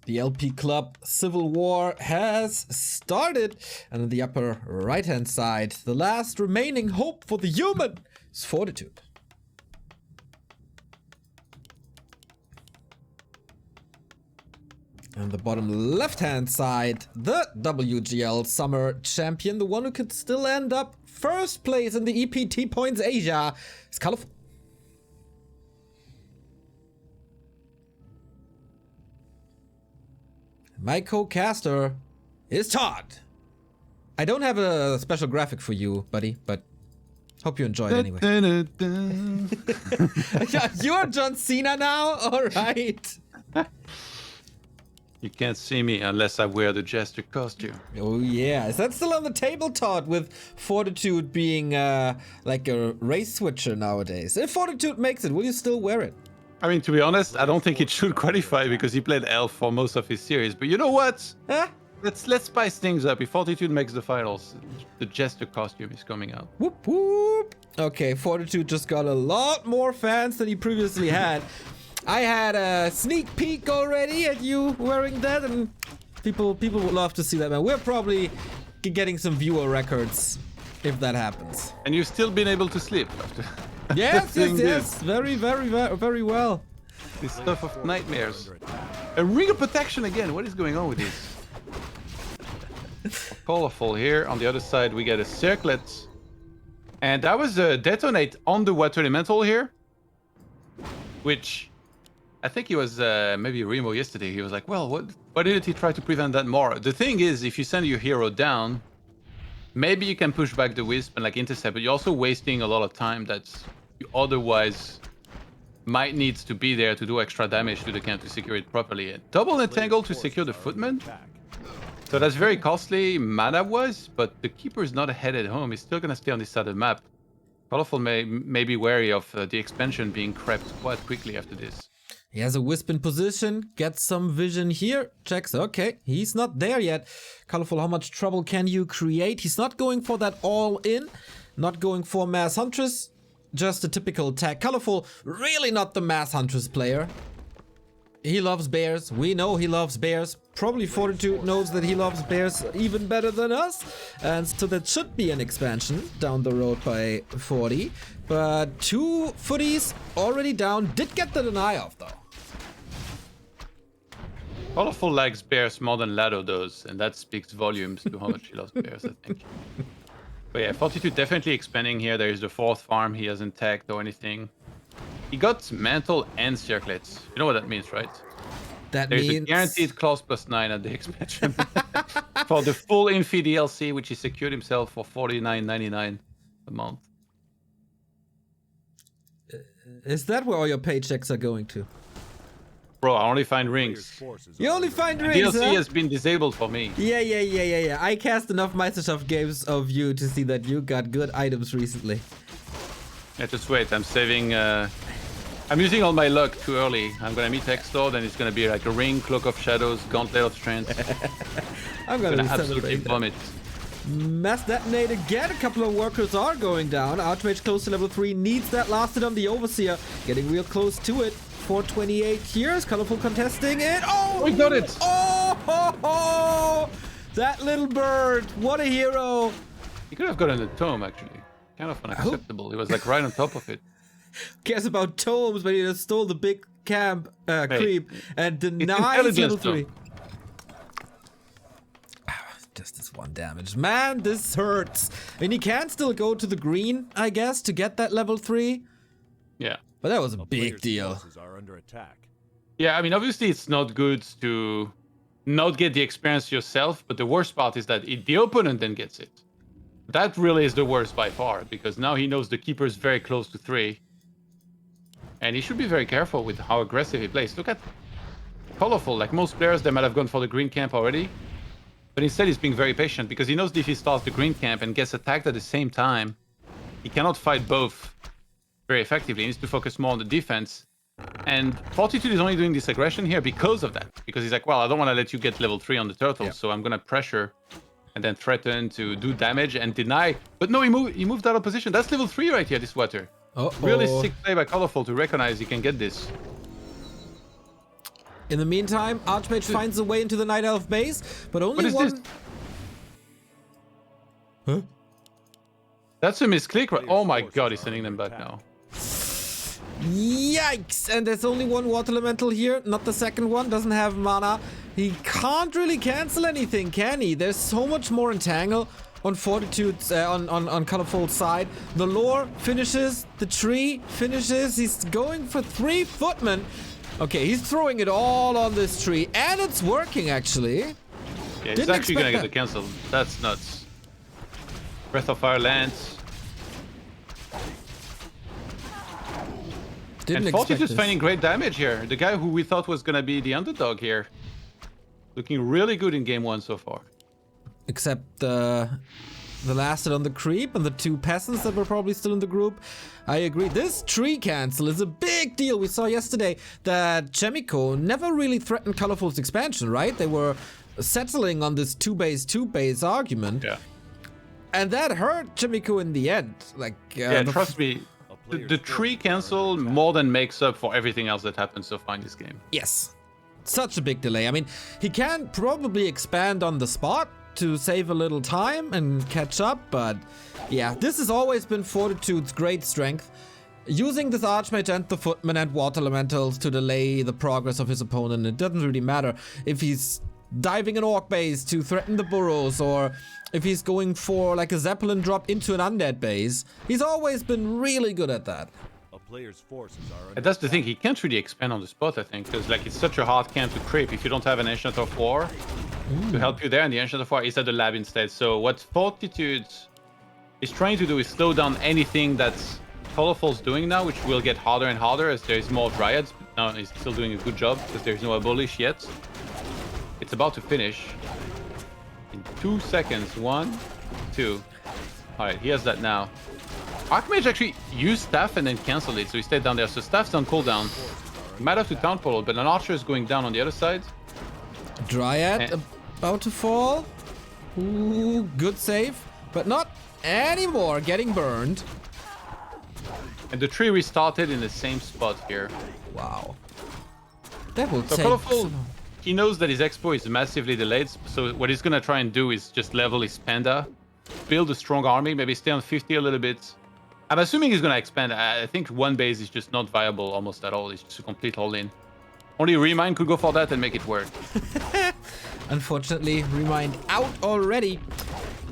The LP Club Civil War has started, and on the upper right-hand side, the last remaining hope for the human is Fortitude. And the bottom left-hand side, the WGL Summer Champion, the one who could still end up first place in the EPT Points Asia, is Colorful. My co-caster is Todd. I don't have a special graphic for you, buddy, but hope you enjoy it anyway. You're John Cena now? All right. You can't see me unless I wear the Jester costume. Oh yeah, is that still on the table, Todd, with Fortitude being like a race switcher nowadays? If Fortitude makes it, will you still wear it? I mean, to be honest, I don't think it should qualify because he played Elf for most of his series. But you know what? Huh? Let's spice things up. If Fortitude makes the finals, the Jester costume is coming out. Whoop whoop. Okay, Fortitude just got a lot more fans than he previously had. I had a sneak peek already at you wearing that, and people would love to see that, man. We're probably getting some viewer records if that happens. And you've still been able to sleep after. Yes. Very well. This stuff of nightmares. A ring of protection again. What is going on with this? Colorful here. On the other side, we get a circlet. And that was a detonate on the water elemental here. Which I think he was maybe Remo yesterday. He was like, well, why didn't he try to prevent that more? The thing is, if you send your hero down, maybe you can push back the Wisp and like intercept, but you're also wasting a lot of time that you otherwise might need to be there to do extra damage to the camp to secure it properly. Double entangle to secure the footman. So that's very costly mana-wise, but the keeper is not headed home. He's still gonna stay on this side of the map. Colorful may be wary of the expansion being crept quite quickly after this. He has a Wisp in position, gets some vision here, checks, okay, he's not there yet. Colorful, how much trouble can you create? He's not going for that all-in, not going for Mass Huntress, just a typical attack. Colorful, really not the Mass Huntress player. He loves bears, we know he loves bears. Probably Fortitude knows that he loves bears even better than us. And so that should be an expansion down the road by 40. But 2 footies already down, did get the deny off though. Colorful likes bears more than Lado does, and that speaks volumes to how much he loves bears, I think. But yeah, Fortitude definitely expanding here. There is the 4th farm he hasn't tagged or anything. He got Mantle and Circlets. You know what that means, right? That There's means a guaranteed clause +9 at the expansion. For the full Infi DLC, which he secured himself for $49.99 a month. Is that where all your paychecks are going to? Bro, I only find rings. You only find rings, DLC huh? has been disabled for me. Yeah. I cast enough Microsoft games of you to see that you got good items recently. Yeah, just wait. I'm saving. I'm using all my luck too early. I'm gonna meet Hextor, then it's gonna be like a ring, Cloak of Shadows, Gauntlet of Strength. I'm gonna absolutely vomit. Mass detonate again. A couple of workers are going down. Outrage close to level 3 needs that last hit on the Overseer. Getting real close to it. 428 here is Colorful contesting it. Oh, we got it. Oh, that little bird. What a hero. He could have gotten a tome actually. Kind of unacceptable. He was like right on top of it. Cares about tomes, but he just stole the big camp creep and denies level 3. Just this 1 damage. Man, this hurts. I mean, he can still go to the green, I guess, to get that level 3. Yeah. But that was a big deal. Yeah, I mean, obviously it's not good to not get the experience yourself, but the worst part is that the opponent then gets it. That really is the worst by far, because now he knows the keeper is very close to 3. And he should be very careful with how aggressive he plays. Look at Colorful. Like most players, they might have gone for the green camp already. But instead he's being very patient, because he knows that if he starts the green camp and gets attacked at the same time, he cannot fight both very effectively. He needs to focus more on the defense. And Fortitude is only doing this aggression here because of that. Because he's like, well, I don't want to let you get level 3 on the turtle, so I'm going to pressure and then threaten to do damage and deny. But no, he moved out of position. That's level 3 right here, this water. Really sick play by Colorful to recognize he can get this. In the meantime, Archmage finds a way into the Night Elf base, but only What is one... this? Huh? That's a misclick, right? Oh my god, he's sending them back now. Yikes! And there's only one water elemental here, not the second one, doesn't have mana. He can't really cancel anything, can he? There's so much more entangle on Fortitude's, on Colorful's side. The lore finishes, the tree finishes, he's going for 3 footmen. Okay, he's throwing it all on this tree, and it's working actually. Yeah, he's actually gonna get the cancel. That's nuts. Breath of Fire lands. And Fortitude's finding great damage here. The guy who we thought was gonna be the underdog here. Looking really good in game 1 so far. Except the lasted on the creep and the 2 peasants that were probably still in the group. I agree. This tree cancel is a big deal. We saw yesterday that Chemico never really threatened Colorful's expansion, right? They were settling on this 2-base argument. Yeah. And that hurt Chemico in the end. Like, yeah, trust me. The tree cancel more than makes up for everything else that happened so far in this game. Yes. Such a big delay. I mean, he can probably expand on the spot to save a little time and catch up, but yeah, this has always been Fortitude's great strength. Using this Archmage and the Footman and Water Elementals to delay the progress of his opponent. It doesn't really matter if he's diving an Orc base to threaten the burrows, or if he's going for like a Zeppelin drop into an Undead base. He's always been really good at that. Player's forces are... And that's the thing, he can't really expand on the spot, I think, because like it's such a hard camp to creep if you don't have an Ancient of War to help you there, and the Ancient of War is at the lab instead. So what Fortitude is trying to do is slow down anything that's Colorful's doing now, which will get harder and harder as there is more Dryads. Now he's still doing a good job because there's no Abolish yet. It's about to finish in 2 seconds. 1, 2. Alright, he has that now. Archmage actually used Staff and then cancelled it, so he stayed down there. So Staff's on cooldown. He might have to Town Portal, but an Archer is going down on the other side. Dryad about to fall. Ooh, good save, but not anymore. Getting burned. And the tree restarted in the same spot here. Wow. That will So take... Colorful, he knows that his expo is massively delayed, so what he's gonna try and do is just level his Panda, build a strong army, maybe stay on 50 a little bit. I'm assuming he's gonna expand. I think 1 base is just not viable almost at all. It's just a complete all-in. Only Remind could go for that and make it work. Unfortunately, Remind out already.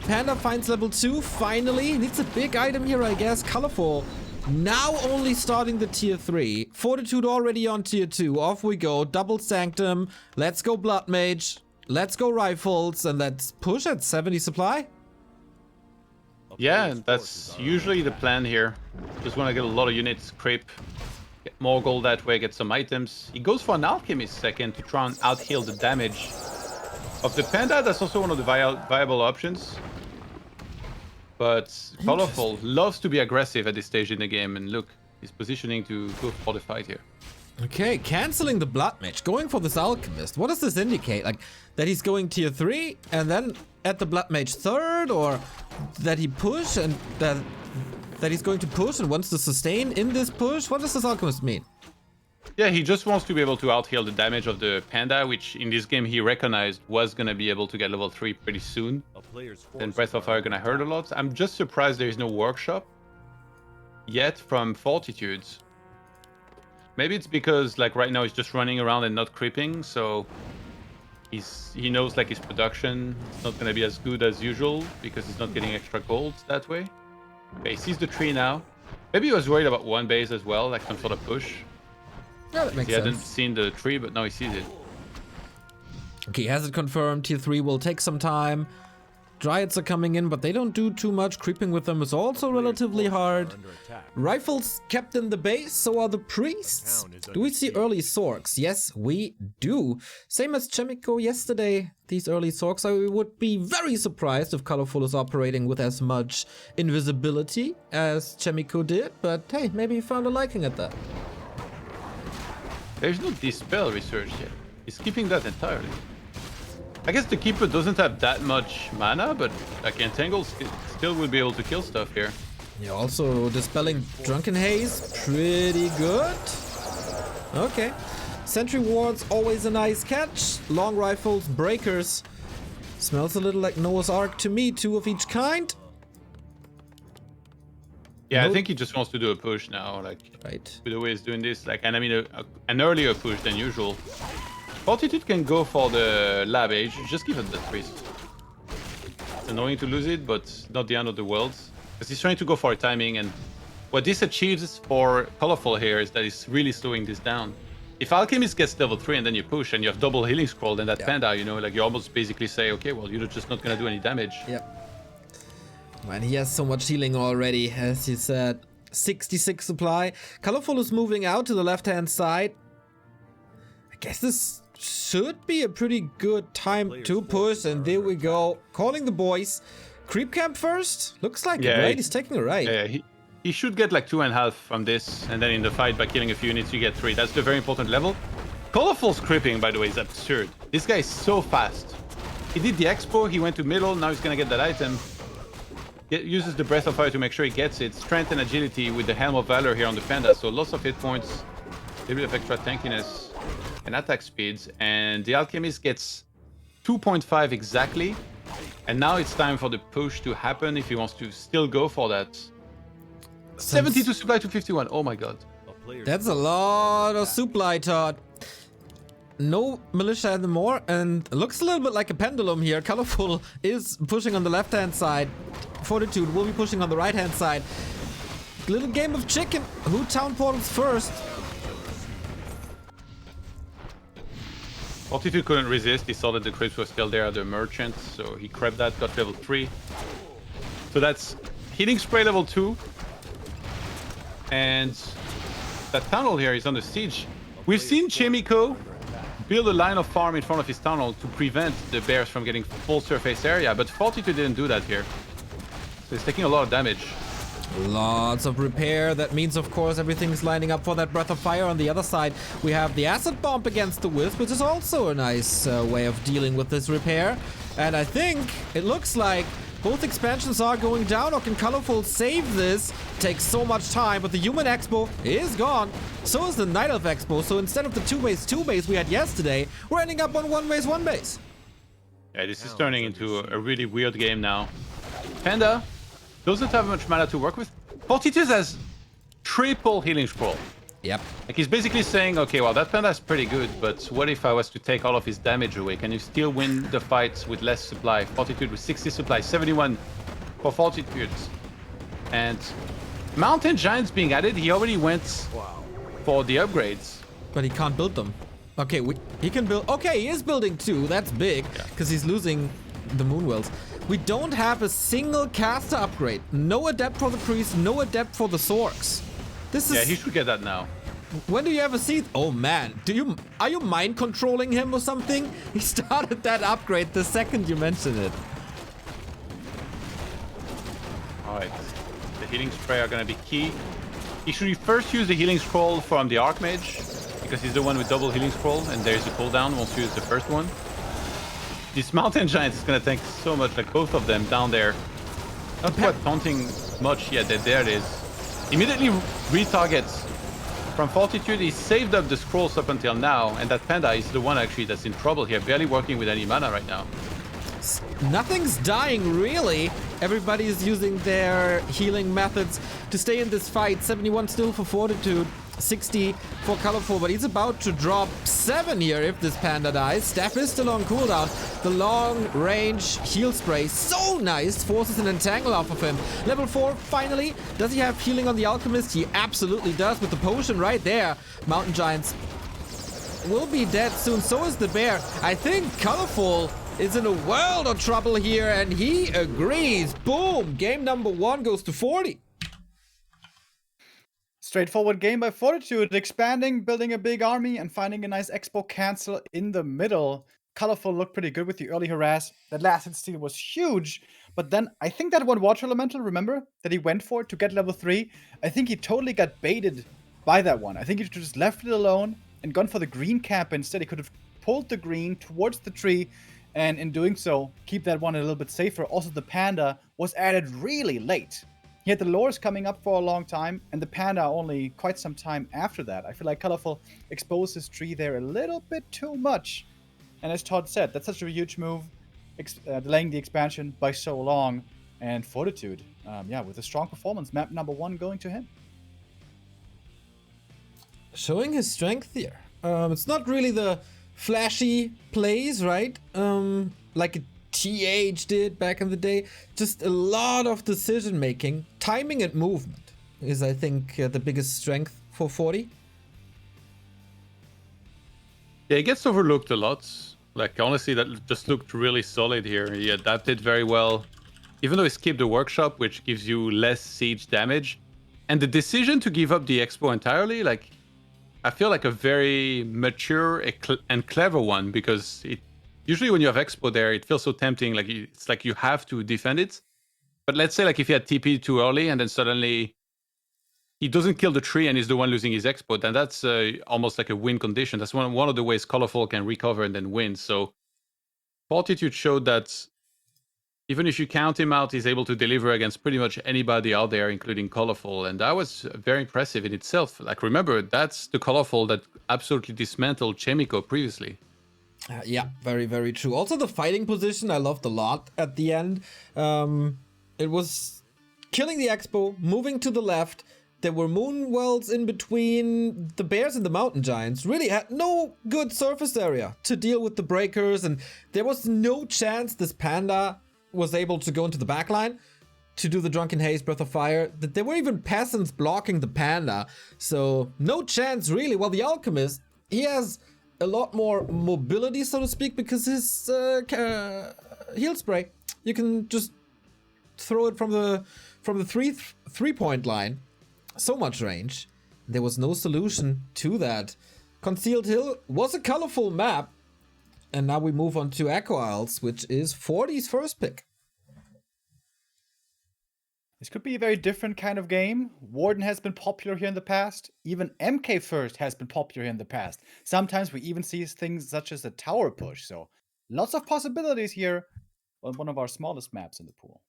Panda finds level 2, finally. Needs a big item here, I guess. Colorful. Now only starting the tier 3. Fortitude already on tier 2. Off we go. Double Sanctum. Let's go Blood Mage. Let's go Rifles. And let's push at 70 supply. Yeah, that's usually the plan here. Just want to get a lot of units, creep, get more gold that way, get some items. He goes for an Alchemist second to try and out-heal the damage of the Panda. That's also one of the viable options. But Colorful loves to be aggressive at this stage in the game, and look, he's positioning to go for the fight here. Okay, canceling the Blood Mage, going for this Alchemist. What does this indicate? Like, that he's going tier 3 and then at the Blood Mage 3rd, or that he push and that he's going to push and wants to sustain in this push? What does this Alchemist mean? Yeah, he just wants to be able to out-heal the damage of the Panda, which in this game he recognized was going to be able to get level 3 pretty soon. Then Breath of Fire going to hurt a lot. I'm just surprised there is no Workshop yet from Fortitude. Maybe it's because like right now he's just running around and not creeping, so he knows like his production is not going to be as good as usual because he's not getting extra gold that way. Okay, he sees the tree now. Maybe he was worried about 1 base as well, like some sort of push. Yeah, that makes He sense. hadn't seen the tree, but now he sees it. Okay, has it confirmed. Tier 3 will take some time. Dryads are coming in, but they don't do too much. Creeping with them is also relatively hard. Rifles kept in the base, so are the priests. Do we see early Sorks? Yes, we do. Same as Chemico yesterday, these early Sorks. I would be very surprised if Colorful is operating with as much invisibility as Chemico did, but hey, maybe he found a liking at that. There's no Dispel research yet. He's keeping that entirely. I guess the Keeper doesn't have that much mana, but like Entangle still will be able to kill stuff here. Yeah, also Dispelling Drunken Haze, pretty good. Okay. Sentry wards, always a nice catch. Long rifles, breakers. Smells a little like Noah's Ark to me, 2 of each kind. Yeah, Nope. I think he just wants to do a push now, like Right. with the way he's doing this. Like, and I mean, an earlier push than usual. Fortitude can go for the lab age. Just give it the priest. It's annoying to lose it, but not the end of the world. Because he's trying to go for a timing, and what this achieves for Colorful here is that it's really slowing this down. If Alchemist gets level 3 and then you push and you have double healing scroll, then that Panda, you know, like you almost basically say, okay, well, you're just not gonna do any damage. Yep. Man, he has so much healing already, as you said. 66 supply. Colorful is moving out to the left-hand side. I guess this should be a pretty good time to push, and there we go. Calling the boys. Creep camp first? Looks like it, right? He's taking a right. Yeah, he should get like 2.5 from this, and then in the fight by killing a few units you get 3. That's the very important level. Colorful's creeping, by the way, is absurd. This guy is so fast. He did the expo, he went to middle, now he's gonna get that item. Uses the Breath of Fire to make sure he gets it. Strength and agility with the Helm of Valor here on the Panda, so lots of hit points, a little bit of extra tankiness and attack speeds. And the Alchemist gets 2.5 exactly. And now it's time for the push to happen if he wants to still go for that. 72 supply to 51. Oh my god. That's a lot of supply, Todd. No militia anymore, and it looks a little bit like a pendulum here. Colorful is pushing on the left-hand side. Fortitude will be pushing on the right-hand side. Little game of chicken. Who town portals first? Fortitude couldn't resist. He saw that the crypts were still there at the merchant, so he crept that, got level 3. So that's healing spray level 2. And that tunnel here is under siege. We've seen Chimico build a line of farm in front of his tunnel to prevent the bears from getting full surface area, but Fortitude didn't do that here. So he's taking a lot of damage. Lots of repair. That means, of course, everything's lining up for that Breath of Fire. On the other side, we have the Acid Bomb against the Wisp, which is also a nice way of dealing with this repair. And I think it looks like both expansions are going down, or can Colorful save this? Takes so much time, but the Human Expo is gone. So is the Night Elf Expo. So instead of the 2 base we had yesterday, we're ending up on 1 base. Yeah, this is turning into a really weird game now. Panda doesn't have much mana to work with. Fortitude has triple healing scroll. Yep. Like he's basically saying, okay, well, that Panda is pretty good, but what if I was to take all of his damage away? Can you still win the fights with less supply? Fortitude with 60 supply, 71 for Fortitude. And Mountain Giants being added, he already went for the upgrades. But he can't build them. Okay, he can build... Okay, he is building 2. That's big, because he's losing the Moonwells. We don't have a single caster upgrade. No adept for the priest, no adept for the Sorks. This is... Yeah, he should get that now. When do you ever see... Oh man, are you mind controlling him or something? He started that upgrade the second you mentioned it. Alright, the healing spray are gonna be key. He should first use the healing scroll from the Archmage, because he's the one with double healing scroll, and there's a cooldown once you use the first one. This Mountain Giant is gonna tank so much, like both of them down there. Not quite taunting much yet, there it is. Immediately retargets from Fortitude. He saved up the scrolls up until now, and that Panda is the one actually that's in trouble here, barely working with any mana right now. Nothing's dying, really. Everybody is using their healing methods to stay in this fight. 71 still for Fortitude, 60 for Colorful, but he's about to drop 7 here if this Panda dies. Staff is still on cooldown. The long-range heal spray, so nice, forces an entangle off of him. Level 4, finally. Does he have healing on the Alchemist? He absolutely does with the potion right there. Mountain Giants will be dead soon. So is the bear. I think Colorful is in a world of trouble here, and he agrees. Boom! Game number 1 goes to 40. Straightforward game by Fortitude, expanding, building a big army, and finding a nice expo cancel in the middle. Colorful looked pretty good with the early harass. That last hit steal was huge, but then I think that one Water Elemental, remember, that he went for to get level 3, I think he totally got baited by that one. I think he just left it alone and gone for the green cap instead. He could have pulled the green towards the tree, and in doing so, keep that one a little bit safer. Also, the Panda was added really late. He had the lures coming up for a long time, and the Panda only quite some time after that. I feel like Colorful exposed his tree there a little bit too much. And as Todd said, that's such a huge move, delaying the expansion by so long. And Fortitude, yeah, with a strong performance, map number 1 going to him. Showing his strength here. It's not really the flashy plays, right? Like a TH did back in the day. Just a lot of decision making. Timing and movement is, I think, the biggest strength for 40. Yeah, he gets overlooked a lot. Like, honestly, that just looked really solid here. He adapted very well. Even though he skipped the workshop, which gives you less siege damage. And the decision to give up the expo entirely, like, I feel like a very mature and clever one, because it usually when you have expo there, it feels so tempting. Like, it's like you have to defend it. But let's say like if he had TP too early and then suddenly he doesn't kill the tree and is the one losing his expo, then that's almost like a win condition. That's one of the ways Colorful can recover and then win. So Fortitude showed that even if you count him out, he's able to deliver against pretty much anybody out there, including Colorful. And that was very impressive in itself. Like, remember, that's the Colorful that absolutely dismantled Chemico previously. Yeah, very, very true. Also, the fighting position I loved a lot at the end. It was killing the expo, moving to the left. There were moon wells in between. The bears and the mountain giants really had no good surface area to deal with the breakers. And there was no chance this Panda was able to go into the backline to do the Drunken Haze, Breath of Fire. There were even peasants blocking the Panda. So no chance really. Well, the Alchemist, he has a lot more mobility, so to speak, because his heal spray, you can just throw it from the three-point line. So much range. There was no solution to that. Concealed Hill was a colorful map. And now we move on to Echo Isles, which is 40's first pick. This could be a very different kind of game. Warden has been popular here in the past. Even MK First has been popular here in the past. Sometimes we even see things such as a tower push. So lots of possibilities here on one of our smallest maps in the pool.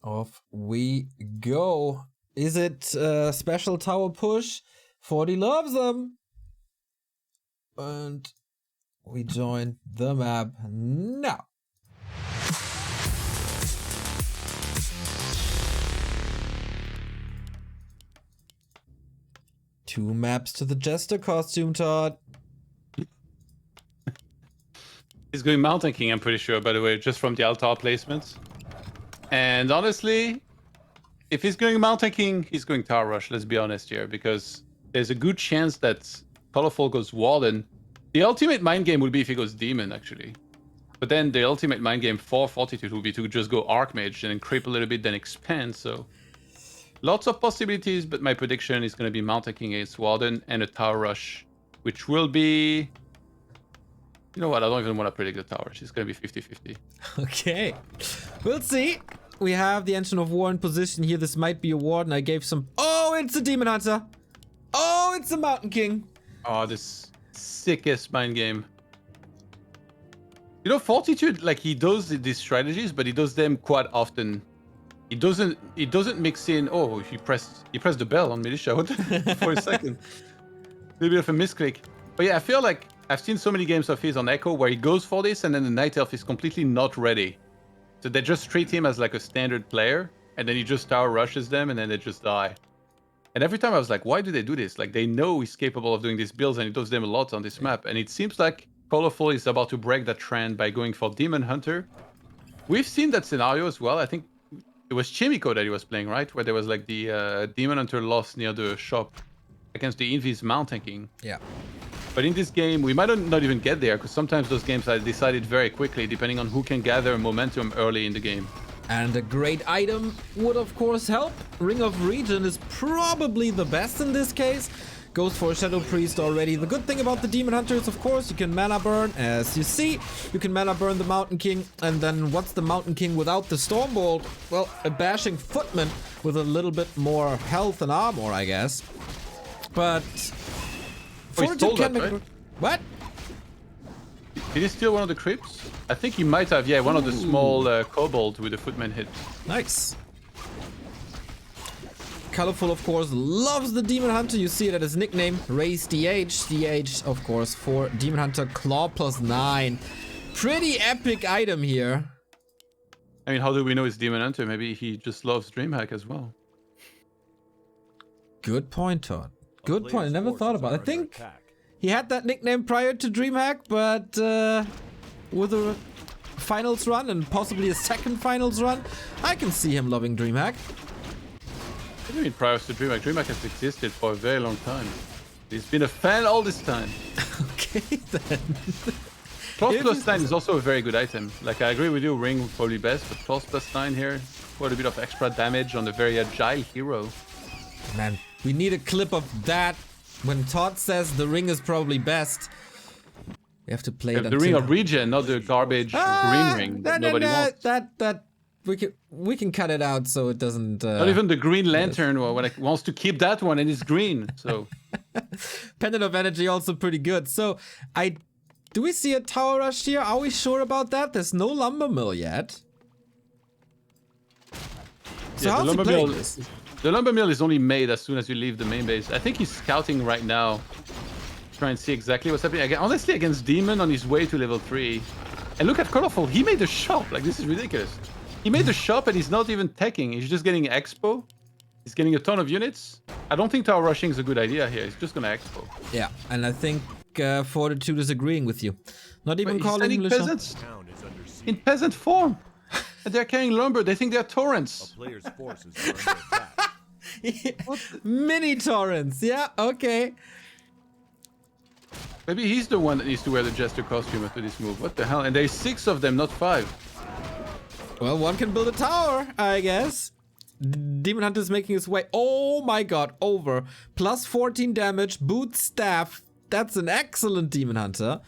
Off we go. Is it a special tower push? 40 loves them. And we join the map now. Two maps to the Jester costume, Todd. He's going Mountain King, I'm pretty sure, by the way, just from the altar placements. And honestly, if he's going Mountain King, he's going Tower Rush, let's be honest here, because there's a good chance that Colorful goes Warden. The ultimate mind game would be if he goes Demon, actually. But then the ultimate mind game for Fortitude would be to just go Archmage and then creep a little bit, then expand. So lots of possibilities, but my prediction is going to be Mountain King against Warden and a Tower Rush, which will be... You know what? I don't even want to predict the Tower Rush. It's going to be 50-50. Okay. We'll see. We have the Engine of War in position here. This might be a Warden. I gave some... Oh, it's a Demon Hunter. Oh, it's a Mountain King. Oh, this sickest mind game. You know, Fortitude, like, he does these strategies, but he does them quite often. He doesn't mix in... Oh, he pressed the bell on Militia for a second. A little bit of a misclick. But yeah, I feel like I've seen so many games of his on Echo where he goes for this and then the Night Elf is completely not ready. So they just treat him as like a standard player and then he just tower rushes them and then they just die. And every time I was like, why do they do this? Like, they know he's capable of doing these builds and he does them a lot on this map. And it seems like Colorful is about to break that trend by going for Demon Hunter. We've seen that scenario as well. I think it was Chimico that he was playing, right? Where there was like the Demon Hunter loss near the shop against the Invis Mountain King. Yeah. But in this game, we might not even get there because sometimes those games are decided very quickly depending on who can gather momentum early in the game. And a great item would of course help. Ring of Regen is probably the best in this case. Goes for a Shadow Priest already. The good thing about the Demon Hunter is, of course, you can mana burn, as you see. You can mana burn the Mountain King. And then what's the Mountain King without the Stormbolt? Well, a bashing footman with a little bit more health and armor, I guess. But... Fortitude can make... Right? What? Did he steal one of the crypts? I think he might have, yeah, one of the small kobold with a footman hit. Nice. Colorful, of course, loves the Demon Hunter. You see it at his nickname, Raise DH. DH, of course, for Demon Hunter, Claw +9. Pretty epic item here. I mean, how do we know it's Demon Hunter? Maybe he just loves DreamHack as well. Good point, Todd. Good point. I never thought about it. I think he had that nickname prior to DreamHack, but with a finals run and possibly a second finals run, I can see him loving DreamHack. What do you mean prior to DreamHack? DreamHack has existed for a very long time. He's been a fan all this time. Okay, then. Claws +9 is also a very good item. Like, I agree with you, Ring probably best, but Claws +9 here, quite a bit of extra damage on a very agile hero. Man, we need a clip of that when Todd says the Ring is probably best. We have to play it. The Ring of Regen, not the garbage green ring that nobody wants. We can cut it out so it doesn't. Not even the Green Lantern wants to keep that one and it's green. So Pendant of Energy also pretty good. So do we see a tower rush here? Are we sure about that? There's no lumber mill yet. So yeah, how's he playing this? The lumber mill is only made as soon as you leave the main base. I think he's scouting right now, try and see exactly what's happening. Honestly, against Demon on his way to level 3. And look at Colorful, he made a shop. Like, this is ridiculous. He made the shop and he's not even teching. He's just getting expo. He's getting a ton of units. I don't think tower rushing is a good idea here. He's just gonna expo. Yeah, and I think Fortitude is agreeing with you. Not even calling him peasants in peasant form. And they're carrying lumber. They think they're torrents. A player's forces are under attack. Mini torrents. Yeah, okay. Maybe he's the one that needs to wear the Jester costume after this move. What the hell? And there's 6 of them, not 5. Well, one can build a tower, I guess. Demon Hunter is making his way. Oh my god, over. Plus 14 damage, boot staff. That's an excellent Demon Hunter.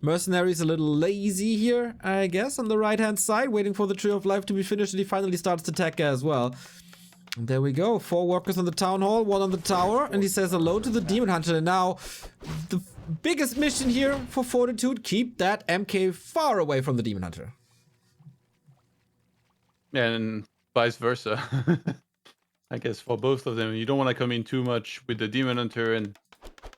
Mercenary's a little lazy here, I guess, on the right-hand side, waiting for the Tree of Life to be finished, and he finally starts to attack as well. And there we go. 4 workers on the Town Hall, 1 on the tower, and he says hello to the Demon Hunter. And now, the biggest mission here for Fortitude, keep that MK far away from the Demon Hunter. And vice versa. I guess for both of them, you don't want to come in too much with the Demon Hunter and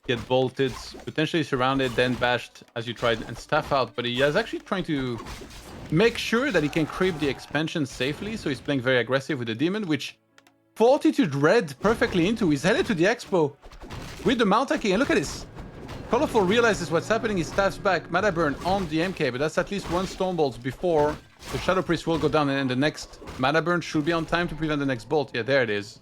get bolted, potentially surrounded, then bashed as you tried and staff out. But he is actually trying to make sure that he can creep the expansion safely. So he's playing very aggressive with the Demon, which Fortitude read perfectly into. He's headed to the Expo with the Mount Hacking. And look at this. Colorful realizes what's happening. He staffs back Mana Burn on the MK, but that's at least 1 Stormbolt before the Shadow Priest will go down, and then the next Mana Burn should be on time to prevent the next bolt. Yeah, there it is.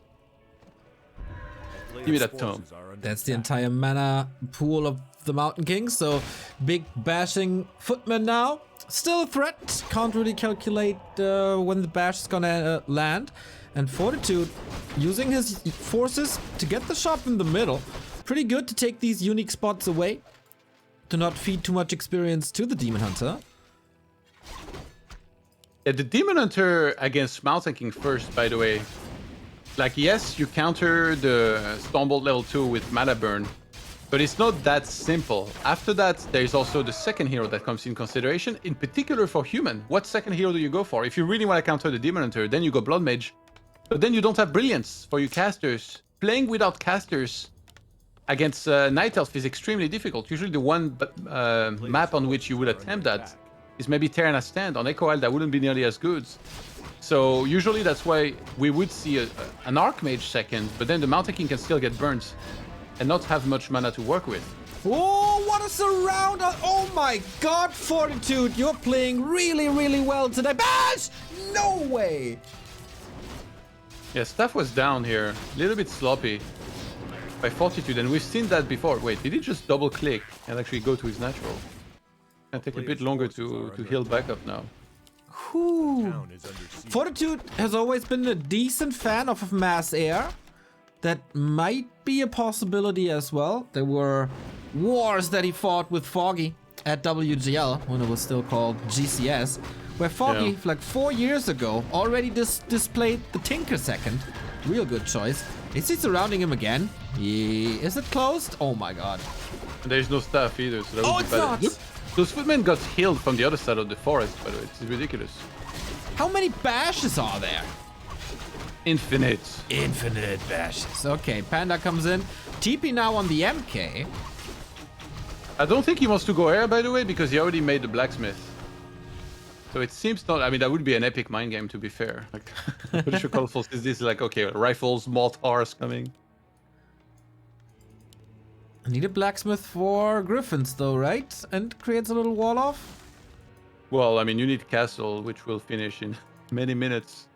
Give me that tome. That's the entire mana pool of the Mountain King. So big bashing footman now. Still a threat. Can't really calculate when the bash is gonna land. And Fortitude using his forces to get the shop in the middle. Pretty good to take these unique spots away. To not feed too much experience to the Demon Hunter. Yeah, the Demon Hunter against Mount Hacking first, by the way. Like, yes, you counter the Stormbolt level 2 with Mana Burn, but it's not that simple. After that, there's also the second hero that comes in consideration, in particular for human. What second hero do you go for? If you really want to counter the Demon Hunter, then you go Blood Mage, but then you don't have Brilliance for your casters. Playing without casters against Night Elf is extremely difficult. Usually the one map on which you would attempt that is maybe Terran Stand. On Echo Isle, that wouldn't be nearly as good. So usually that's why we would see an Archmage second, but then the Mountain King can still get burned and not have much mana to work with. Oh, what a surround! Oh my god, Fortitude, you're playing really, really well today. Bash! No way! Yeah, Staff was down here, a little bit sloppy by Fortitude, and we've seen that before. Wait, did he just double click and actually go to his natural? Gonna take a bit longer to heal back up now. Whew. Fortitude has always been a decent fan of mass air. That might be a possibility as well. There were wars that he fought with Foggy at WGL, when it was still called GCS, where Foggy, like 4 years ago, already displayed the Tinker second. Real good choice. Is he surrounding him again? Is it closed? Oh my god. And there's no staff either, so that would be it's bad. not! Look, those footmen got healed from the other side of the forest, by the way. It's ridiculous. How many bashes are there? Infinite. Infinite bashes. Okay, Panda comes in. TP now on the MK. I don't think he wants to go air, by the way, because he already made the blacksmith. So it seems not. I mean, that would be an epic mind game, to be fair. Like, I'm pretty sure Colorful says this is like, okay, rifles, mortars coming. I need a blacksmith for griffins, though, right? And creates a little wall off. Well, I mean, you need castle, which will finish in many minutes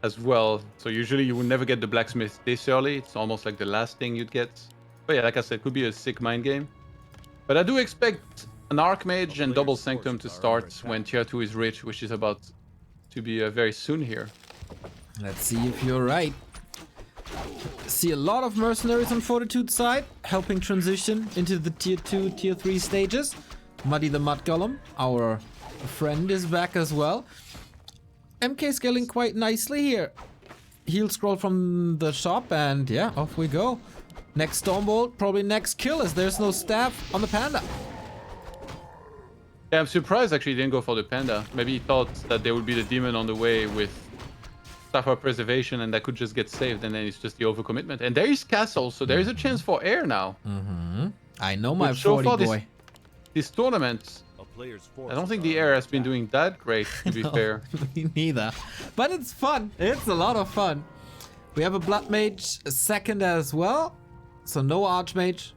as well. So usually you will never get the blacksmith this early. It's almost like the last thing you'd get. But yeah, like I said, could be a sick mind game. But I do expect an Archmage and double Sanctum to start when tier 2 is rich, which is about to be very soon here. Let's see if you're right. See a lot of mercenaries on Fortitude side, helping transition into the tier 2, tier 3 stages. Muddy the Mud Golem, our friend, is back as well. MK scaling quite nicely here. Heal scroll from the shop and yeah, off we go. Next Stormbolt, probably next kill as there's no staff on the Panda. Yeah, I'm surprised actually he didn't go for the Panda. Maybe he thought that there would be the demon on the way with Staff of Preservation and that could just get saved, and then it's just the overcommitment. And there is Castle, so there is a chance for air now. I know my so 40 far boy. This tournament, I don't think the air has been doing that great, to be fair. Me neither. But it's fun. It's a lot of fun. We have a Blood Mage second as well. So no Archmage.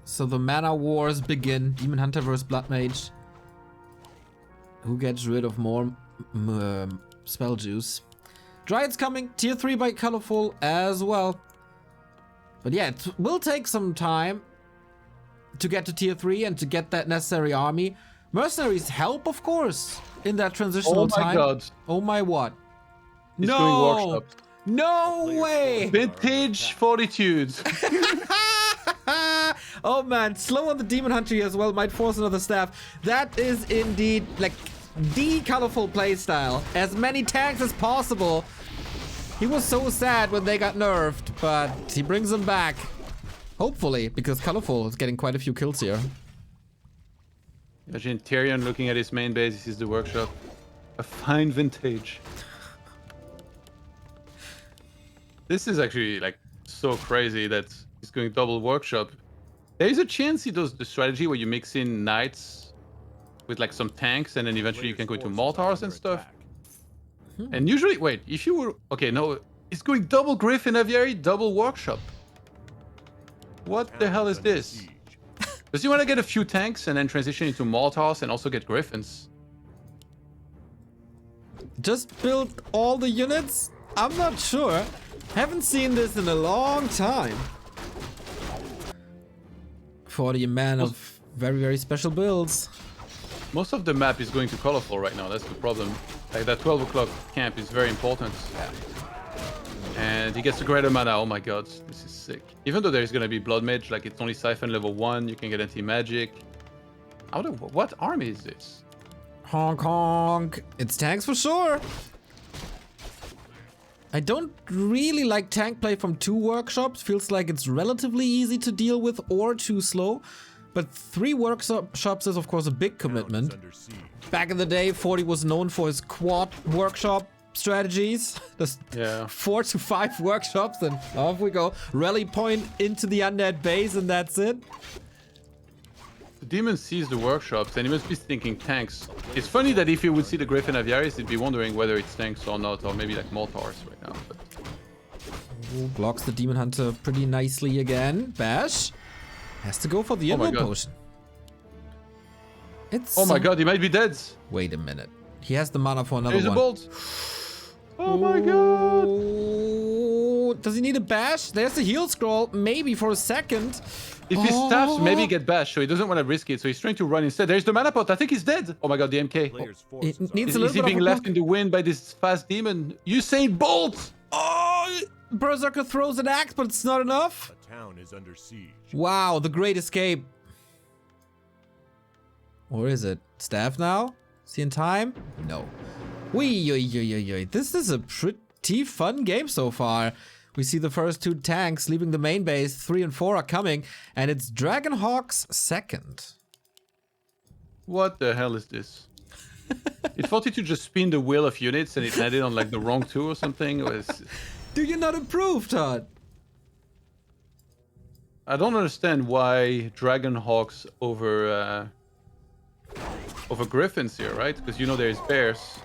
So the mana wars begin. Demon Hunter versus Blood Mage. Who gets rid of more spell juice? Dryad's coming. Tier 3 by Colorful as well. But yeah, it will take some time to get to tier 3 and to get that necessary army. Mercenaries help, of course, in that transitional time. Oh my god. Oh my what? He's doing No! workshops. No way! Vintage Fortitude. Oh man, slow on the Demon Hunter here as well, might force another staff. That is indeed like the Colorful playstyle. As many tanks as possible. He was so sad when they got nerfed, but he brings them back. Hopefully, because Colorful is getting quite a few kills here. Imagine Tyrion looking at his main base, he sees the workshop. A fine vintage. This is actually like so crazy that he's going double workshop. There is a chance he does the strategy where you mix in knights with like some tanks and then eventually you can go to mortars and stuff. And usually, wait, if you were... Okay, no, it's going double Griffin Aviary, double workshop. What the hell is this? Does he want to get a few tanks and then transition into mortars and also get griffins? Just build all the units? I'm not sure. Haven't seen this in a long time. 40 man of very, very special builds. Most of the map is going to Colorful right now, that's the problem. Like that 12 o'clock camp is very important. And he gets a greater mana, oh my god, this is sick. Even though there's gonna be Blood Mage, like it's only Siphon level 1, you can get anti-magic. What army is this? Honk honk. It's tanks for sure. I don't really like tank play from 2 workshops. Feels like it's relatively easy to deal with or too slow. But 3 workshops is of course a big commitment. Back in the day, 40 was known for his quad workshop strategies. Just 4 to 5 workshops and off we go. Rally point into the undead base and that's it. The demon sees the workshops and he must be thinking tanks. It's funny that if he would see the Griffin Aviaries, he'd be wondering whether it's tanks or not, or maybe like mortars right now. But... Ooh, blocks the Demon Hunter pretty nicely again. Bash has to go for the Invo potion. It's oh my god, he might be dead. Wait a minute. He has the mana for another There's one. a bolt. Oh my god. Does he need a bash? There's the heal scroll, maybe for a second. If he staffs, maybe get bashed, so he doesn't want to risk it, so he's trying to run instead. There's the mana pot, I think he's dead. Oh my god, the MK. It needs a Is little he bit being of a left block. in the wind by this fast demon? Usain Bolt! Oh! Berserker throws an axe, but it's not enough. A town is under siege. Wow, the great escape. Or is it? Staff now? Is he in time? No. Wee. This is a pretty fun game so far. We see the first 2 tanks leaving the main base. 3 and 4 are coming. And it's Dragonhawk's second. What the hell is this? Did Fortitude just spin the wheel of units and it landed on like the wrong two or something? Do you not approve, Todd? I don't understand why Dragon Hawks over Griffins here, right? Because you know there's bears.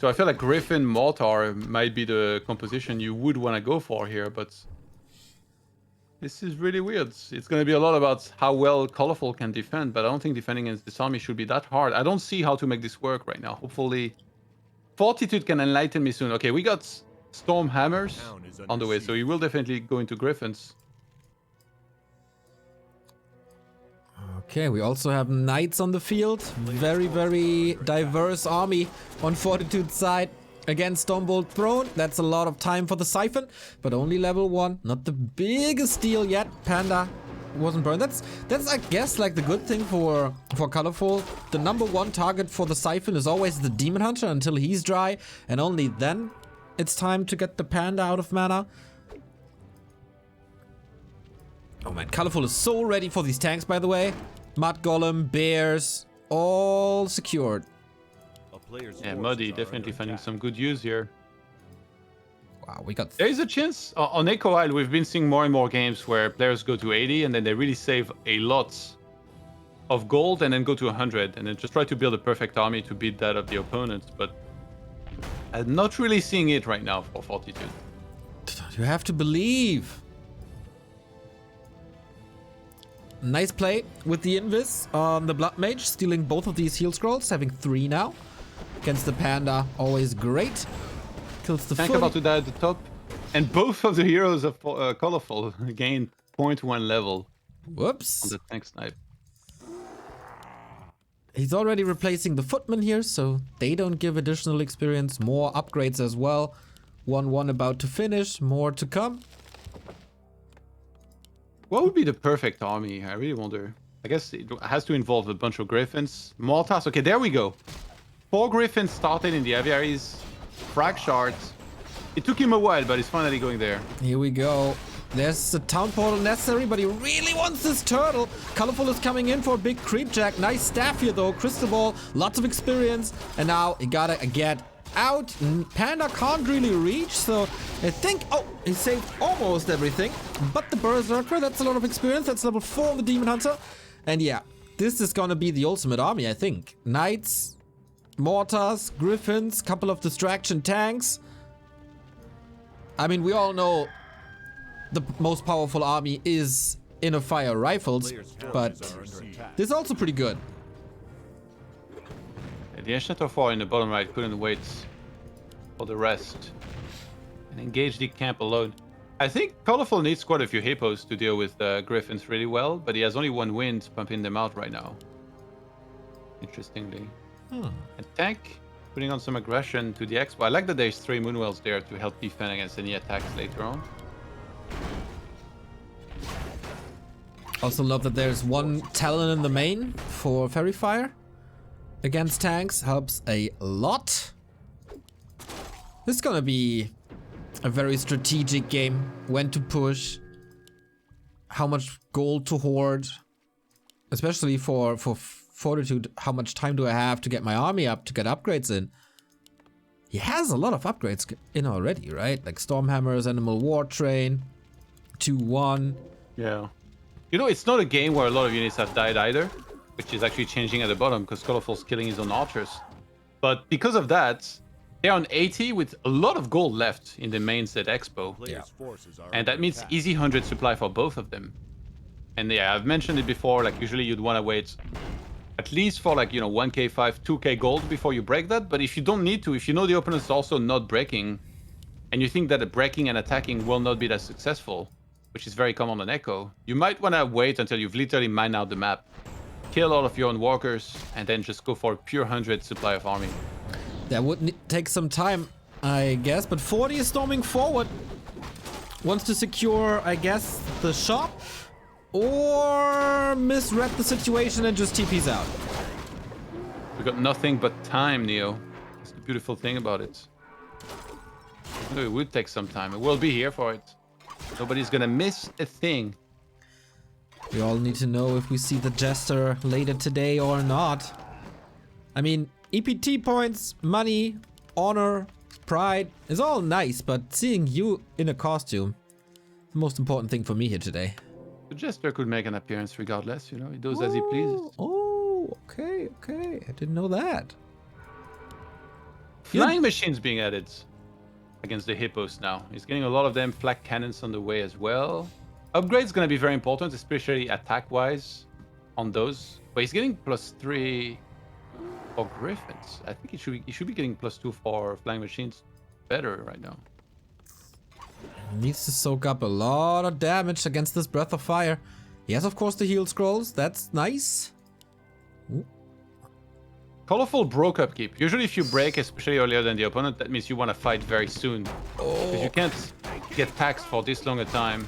So I feel like Griffin Mortar might be the composition you would want to go for here, but this is really weird. It's going to be a lot about how well Colorful can defend, but I don't think defending against this army should be that hard. I don't see how to make this work right now. Hopefully, Fortitude can enlighten me soon. Okay, we got Storm Hammers on the way, so he will definitely go into Griffins. Okay, we also have Knights on the field. Very, very diverse army on Fortitude's side against Stormbolt Throne. That's a lot of time for the Siphon, but only level 1. Not the biggest deal yet. Panda wasn't burned. That's I guess like the good thing for Colorful. The number 1 target for the Siphon is always the Demon Hunter until he's dry, and only then it's time to get the Panda out of mana. Oh man, Colorful is so ready for these tanks, by the way. Mud Golem, Bears, all secured. Yeah, Muddy definitely finding some good use here. Wow, we got... There is a chance. On Echo Isle, we've been seeing more and more games where players go to 80 and then they really save a lot of gold and then go to 100 and then just try to build a perfect army to beat that of the opponent. But I'm not really seeing it right now for Fortitude. You have to believe. Nice play with the Invis on the Blood Mage, stealing both of these heal scrolls, having 3 now. Against the Panda, always great. Kills the Tank foot. about to die at the top. And both of the heroes of Colorful gain 0.1 level Whoops. on the tank snipe. He's already replacing the Footmen here, so they don't give additional experience. More upgrades as well. 1-1 about to finish, more to come. What would be the perfect army? I really wonder. I guess it has to involve a bunch of Griffins. Mortars. Okay, there we go. 4 Griffins started in the aviaries. Frag shards. It took him a while, but he's finally going there. Here we go. There's a town portal necessary, but he really wants this turtle. Colorful is coming in for a big creep jack. Nice staff here though. Crystal ball, lots of experience. And now he gotta get out. Panda can't really reach, so I think... Oh, he saved almost everything. But the Berserker, that's a lot of experience. That's level 4 on the Demon Hunter. And yeah, this is gonna be the ultimate army, I think. Knights, Mortars, Griffins, couple of distraction tanks. I mean, we all know the most powerful army is Inner Fire Rifles, but this is also pretty good. The Ancient of War in the bottom right couldn't wait for the rest and engage the camp alone. I think Colorful needs quite a few hippos to deal with Griffins really well, but he has only 1 wind pumping them out right now. Interestingly. And tank putting on some aggression to the Expo. I like that there's 3 Moonwells there to help defend against any attacks later on. Also love that there's 1 Talon in the main for Fairy Fire. Against tanks, helps a lot. This is gonna be a very strategic game. When to push, how much gold to hoard. Especially for Fortitude, how much time do I have to get my army up, to get upgrades in. He has a lot of upgrades in already, right? Like Stormhammers, Animal War Train, 2-1. Yeah. You know, it's not a game where a lot of units have died either, which is actually changing at the bottom because Colorful's killing his own archers. But because of that, they're on 80 with a lot of gold left in the main set Expo. Yeah. And that means easy 100 supply for both of them. And yeah, I've mentioned it before, like usually you'd want to wait at least for like, you know, 1k5, 2k gold before you break that. But if you don't need to, if you know the opponent's also not breaking, and you think that the breaking and attacking will not be that successful, which is very common on Echo, you might want to wait until you've literally mined out the map, kill all of your own walkers, and then just go for a pure 100 supply of army. That would take some time, I guess, but 40 is storming forward. Wants to secure, I guess, the shop, or misread the situation and just TP's out. We got nothing but time, Neo. That's the beautiful thing about it. It would take some time. We'll be here for it. Nobody's gonna miss a thing. We all need to know if we see the Jester later today or not. I mean, EPT points, money, honor, pride is all nice, but seeing you in a costume, the most important thing for me here today. The Jester could make an appearance regardless, you know, he does as he pleases. Oh, okay. I didn't know that. Flying machines being added against the hippos now. He's getting a lot of them, flak cannons on the way as well. Upgrade's gonna be very important, especially attack-wise on those. But he's getting +3 for Griffins. I think he should be getting +2 for flying machines better right now. Needs to soak up a lot of damage against this Breath of Fire. He has, of course, the heal scrolls. That's nice. Ooh. Colorful broke upkeep. Usually if you break, especially earlier than the opponent, that means you want to fight very soon. Because you can't get taxed for this long a time.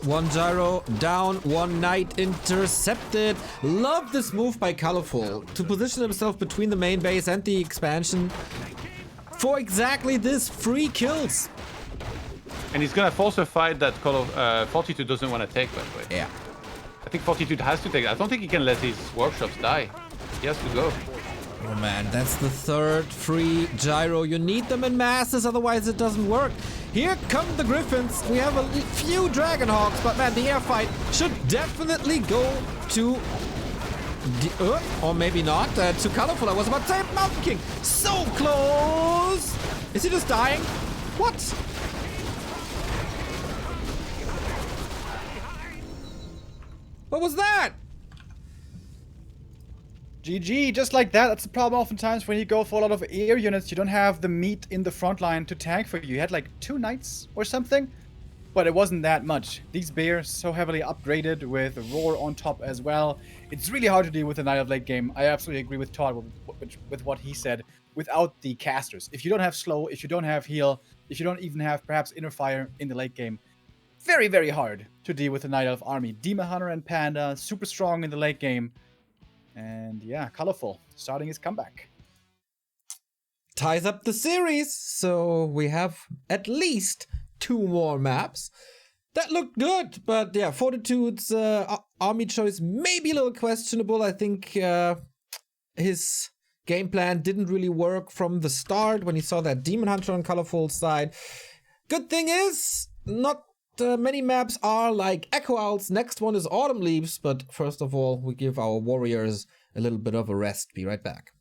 One gyro down, one knight intercepted. Love this move by Colorful to position himself between the main base and the expansion for exactly this, free kills. And he's gonna force a fight that Fortitude doesn't want to take, by the way. Yeah. I think Fortitude has to take it. I don't think he can let his workshops die. He has to go. Oh man, that's the third free gyro. You need them in masses, otherwise it doesn't work. Here come the Griffins. We have a few Dragonhawks, but man, the air fight should definitely go to... or maybe not, to Colorful. I was about to say Mountain King. So close! Is he just dying? What? What was that? GG, just like that. That's the problem oftentimes when you go for a lot of air units. You don't have the meat in the front line to tank for you. You had like 2 knights or something, but it wasn't that much. These bears so heavily upgraded with Roar on top as well. It's really hard to deal with the Knight of late game. I absolutely agree with Todd with what he said. Without the casters, if you don't have slow, if you don't have heal, if you don't even have perhaps inner fire in the late game, very, very hard to deal with the Night Elf army. Demon Hunter and Panda, super strong in the late game. And yeah, Colorful, starting his comeback. Ties up the series, so we have at least 2 more maps. That looked good, but yeah, Fortitude's army choice may be a little questionable. I think his game plan didn't really work from the start when he saw that Demon Hunter on Colorful's side. Good thing is, not many maps are like Echo Owls. Next one is Autumn Leaves, but first of all, we give our warriors a little bit of a rest. Be right back.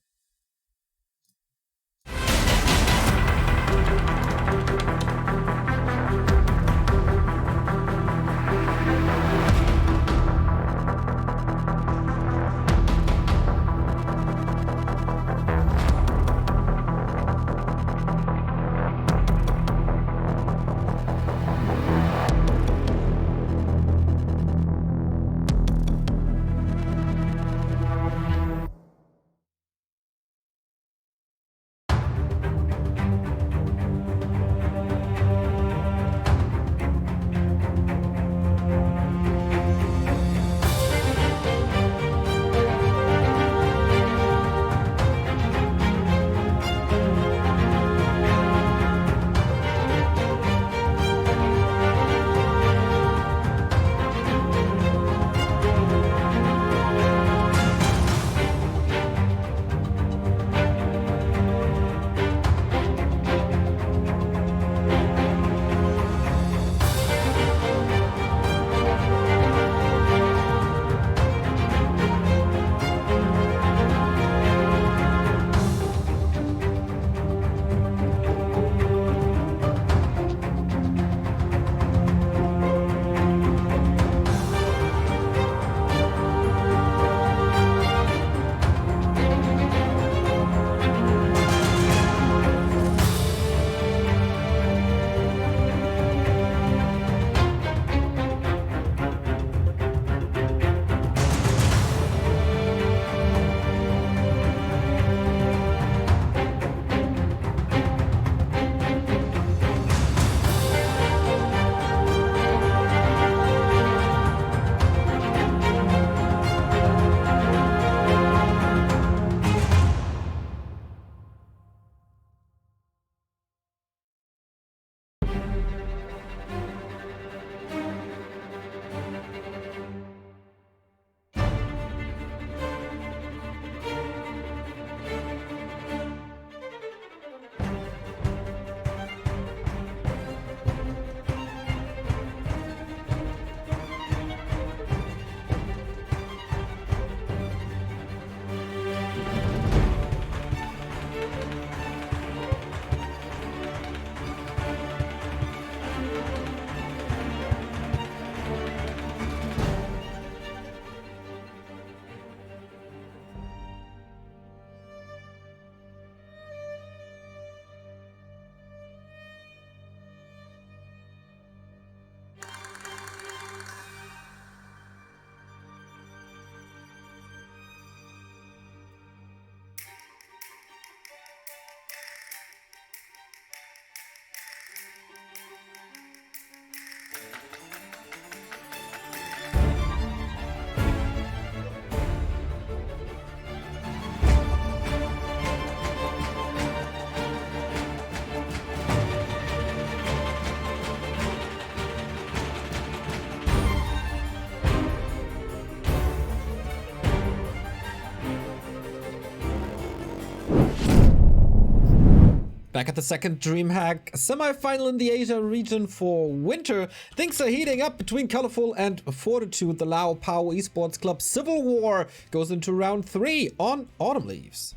Back at the second DreamHack semi-final in the Asia region for winter. Things are heating up between Colorful and Fortitude. The Lao Power Esports Club Civil War goes into round 3 on Autumn Leaves.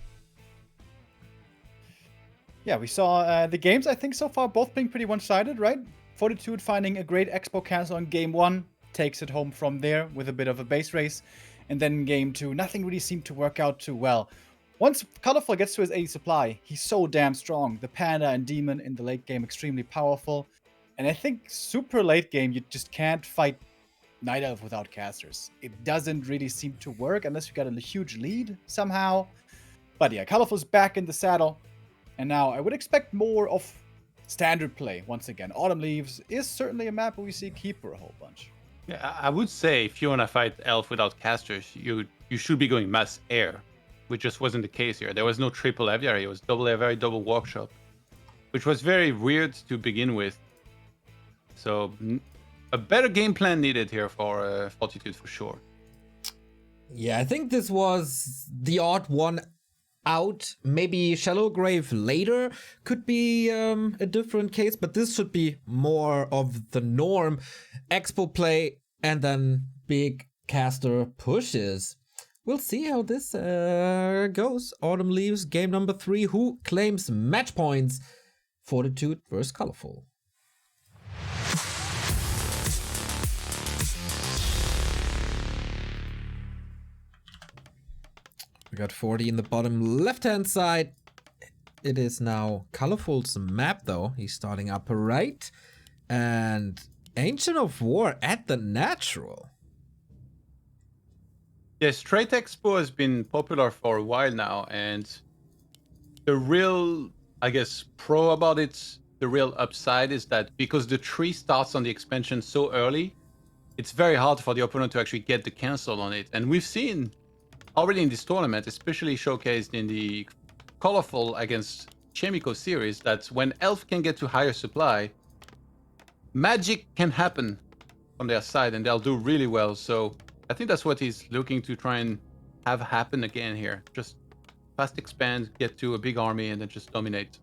Yeah, we saw the games, I think, so far both being pretty one-sided, right? Fortitude finding a great expo cancel on game 1, takes it home from there with a bit of a base race. And then game 2, nothing really seemed to work out too well. Once Colorful gets to his 80 supply, he's so damn strong. The Panda and Demon in the late game extremely powerful. And I think super late game, you just can't fight Night Elf without casters. It doesn't really seem to work unless you got a huge lead somehow. But yeah, Colorful's back in the saddle. And now I would expect more of standard play once again. Autumn Leaves is certainly a map where we see Keeper a whole bunch. Yeah, I would say if you want to fight Elf without casters, you should be going mass air, which just wasn't the case here. There was no triple aviary, it was double aviary, double workshop, which was very weird to begin with. So a better game plan needed here for Fortitude for sure. Yeah, I think this was the odd one out. Maybe Shallow Grave later could be a different case, but this should be more of the norm. Expo play and then big caster pushes. We'll see how this goes. Autumn Leaves, game number 3. Who claims match points? Fortitude versus Colorful. We got 40 in the bottom left-hand side. It is now Colorful's map, though. He's starting upper right. And Ancient of War at the natural. Yes, Straight Expo has been popular for a while now, and the real, I guess, pro about it, the real upside is that because the tree starts on the expansion so early, it's very hard for the opponent to actually get the cancel on it. And we've seen already in this tournament, especially showcased in the Colorful against Chemico series, that when Elf can get to higher supply, magic can happen on their side and they'll do really well. So I think that's what he's looking to try and have happen again here. Just fast expand, get to a big army, and then just dominate.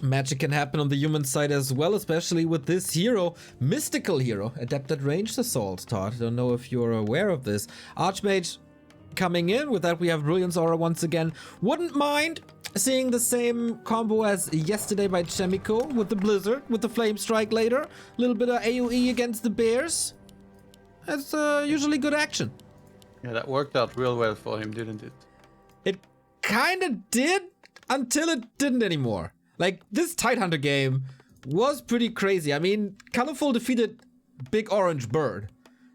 Magic can happen on the human side as well, especially with this hero, mystical hero, adept at ranged assault. Todd, I don't know if you're aware of this. Archmage coming in. With that, we have Brilliance Aura once again. Wouldn't mind seeing the same combo as yesterday by Chemico with the Blizzard, with the Flame Strike later. A little bit of AoE against the Bears. That's usually good action. Yeah, that worked out real well for him, didn't it? It kind of did until it didn't anymore. Like, this Tidehunter game was pretty crazy. I mean, Colorful defeated Big Orange Bird.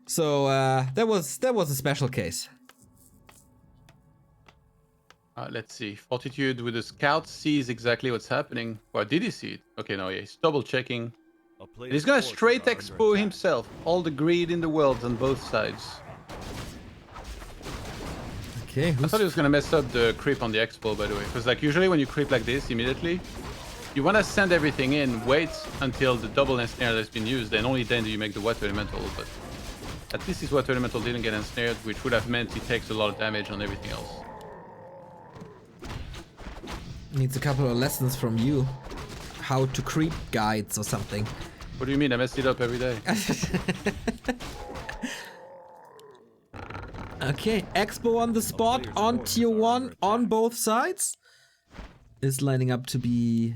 So that was a special case. Let's see. Fortitude with the scout sees exactly what's happening. Well, did he see it? Okay, no, yeah, he's double checking. He's gonna straight expo himself. All the greed in the world on both sides. Okay, I thought he was gonna mess up the creep on the expo, by the way. Because like usually when you creep like this immediately, you wanna send everything in, wait until the double ensnare has been used, and only then do you make the water elemental. But at least his water elemental didn't get ensnared, which would have meant he takes a lot of damage on everything else. Needs a couple of lessons from you. How to creep guides or something. What do you mean? I messed it up every day. Okay, Expo on the spot, on tier 1, on both sides. Is lining up to be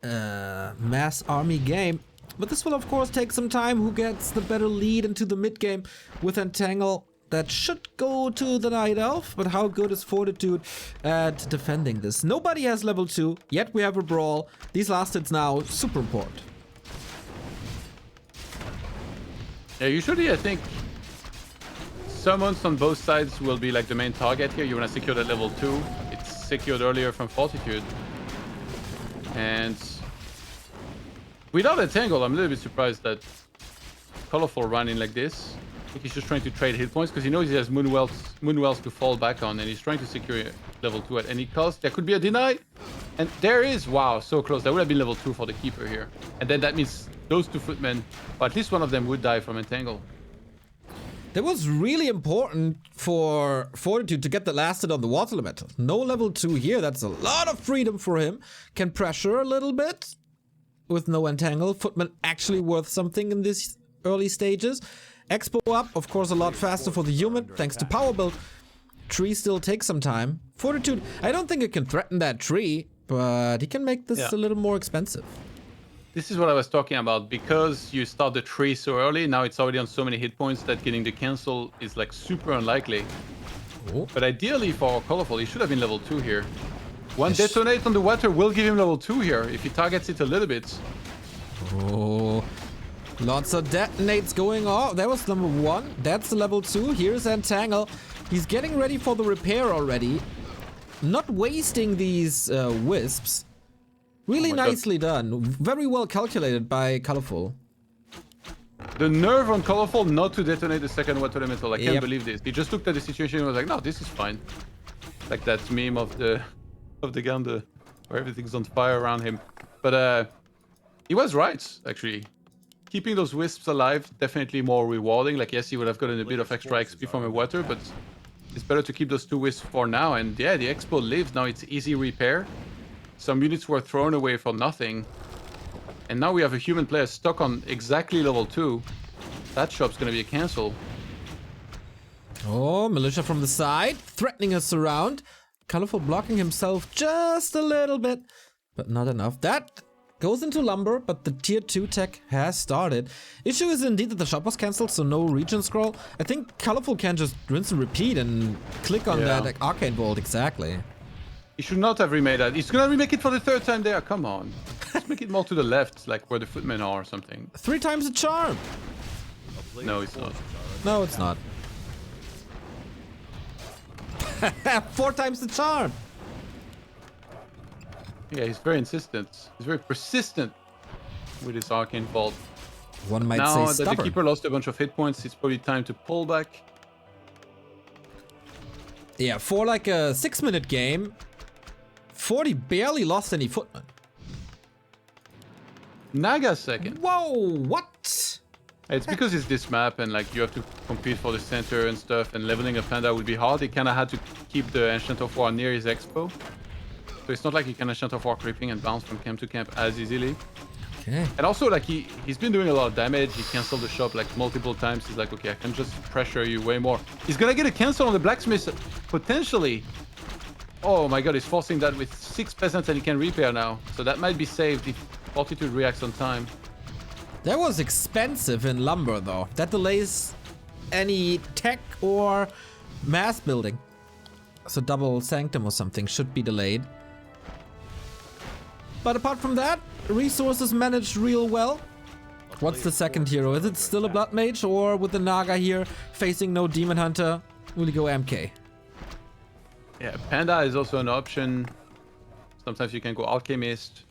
a mass army game. But this will of course take some time. Who gets the better lead into the mid game with Entangle? That should go to the Night Elf, but how good is Fortitude at defending this? Nobody has level 2, yet we have a brawl. These last hits now, super important. Yeah, usually I think summons on both sides will be like the main target here. You want to secure that level 2. It's secured earlier from Fortitude. And without Entangle, I'm a little bit surprised that Colorful ran in like this. I think he's just trying to trade hit points because he knows he has Moonwells to fall back on, and he's trying to secure level 2 at any cost. There could be a deny, and there is. Wow, so close. That would have been level 2 for the Keeper here. And then that means those two footmen, or at least one of them, would die from Entangle. That was really important for Fortitude to get the last hit on the water elemental. No level 2 here. That's a lot of freedom for him. Can pressure a little bit with no entangle. Footman actually worth something in these early stages. Expo up, of course, a lot faster for the human, thanks to power build. Tree still takes some time. Fortitude, I don't think it can threaten that tree, but he can make this a little more expensive. This is what I was talking about. Because you start the tree so early, now it's already on so many hit points that getting the cancel is like super unlikely. Oh. But ideally for Colorful, he should have been level 2 here. One detonate on the water will give him level 2 here, if he targets it a little bit. Oh, lots of detonates going off. That was number 1. That's the level 2. Here's Entangle. He's getting ready for the repair already. Not wasting these wisps. Really nicely done. Very well calculated by Colorful. The nerve on Colorful not to detonate the second water elemental. I can't believe this. He just looked at the situation and was like, no, this is fine. Like that meme of the gun where everything's on fire around him. But he was right, actually. Keeping those wisps alive, definitely more rewarding. Like, yes, he would have gotten a bit of extra XP from a water, but it's better to keep those 2 wisps for now. And yeah, the Expo lives. Now it's easy repair. Some units were thrown away for nothing. And now we have a human player stuck on exactly level 2. That shop's gonna be a cancel. Oh, Militia from the side, threatening us around. Colorful blocking himself just a little bit, but not enough. That goes into lumber, but the tier 2 tech has started. Issue is indeed that the shop was cancelled, so no region scroll. I think Colorful can just rinse and repeat and click on that like, arcane bolt exactly. He should not have remade that. He's gonna remake it for the 3rd time there. Come on. Let's make it more to the left, like where the footmen are or something. 3 times the charm. No, it's not. No, it's not. 4 times the charm. Yeah, he's very insistent. He's very persistent with his arcane vault. One might now say that stubborn. the keeper lost a bunch of hit points, it's probably time to pull back. Yeah, for like a 6-minute game, 40 barely lost any footmen. Naga second. Whoa, what? It's because it's this map and like you have to compete for the center and stuff, and leveling a panda would be hard. He kind of had to keep the Ancient of War near his expo. So it's not like he can Ancient of War creeping and bounce from camp to camp as easily. Okay. And also like he's been doing a lot of damage. He canceled the shop like multiple times. He's like, okay, I can just pressure you way more. He's gonna get a cancel on the blacksmith potentially. Oh my god, he's forcing that with 6 peasants and he can repair now. So that might be saved if Fortitude reacts on time. That was expensive in lumber though. That delays any tech or mass building. So double sanctum or something should be delayed. But apart from that, resources managed real well. What's the second hero? Is it still a blood mage, or with the Naga here facing no demon hunter, will he go MK? Yeah, panda is also an option. Sometimes you can go alchemist.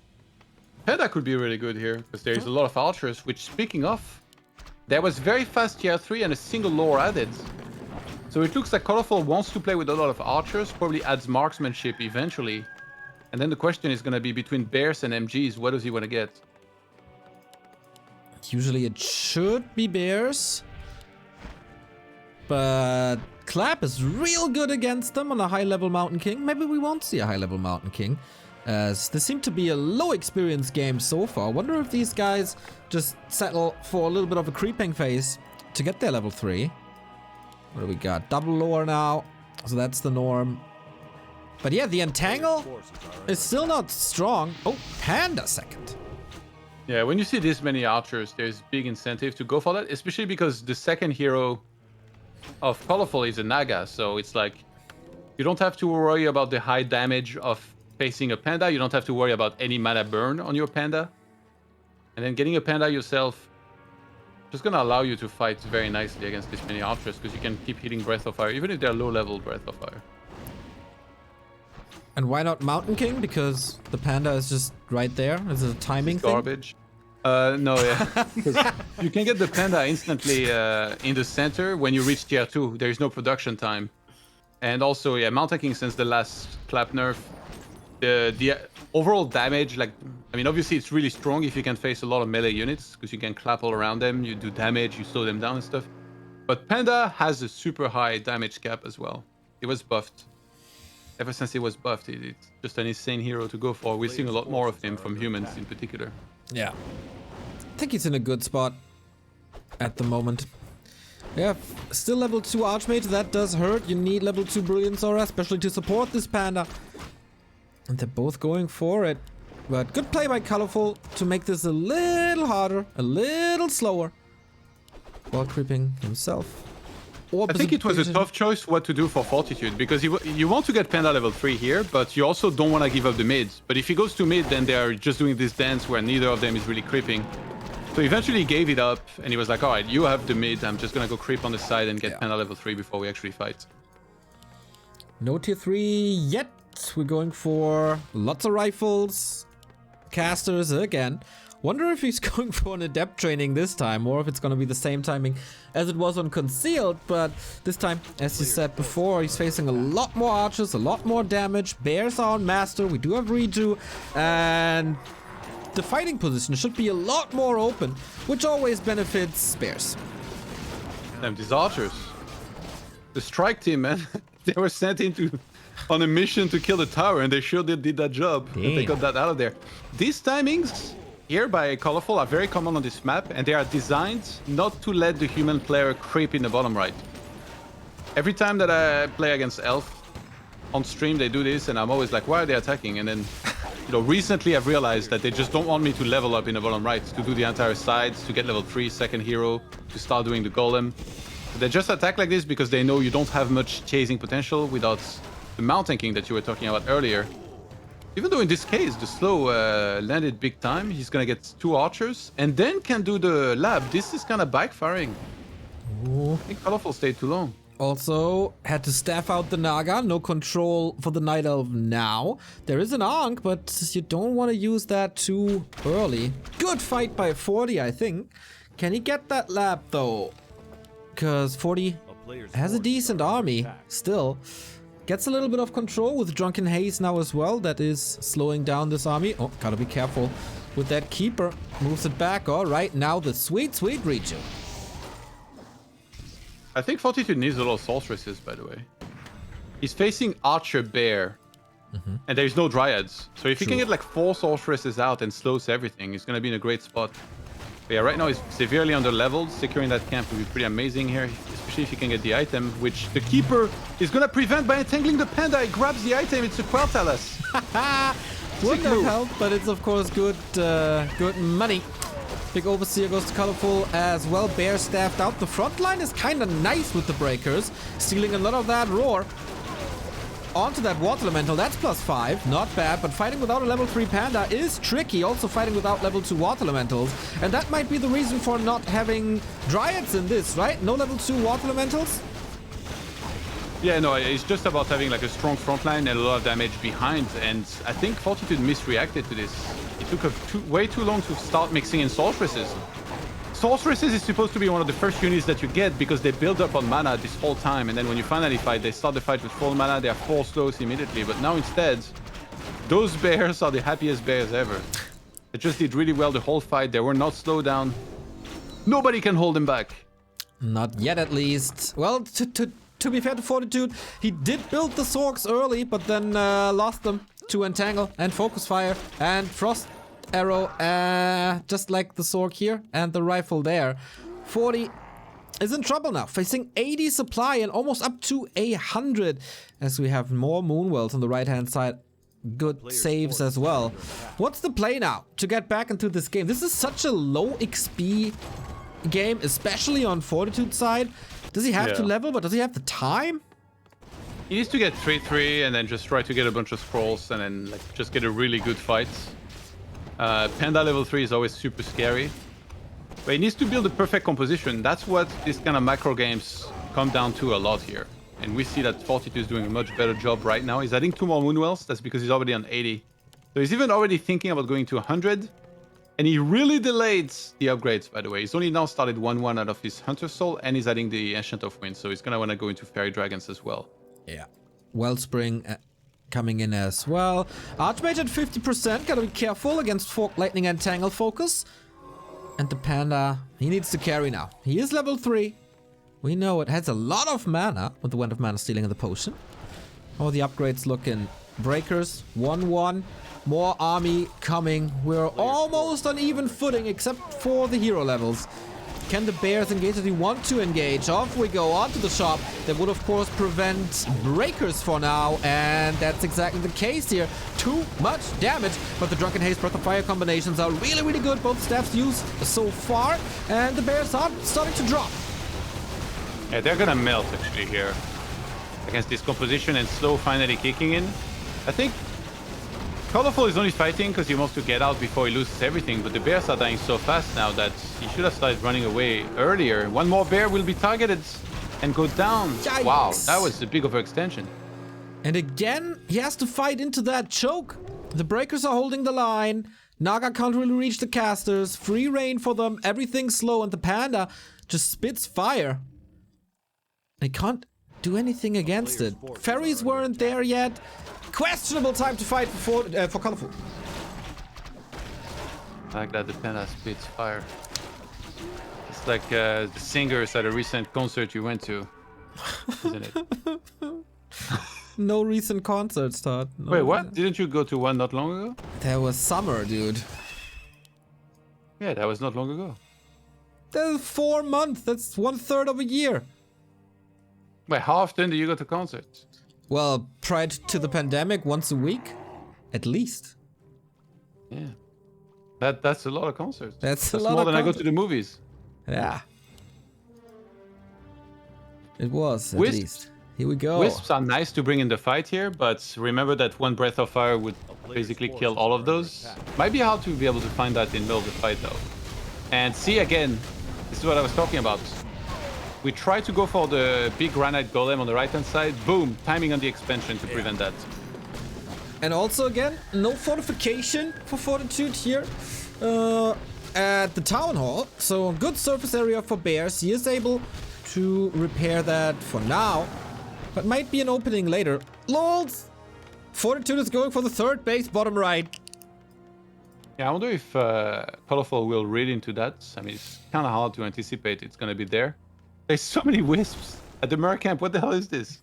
Panda could be really good here because there is a lot of archers, which, speaking of, there was very fast tier 3 and a single lore added. So it looks like Colorful wants to play with a lot of archers, probably adds marksmanship eventually. And then the question is going to be between bears and MGs, what does he want to get? Usually it should be bears. But Clap is real good against them on a high-level Mountain King. Maybe we won't see a high-level Mountain King, as this seemed to be a low-experience game so far. I wonder if these guys just settle for a little bit of a creeping phase to get their level 3. What do we got? Double lore now, so that's the norm. But yeah, the Entangle is still not strong. Oh, Panda second. Yeah, when you see this many archers, there's big incentive to go for that, especially because the second hero of Colorful is a Naga, so it's like you don't have to worry about the high damage of facing a panda, you don't have to worry about any mana burn on your panda. And then getting a panda yourself just gonna allow you to fight very nicely against this many archers, because you can keep hitting Breath of Fire, even if they're low level Breath of Fire. And why not Mountain King? Because the panda is just right there. Is it a timing thing? Garbage. No, yeah. Because you can get the panda instantly in the center when you reach tier 2. There is no production time. And also, yeah, Mountain King, since the last clap nerf, the overall damage, like, I mean, obviously it's really strong if you can face a lot of melee units, because you can clap all around them, you do damage, you slow them down and stuff. But Panda has a super high damage cap as well. It was buffed. Ever since it was buffed, it's just an insane hero to go for. We're seeing a lot more of him from humans in particular. Yeah. I think he's in a good spot at the moment. Yeah, still level 2 Archmage, that does hurt. You need level 2 Brilliance Aura, especially to support this Panda. And they're both going for it. But good play by Colorful to make this a little harder, a little slower. While creeping himself. I think it was a tough choice what to do for Fortitude, because you want to get Panda level 3 here, but you also don't want to give up the mid. But if he goes to mid, then they are just doing this dance where neither of them is really creeping. So eventually he gave it up, and he was like, alright, you have the mid, I'm just gonna go creep on the side and get Panda level 3 before we actually fight. No tier 3 yet. We're going for lots of rifles, casters again. Wonder if he's going for an adept training this time, or if it's going to be the same timing as it was on Concealed. But this time, as you said before, he's facing a lot more archers, a lot more damage. Bears are on Master. We do have Reju, and the fighting position should be a lot more open, which always benefits Bears. Damn, these archers. The strike team, man. They were sent on a mission to kill the tower, and they sure did that job. They got that out of there. These timings here by Colorful are very common on this map, and they are designed not to let the human player creep in the bottom right. Every time that I play against Elf on stream, they do this, and I'm always like, why are they attacking? And then, you know, recently I've realized that they just don't want me to level up in the bottom right, to do the entire sides, to get level 3 second hero, to start doing the golem. They just attack like this because they know you don't have much chasing potential without the mount tanking that you were talking about earlier. Even though in this case, the slow landed big time, he's gonna get 2 archers and then can do the lab. This is kind of backfiring. Ooh. I think Colorful stayed too long. Also, had to staff out the Naga. No control for the Night Elf now. There is an Ankh, but you don't want to use that too early. Good fight by 40, I think. Can he get that lab, though? Because 40 has a decent army still. Gets a little bit of control with Drunken Haze now as well. That is slowing down this army. Oh, gotta be careful with that Keeper. Moves it back. All right, now the sweet Reju. I think Fortitude needs a lot of sorceresses, by the way. He's facing Archer Bear, and there's no Dryads. So if he can get like 4 sorceresses out and slows everything, he's gonna be in a great spot. But yeah, right now he's severely under-leveled. Securing that camp would be pretty amazing here, especially if he can get the item, which the Keeper is gonna prevent by entangling the Panda. He grabs the item, it's a Quel'Thalas. Wouldn't have helped, but it's of course good money. Big Overseer goes to Colorful as well. Bear staffed out. The front line is kind of nice with the breakers, stealing a lot of that roar. Onto that Water Elemental, that's +5, not bad, but fighting without a level 3 Panda is tricky, also fighting without level 2 Water Elementals, and that might be the reason for not having Dryads in this, right? No level 2 Water Elementals? Yeah, no, it's just about having like a strong front line and a lot of damage behind, and I think Fortitude misreacted to this. It took way too long to start mixing in sorceresses. Sorceresses is supposed to be one of the first units that you get because they build up on mana this whole time, and then when you finally fight, they start the fight with full mana, they are 4 slows immediately. But now instead, those bears are the happiest bears ever. They just did really well the whole fight, they were not slowed down. Nobody can hold them back. Not yet, at least. Well, to be fair to Fortitude, he did build the Sorks early, but then lost them to Entangle and Focus Fire and Frost Arrow, just like the Sork here and the rifle there. 40 is in trouble now, facing 80 supply and almost up to 100 as we have more Moonwells on the right hand side. Good saves as well. What's the play now to get back into this game? This is such a low XP game, especially on Fortitude side. Does he have to level, but does he have the time? He needs to get 3-3 and then just try to get a bunch of scrolls and then like just get a really good fight. Panda level 3 is always super scary, but he needs to build a perfect composition. That's what these kind of macro games come down to a lot here, and we see that Fortitude is doing a much better job right now. He's adding 2 more Moonwells. That's because he's already on 80, so he's even already thinking about going to 100, and he really delayed the upgrades, by the way. He's only now started 1-1 out of his Hunter Soul, and he's adding the Ancient of Wind, so he's gonna want to go into Fairy Dragons as well. Yeah, Wellspring coming in as well. Archmage at 50%, gotta be careful against Fork, Lightning, and Tangle Focus. And the Panda, he needs to carry now. He is level 3. We know it has a lot of mana with the Wind of Mana Stealing and the potion. All the upgrades looking. Breakers, 1-1. More army coming. We're almost on even footing except for the hero levels. Can the bears engage as we want to engage? Off we go onto the shop. That would of course prevent breakers for now, and that's exactly the case here. Too much damage, but the Drunken Haze Breath of Fire combinations are really, really good. Both staffs used so far, and the bears are starting to drop. Yeah, they're gonna melt actually here against this composition and slow finally kicking in. I think Colorful is only fighting because he wants to get out before he loses everything, but the bears are dying so fast now that he should have started running away earlier. One more bear will be targeted and go down. Yikes. Wow, that was a big overextension. And again, he has to fight into that choke. The breakers are holding the line. Naga can't really reach the casters. Free reign for them. Everything's slow, and the panda just spits fire. They can't do anything against it. Ferries weren't there yet. Questionable time to fight for Colorful. I like that the panda spits fire. It's like the singers at a recent concert you went to, isn't it? No recent concerts, Todd. No. Wait, what? Didn't you go to one not long ago? There was summer, dude. Yeah, that was not long ago. That was 4 months. That's 1/3 of a year. Wait, how often do you go to concerts? Well, prior to the pandemic, once a week, at least. Yeah, that's a lot of concerts. That's a That's lot more of than I go concerts. to the movies. Yeah. It was, at Wisps. least. Here we go. Wisps are nice to bring in the fight here, but remember that one Breath of Fire would basically kill all of those. Might be hard to be able to find that in the middle of the fight though. And see again, this is what I was talking about. We try to go for the big granite golem on the right hand side. Boom, timing on the expansion to prevent that. And also, again, no fortification for Fortitude here at the town hall. So, good surface area for bears. He is able to repair that for now, but might be an opening later. LOLs! Fortitude is going for the third base, bottom right. Yeah, I wonder if Colorful will read into that. I mean, it's kind of hard to anticipate it's going to be there. There's so many wisps at the Mer camp. What the hell is this?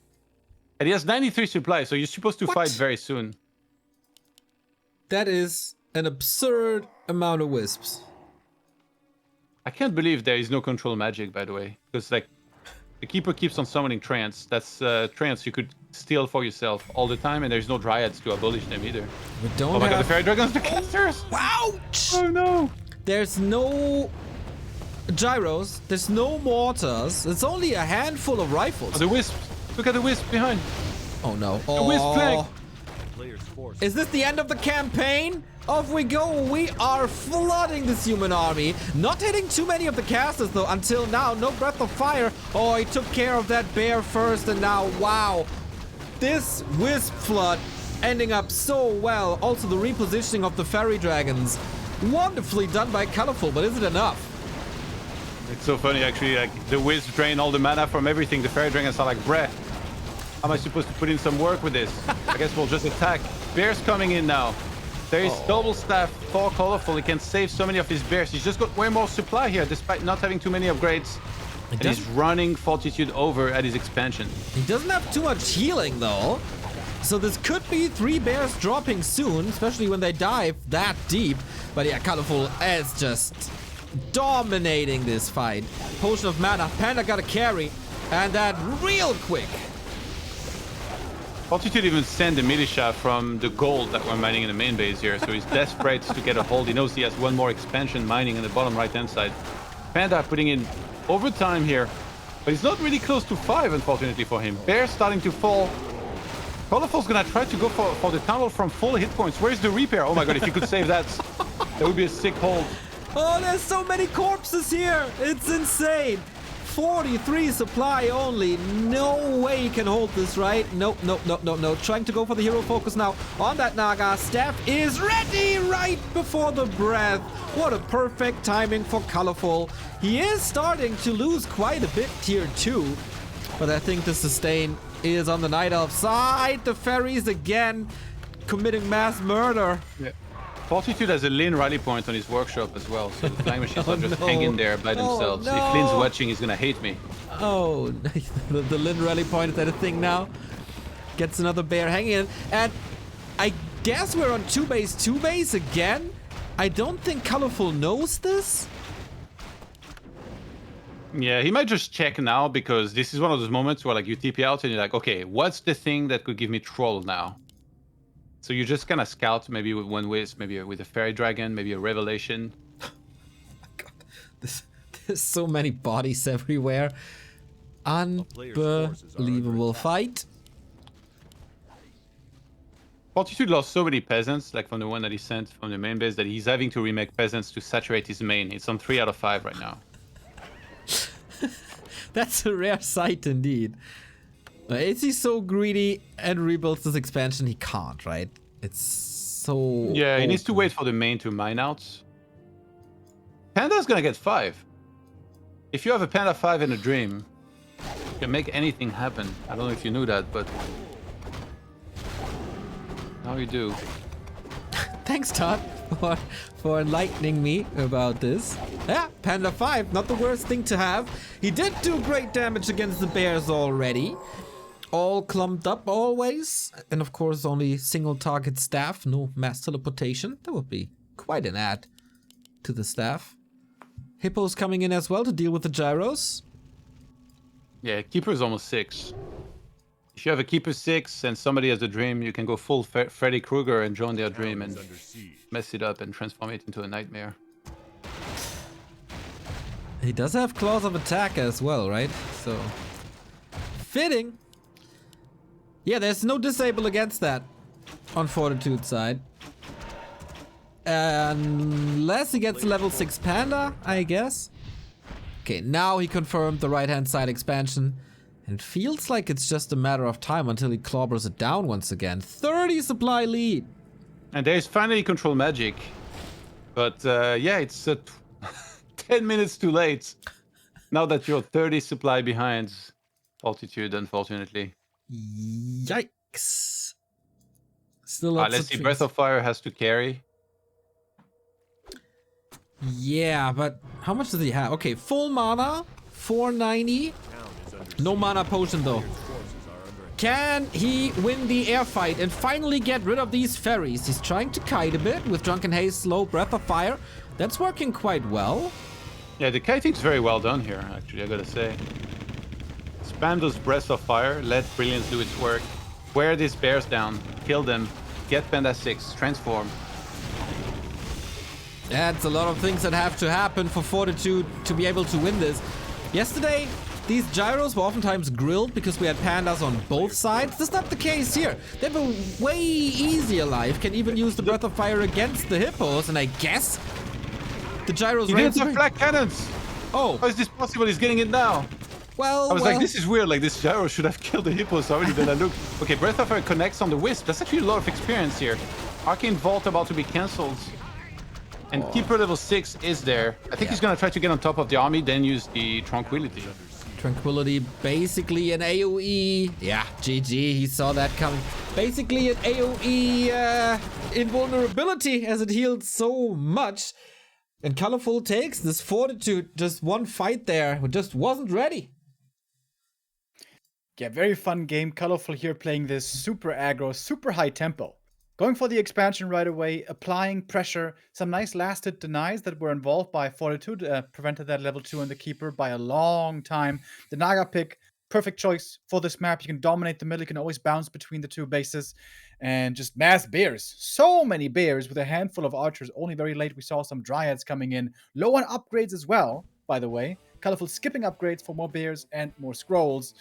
And he has 93 supply, so you're supposed to fight very soon. That is an absurd amount of wisps. I can't believe there is no control magic, by the way. Because, like, the keeper keeps on summoning trance. That's trance you could steal for yourself all the time, and there's no dryads to abolish them either. We don't Oh my god, the have... fairy dragons, the casters! Ouch! Oh no! There's no gyros, there's no mortars, it's only a handful of rifles. Oh, the wisps! Look at the wisp behind! Oh no. The wisp flank! Is this the end of the campaign? Off we go. We are flooding this human army. Not hitting too many of the casters though until now. No Breath of Fire. Oh, he took care of that bear first, and now, wow. This wisp flood ending up so well. Also the repositioning of the fairy dragons. Wonderfully done by Colorful, but is it enough? It's so funny actually, like the wisp drain all the mana from everything. The fairy dragons are like, bruh, how am I supposed to put in some work with this? I guess we'll just attack. Bears coming in now. There is double staff for Colorful. He can save so many of his bears. He's just got way more supply here despite not having too many upgrades. And he's running Fortitude over at his expansion. He doesn't have too much healing though. So this could be 3 bears dropping soon, especially when they dive that deep. But yeah, Colorful is just dominating this fight. Potion of mana, Panda got a carry, and that real quick. Fortitude even sent the militia from the gold that we're mining in the main base here, so he's desperate to get a hold. He knows he has one more expansion mining in the bottom right hand side. Panda putting in overtime here, but he's not really close to 5, unfortunately for him. Bear starting to fall. Colorful's gonna try to go for the tunnel from full hit points. Where's the repair? Oh my god, if he could save that, that would be a sick hold. Oh, there's so many corpses here. It's insane. 43 supply only. No way he can hold this, right? No. Trying to go for the hero focus now on that Naga. Staff is ready right before the breath. What a perfect timing for Colorful. He is starting to lose quite a bit tier 2. But I think the sustain is on the Night Elf side. The fairies again committing mass murder. Yeah. Fortitude has a Lin rally point on his workshop as well, so the flying machines are just no. hanging there by themselves. no. If Lin's watching, he's gonna hate me. Oh, the Lin rally point, is that a thing now? Gets another bear hanging in. And I guess we're on 2 base again. I don't think Colorful knows this. Yeah, he might just check now because this is one of those moments where like you TP out and you're like, okay, what's the thing that could give me troll now? So you just kind of scout maybe with one whiz, maybe with a fairy dragon, maybe a revelation. God, there's so many bodies everywhere. Unbelievable fight. Fortitude lost so many peasants, like from the one that he sent from the main base, that he's having to remake peasants to saturate his main. It's on 3 out of 5 right now. That's a rare sight indeed. Is he so greedy and rebuilds this expansion? He can't, right? It's so... Yeah, he needs to open. wait for the main to mine out. Panda's gonna get 5. If you have a Panda 5 in a dream, you can make anything happen. I don't know if you knew that, but... now you do. Thanks, Todd, for enlightening me about this. Yeah, Panda 5, not the worst thing to have. He did do great damage against the bears already. All clumped up always. And of course, only single target staff, no mass teleportation. That would be quite an add to the staff. Hippo's coming in as well to deal with the gyros. Yeah, Keeper is almost 6. If you have a Keeper 6 and somebody has a dream, you can go full Freddy Krueger and join their dream and mess it up and transform it into a nightmare. He does have claws of attack as well, right? So, fitting. Yeah, there's no disable against that on Fortitude side. Unless he gets a level 6 Panda, I guess. Okay, now he confirmed the right-hand side expansion. And it feels like it's just a matter of time until he clobbers it down once again. 30 supply lead. And there's finally control magic. But yeah, it's 10 minutes too late. Now that you're 30 supply behind Fortitude, unfortunately. Yikes. Still lots Let's of see, trees. Breath of Fire has to carry. Yeah, but how much does he have? Okay, full mana, 490. No mana potion though. Can he win the air fight and finally get rid of these fairies? He's trying to kite a bit with Drunken Haze, Slow, Breath of Fire. That's working quite well. Yeah, the kiting's very well done here, actually, I gotta say. Spam those Breaths of Fire, let Brilliance do its work. Wear these bears down, kill them, get Panda 6, transform. That's a lot of things that have to happen for Fortitude to be able to win this. Yesterday, these gyros were oftentimes grilled because we had pandas on both sides. That's not the case here. They have a way easier life, can even use the Breath of Fire against the hippos, and I guess the gyros... He didn't have flak cannons! Oh, How is this possible? He's getting it now! well, I was like, this is weird, like this gyro should have killed the hippos already, then I looked. Okay, Breath of Fire connects on the Wisp. That's actually a lot of experience here. Arcane Vault about to be cancelled. And Keeper level 6 is there. I think he's gonna try to get on top of the army, then use the Tranquility. Tranquility, basically an AoE. Yeah, GG, he saw that coming. Basically an AoE invulnerability as it healed so much. And Colorful takes this Fortitude. Just one fight there, just wasn't ready. Yeah, very fun game. Colorful here playing this super aggro, super high tempo. Going for the expansion right away, applying pressure. Some nice last hit denies that were involved by Fortitude. Prevented that level 2 on the Keeper by a long time. The Naga pick, perfect choice for this map. You can dominate the middle. You can always bounce between the 2 bases. And just mass bears. So many bears with a handful of archers. Only very late we saw some dryads coming in. Low on upgrades as well, by the way. Colorful skipping upgrades for more bears and more scrolls.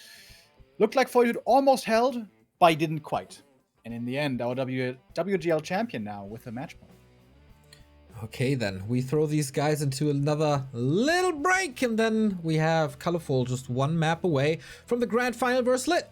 Looked like Fortitude almost held, but didn't quite. And in the end, our WGL champion now with a match point. Okay, then we throw these guys into another little break, and then we have Colorful just one map away from the grand final versus Lit.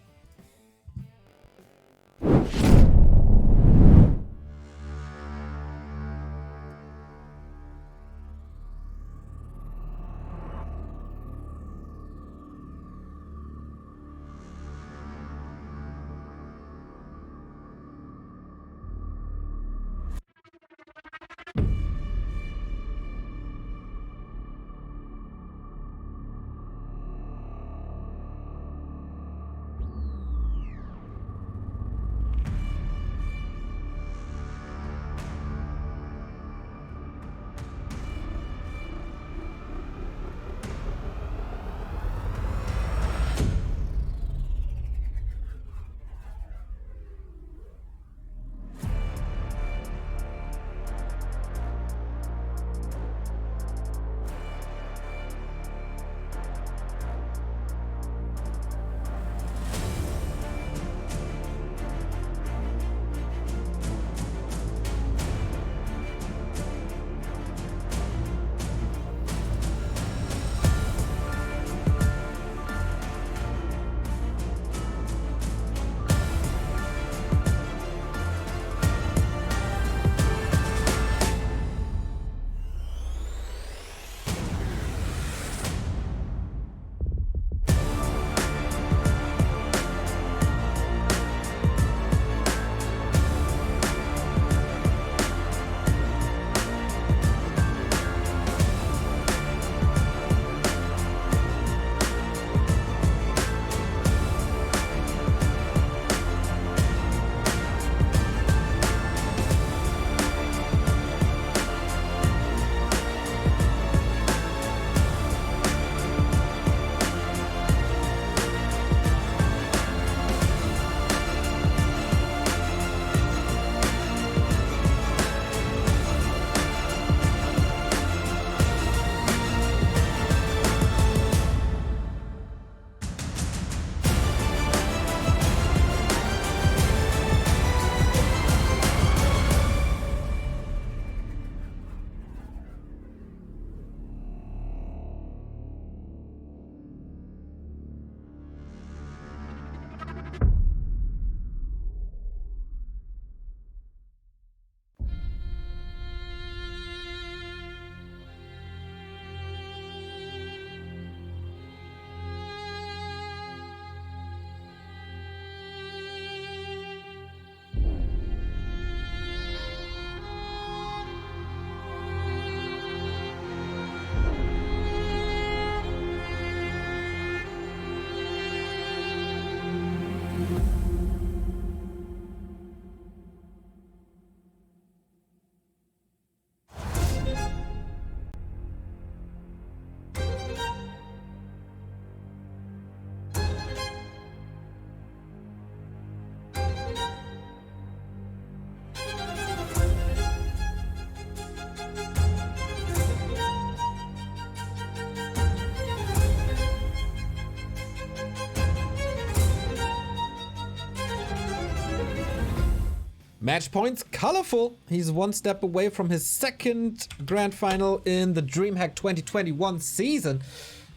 Match points, Colorful. He's one step away from his second grand final in the DreamHack 2021 season.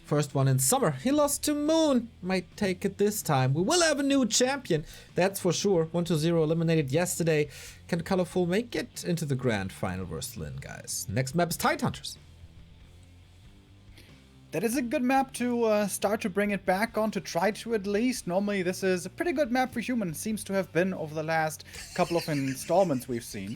First one in summer. He lost to Moon. Might take it this time. We will have a new champion. That's for sure. 1-0 eliminated yesterday. Can Colorful make it into the grand final versus Lin, guys? Next map is Tidehunters. That is a good map to start to bring it back on, to try to at least. Normally this is a pretty good map for human. Seems to have been over the last couple of installments we've seen.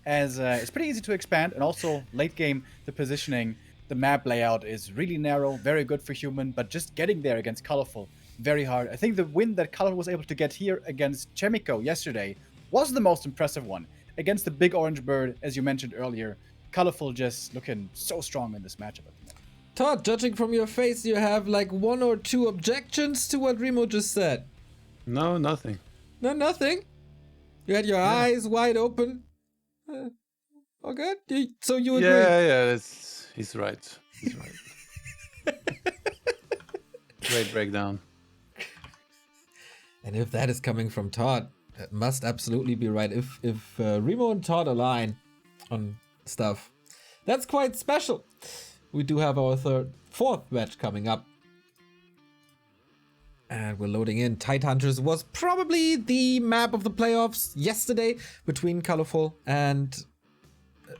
As it's pretty easy to expand, and also late game, the positioning, the map layout is really narrow, very good for human, but just getting there against Colorful, very hard. I think the win that Colorful was able to get here against Chemico yesterday was the most impressive one. Against the big orange bird, as you mentioned earlier, Colorful just looking so strong in this matchup at the moment. Todd, judging from your face, you have like 1 or 2 objections to what Remo just said. No, nothing. No, nothing. You had your eyes wide open. All good? So you agree? Yeah, he's right. He's right. Great breakdown. And if that is coming from Todd, it must absolutely be right. If Remo and Todd align on stuff, that's quite special. We do have our fourth match coming up. And we're loading in. Tidehunters was probably the map of the playoffs yesterday between Colorful and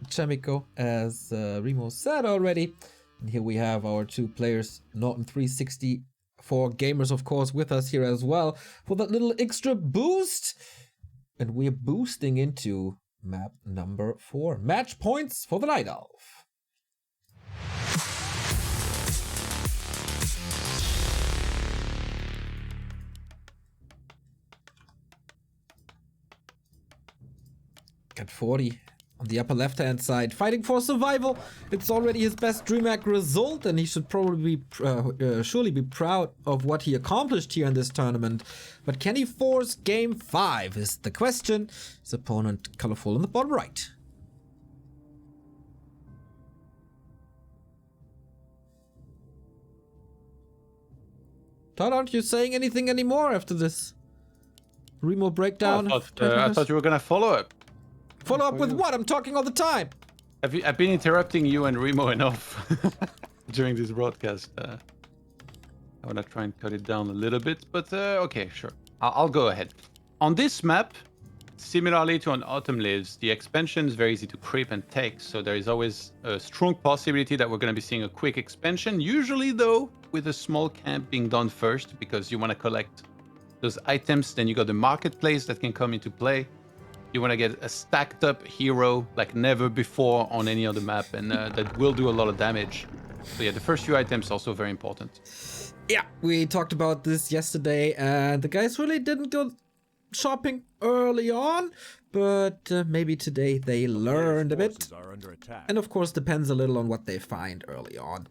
Chemico, as Remo said already. And here we have our 2 players, Norton 364 gamers, of course, with us here as well for that little extra boost. And we're boosting into map number 4. Match points for the Night Elf. Got 40 on the upper left-hand side, fighting for survival. It's already his best DreamHack result, and he should probably surely be proud of what he accomplished here in this tournament. But can he force Game 5 is the question. His opponent, Colorful, in the bottom right. Todd, aren't you saying anything anymore after this Remo breakdown? I thought you were gonna follow up. Follow up with what? I'm talking all the time. I've been interrupting you and Remo enough during this broadcast. I want to try and cut it down a little bit, but okay, sure. I'll go ahead. On this map, similarly to on Autumn Leaves, the expansion is very easy to creep and take, so there is always a strong possibility that we're going to be seeing a quick expansion, usually though with a small camp being done first, because you want to collect those items, then you got the marketplace that can come into play. You want to get a stacked up hero like never before on any other map, and that will do a lot of damage. So yeah, the first few items also very important. Yeah, we talked about this yesterday, and the guys really didn't go shopping early on, but maybe today they learned a bit. And of course, depends a little on what they find early on.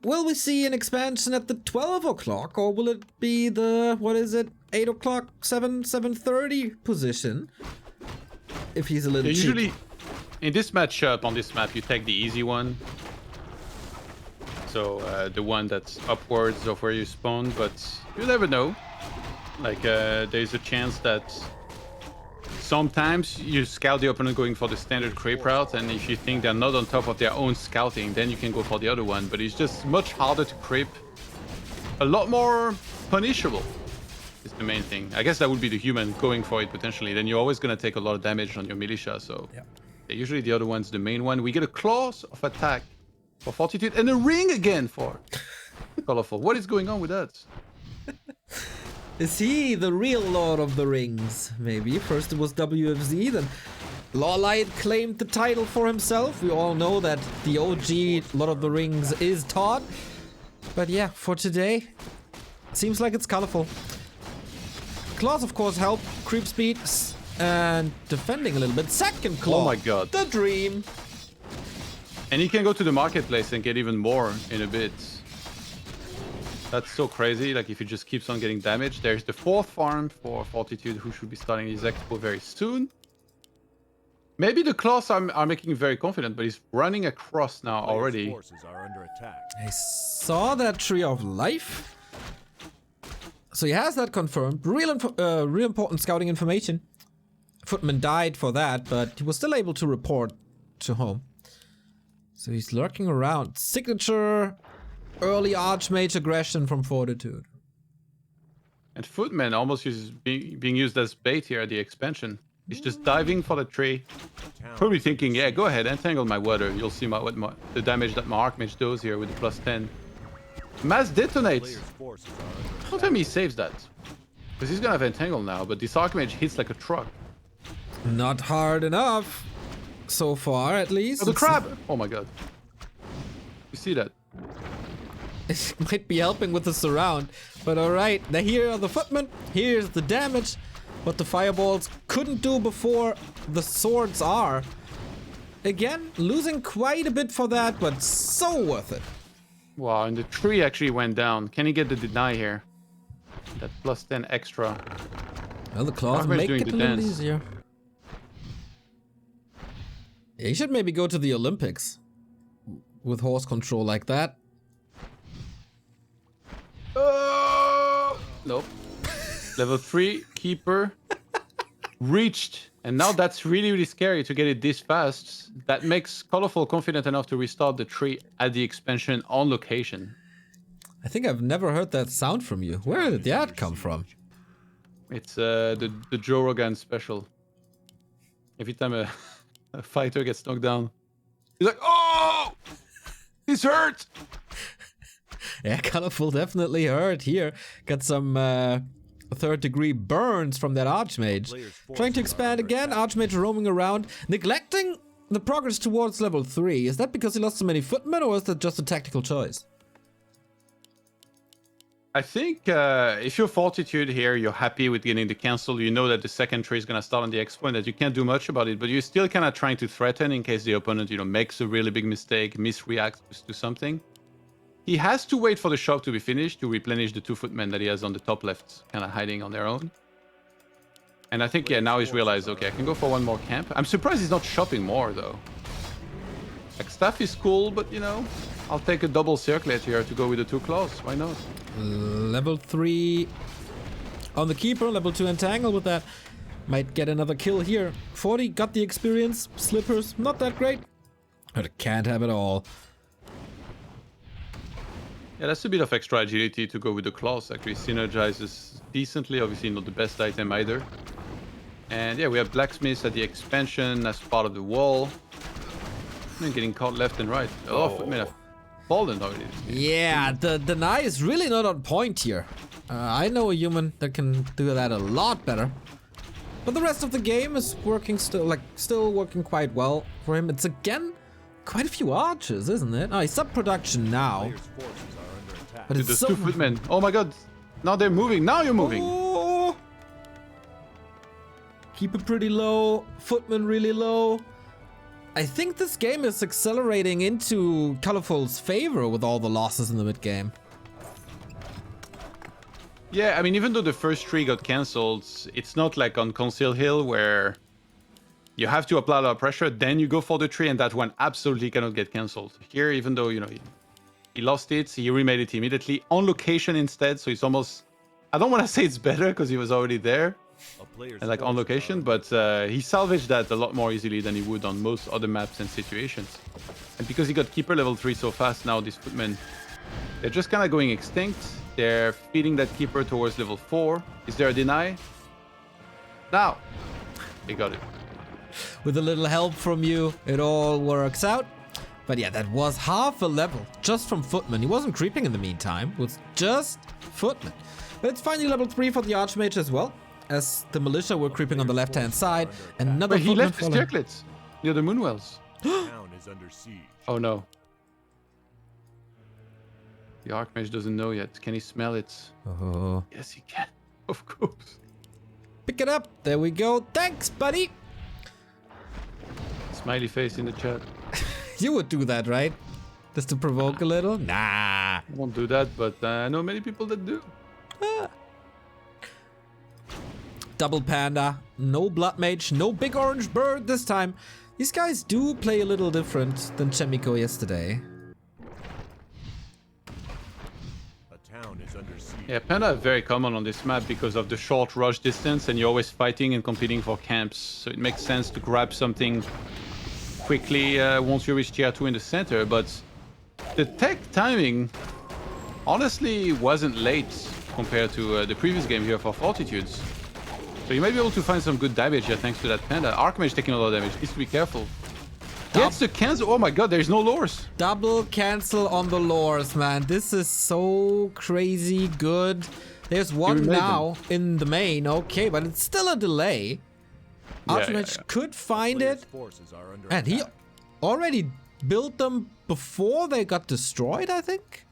Will we see an expansion at the 12 o'clock, or will it be the, 8 o'clock, 7:30 position? If he's a little cheap. Usually, in this matchup, on this map, you take the easy one. So, the one that's upwards of where you spawn, but you never know. Like, there's a chance that sometimes you scout the opponent going for the standard creep route, and if you think they're not on top of their own scouting, then you can go for the other one. But it's just much harder to creep. A lot more punishable is the main thing. I guess that would be the human going for it potentially. Then you're always going to take a lot of damage on your militia. So yeah, usually the other one's the main one. We get a clause of attack for Fortitude and a ring again for Colorful. What is going on with that? Is he the real Lord of the Rings? Maybe. First it was WFZ, then Lawlight claimed the title for himself. We all know that the OG Lord of the Rings is Todd. But yeah, for today, seems like it's Colorful. Claws, of course, help. Creep speed and defending a little bit. Second claw. Oh my god. The dream. And he can go to the marketplace and get even more in a bit. That's so crazy, like if he just keeps on getting damage. There's the 4th farm for Fortitude, who should be starting his expo very soon. Maybe the claws are making him very confident, but he's running across now already. Forces are under attack. I saw that Tree of Life. So he has that confirmed. Real important scouting information. Footman died for that, but he was still able to report to home. So he's lurking around. Signature early Archmage aggression from Fortitude. And Footman almost being used as bait here at the expansion. He's just diving for the tree. Probably thinking, yeah, go ahead, entangle my water. You'll see the damage that my Archmage does here with the +10. Mass detonates. How time he saves that? Because he's gonna have entangle now, but this Archmage hits like a truck. Not hard enough. So far, at least. Oh, the crab! Oh my god. You see that? It might be helping with the surround. But alright, now here are the footmen. Here's the damage. What the fireballs couldn't do before the swords are. Again, losing quite a bit for that, but so worth it. Wow, and the tree actually went down. Can he get the deny here? That +10 extra. Well, the claws Archmage make doing it a the little dance. easier. Yeah, he should maybe go to the Olympics. With horse control like that. Nope. Level 3 keeper reached, and now that's really, really scary to get it this fast. That makes Colorful confident enough to restart the tree at the expansion on location. I think I've never heard that sound from you. Where did that come from? It's the Joe Rogan special. Every time a fighter gets knocked down, he's like, "Oh, he's hurt." Yeah, Colorful definitely hurt here. Got some third-degree burns from that Archmage. Trying to expand again, Archmage roaming around, neglecting the progress towards level 3. Is that because he lost so many footmen, or is that just a tactical choice? I think if you're Fortitude here, you're happy with getting the cancel. You know that the second tree is going to start on the expo and that you can't do much about it, but you're still kind of trying to threaten in case the opponent, makes a really big mistake, misreacts to something. He has to wait for the shop to be finished to replenish the 2 footmen that he has on the top left, kind of hiding on their own. And I think, yeah, now he's realized, okay, I can go for one more camp. I'm surprised he's not shopping more, though. Like, staff is cool, but, I'll take a double circlet here to go with the 2 claws. Why not? Level 3 on the keeper, level 2 entangle with that. Might get another kill here. 40 got the experience. Slippers, not that great. But it can't have it all. Yeah, that's a bit of extra agility to go with the claws. Actually synergizes decently. Obviously not the best item either. And yeah, we have blacksmiths at the expansion as part of the wall. And getting caught left and right. Oh, footmen have fallen already. Yeah, the deny is really not on point here. I know a human that can do that a lot better. But the rest of the game is working still working quite well for him. It's again quite a few archers, isn't it? Oh, he's sub production now. But it's There's so 2 footmen. Oh my god. Now they're moving. Now you're moving. Oh. Keep it pretty low. Footman really low. I think this game is accelerating into Colorful's favor with all the losses in the mid game. Yeah, I mean, even though the first tree got cancelled, it's not like on Conceal Hill where you have to apply a lot of pressure, then you go for the tree, and that one absolutely cannot get cancelled. Here, even though, he lost it, he remade it immediately on location instead, so it's almost... I don't want to say it's better because he was already there, and like on location, but he salvaged that a lot more easily than he would on most other maps and situations. And because he got Keeper level 3 so fast now, these footmen, they're just kind of going extinct. They're feeding that Keeper towards level 4. Is there a deny? Now! He got it. With a little help from you, it all works out. But yeah, that was half a level just from Footman. He wasn't creeping in the meantime, it was just Footman. But it's finally level 3 for the Archmage as well, as the Militia were creeping on the left-hand side. Another But he Footman left his circlets near the Moonwells. Town is under siege. Oh no. The Archmage doesn't know yet. Can he smell it? Oh. Yes, he can. Of course. Pick it up. There we go. Thanks, buddy. Smiley face in the chat. You would do that, right? Just to provoke a little? Nah. I won't do that, but I know many people that do. Double Panda. No Blood Mage. No Big Orange Bird this time. These guys do play a little different than Chemico yesterday. A town is under siege. Yeah, Panda are very common on this map because of the short rush distance, and you're always fighting and competing for camps. So it makes sense to grab something quickly once you reach tier 2 in the center. But the tech timing honestly wasn't late compared to the previous game here for Fortitudes. So you might be able to find some good damage here thanks to that Panda. Archmage taking a lot of damage. Needs to be careful. Gets the cancel. Oh my god, there's no lures. Double cancel on the lures, man. This is so crazy good. There's one now in the main. Okay, but it's still a delay. Archmage could find it. And he already built them before they got destroyed, I think.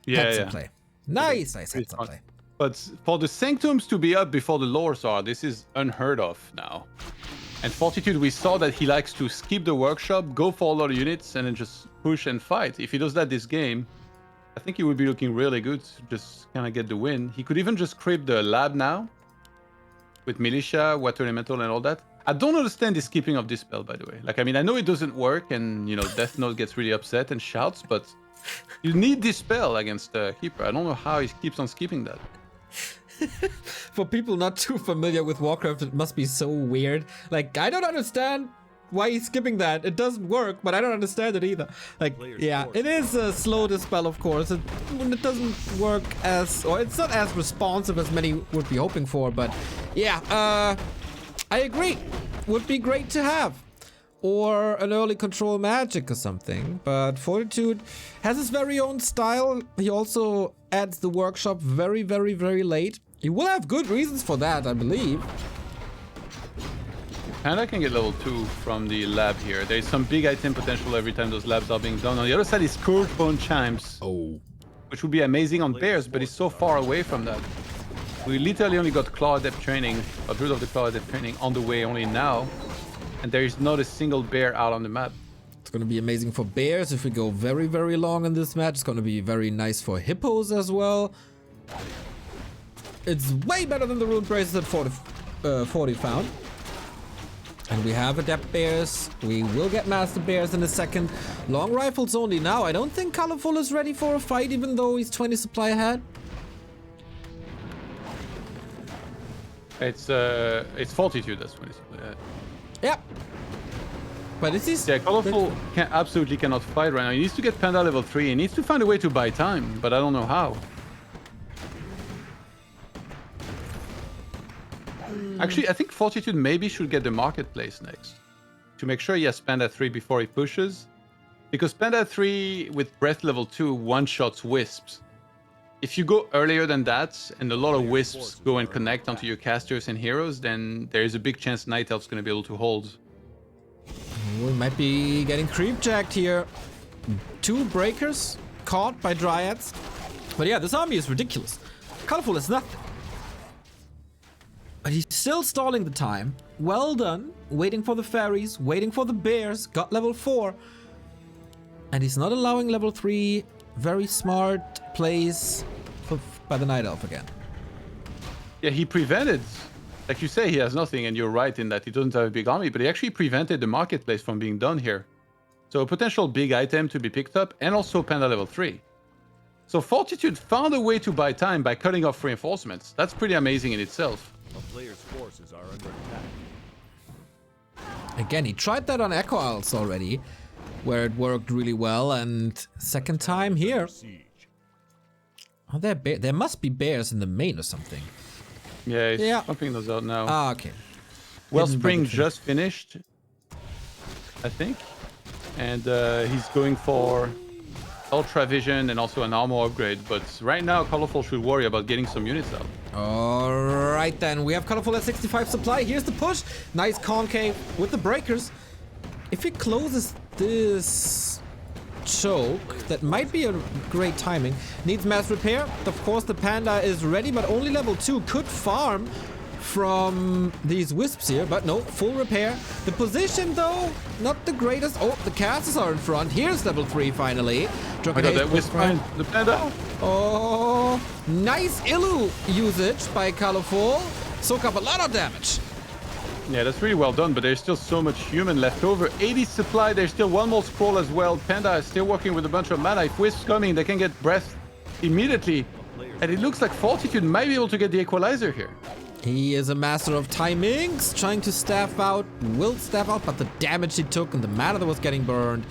Heads in play. Nice heads in play. But for the Sanctums to be up before the lores are, this is unheard of now. And Fortitude, we saw that he likes to skip the workshop, go for a lot of units, and then just push and fight. If he does that this game, I think he would be looking really good to just kind of get the win. He could even just creep the lab now with Militia, Water Elemental, and all that. I don't understand the skipping of this spell, by the way. Like, I mean, I know it doesn't work, and, you know, Death Note gets really upset and shouts, but you need this spell against the Keeper. I don't know how he keeps on skipping that. For people not too familiar with Warcraft, it must be so weird. Like, I don't understand why he's skipping that. It doesn't work, but I don't understand it either. Like, yeah, it is a slow dispel, of course. It doesn't work as, or it's not as responsive as many would be hoping for, but yeah, I agree. Would be great to have. Or an early control magic or something. But Fortitude has his very own style. He also adds the workshop very, very, very late. He will have good reasons for that, I believe. Panda can get level 2 from the lab here. There's some big item potential every time those labs are being done. On the other side is Scourge Bone Chimes. Oh. Which would be amazing on bears, but it's so far away from that. We literally only got Claw Adept training, a Brood of the Claw Adept training on the way only now. And there is not a single bear out on the map. It's going to be amazing for bears if we go very, very long in this match. It's going to be very nice for hippos as well. It's way better than the rune braces that 40 found. And we have adept bears. We will get master bears in a second. Long rifles only now. I don't think Colorful is ready for a fight, even though he's 20 supply ahead. It's Fortitude that's 20 supply ahead. Yep. But this is... Yeah, Colorful absolutely cannot fight right now. He needs to get Panda level 3. He needs to find a way to buy time, but I don't know how. Actually, I think Fortitude maybe should get the Marketplace next. To make sure he has Panda 3 before he pushes. Because Panda 3 with Breath level 2 one-shots Wisps. If you go earlier than that, and a lot of Wisps go and connect onto your casters and heroes, then there is a big chance Night Elf's going to be able to hold. We might be getting creep-jacked here. 2 breakers caught by Dryads. But yeah, this army is ridiculous. Colorful is nothing. But he's still stalling the time. Well done. Waiting for the fairies, waiting for the bears. Got level 4. And he's not allowing level 3. Very smart plays by the Night Elf again. Yeah, he prevented, like you say, he has nothing, and you're right in that he doesn't have a big army, but he actually prevented the Marketplace from being done here. So a potential big item to be picked up, and also Panda level 3. So Fortitude found a way to buy time by cutting off reinforcements. That's pretty amazing in itself. A player's forces are under attack. Again, he tried that on Echo Isles already, where it worked really well, and second time here. Oh, there must be bears in the main or something. Yeah, he's pumping those out now. Ah, okay. Wellspring just finished, I think. And he's going for Ultra Vision and also an armor upgrade. But right now, Colorful should worry about getting some units out. Alright then, we have Colorful at 65 supply. Here's the push. Nice concave with the breakers. If he closes this choke, that might be a great timing. Needs mass repair. Of course, the Panda is ready, but only level 2. Could farm from these Wisps here, but no, full repair. The position, though, not the greatest. Oh, the casters are in front. Here's level 3 finally. I got that Wisp behind the Panda. Oh, nice Illu usage by Colorful. Soak up a lot of damage. Yeah, that's really well done, but there's still so much human left over. 80 supply, there's still one more scroll as well. Panda is still working with a bunch of mana. If Wisp's coming, they can get Breath immediately. And it looks like Fortitude might be able to get the equalizer here. He is a master of timings, trying to staff out, will staff out, but the damage he took and the mana that was getting burned,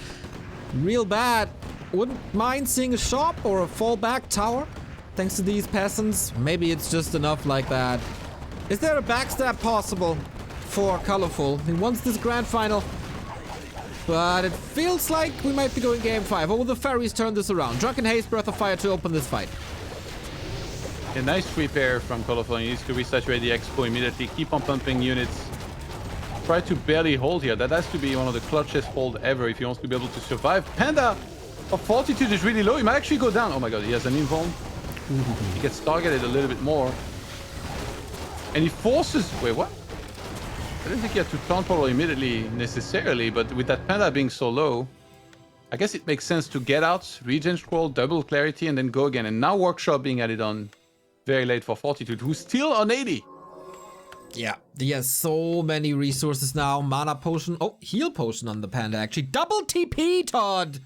real bad. Wouldn't mind seeing a shop or a fallback tower, thanks to these peasants. Maybe it's just enough like that. Is there a backstab possible for Colorful? He wants this grand final, but it feels like we might be going game 5. Or will the fairies turn this around? Drunken Haze, Breath of Fire to open this fight. A nice repair from Colorful. He needs to resaturate the expo immediately. Keep on pumping units. Try to barely hold here. That has to be one of the clutchest hold ever if he wants to be able to survive. Panda of Fortitude is really low. He might actually go down. Oh my god, he has an invuln. He gets targeted a little bit more. And he forces... Wait, what? I didn't think he had to taunt portal immediately necessarily, but with that Panda being so low, I guess it makes sense to get out, regen scroll, double clarity, and then go again. And now Workshop being added on very late for Fortitude, who's still on 80. Yeah, he has so many resources now. Mana potion. Oh, heal potion on the Panda, actually. Double TP, Todd!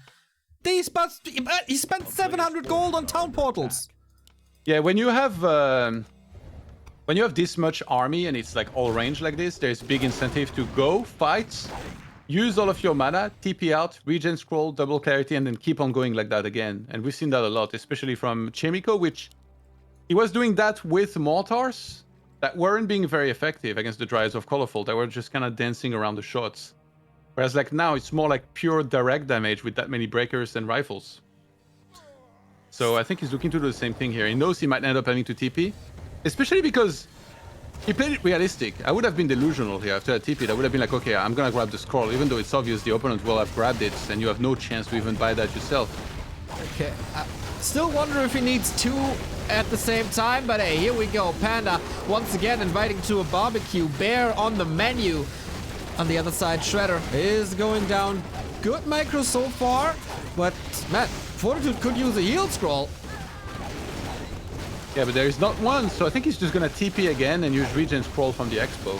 He spent 700 gold on town portals. Yeah, when you have this much army and it's like all range like this, there's big incentive to go, fight, use all of your mana, TP out, regen scroll, double clarity, and then keep on going like that again. And we've seen that a lot, especially from Chemico, which he was doing that with mortars that weren't being very effective against the Dryads of Colorful. They were just kind of dancing around the shots. Whereas like now, it's more like pure direct damage with that many breakers and rifles. So I think he's looking to do the same thing here. He knows he might end up having to TP, especially because he played it realistic. I would have been delusional here after I TP'd. I would have been like, okay, I'm gonna grab the scroll, even though it's obvious the opponent will have grabbed it and you have no chance to even buy that yourself. Okay, still wonder if he needs 2 at the same time, but hey, here we go. Panda once again inviting to a barbecue. Bear on the menu. On the other side, Shredder is going down. Good micro so far, but man, Fortitude could use a heal scroll. Yeah, but there is not one, so I think he's just gonna TP again and use regen scroll from the expo.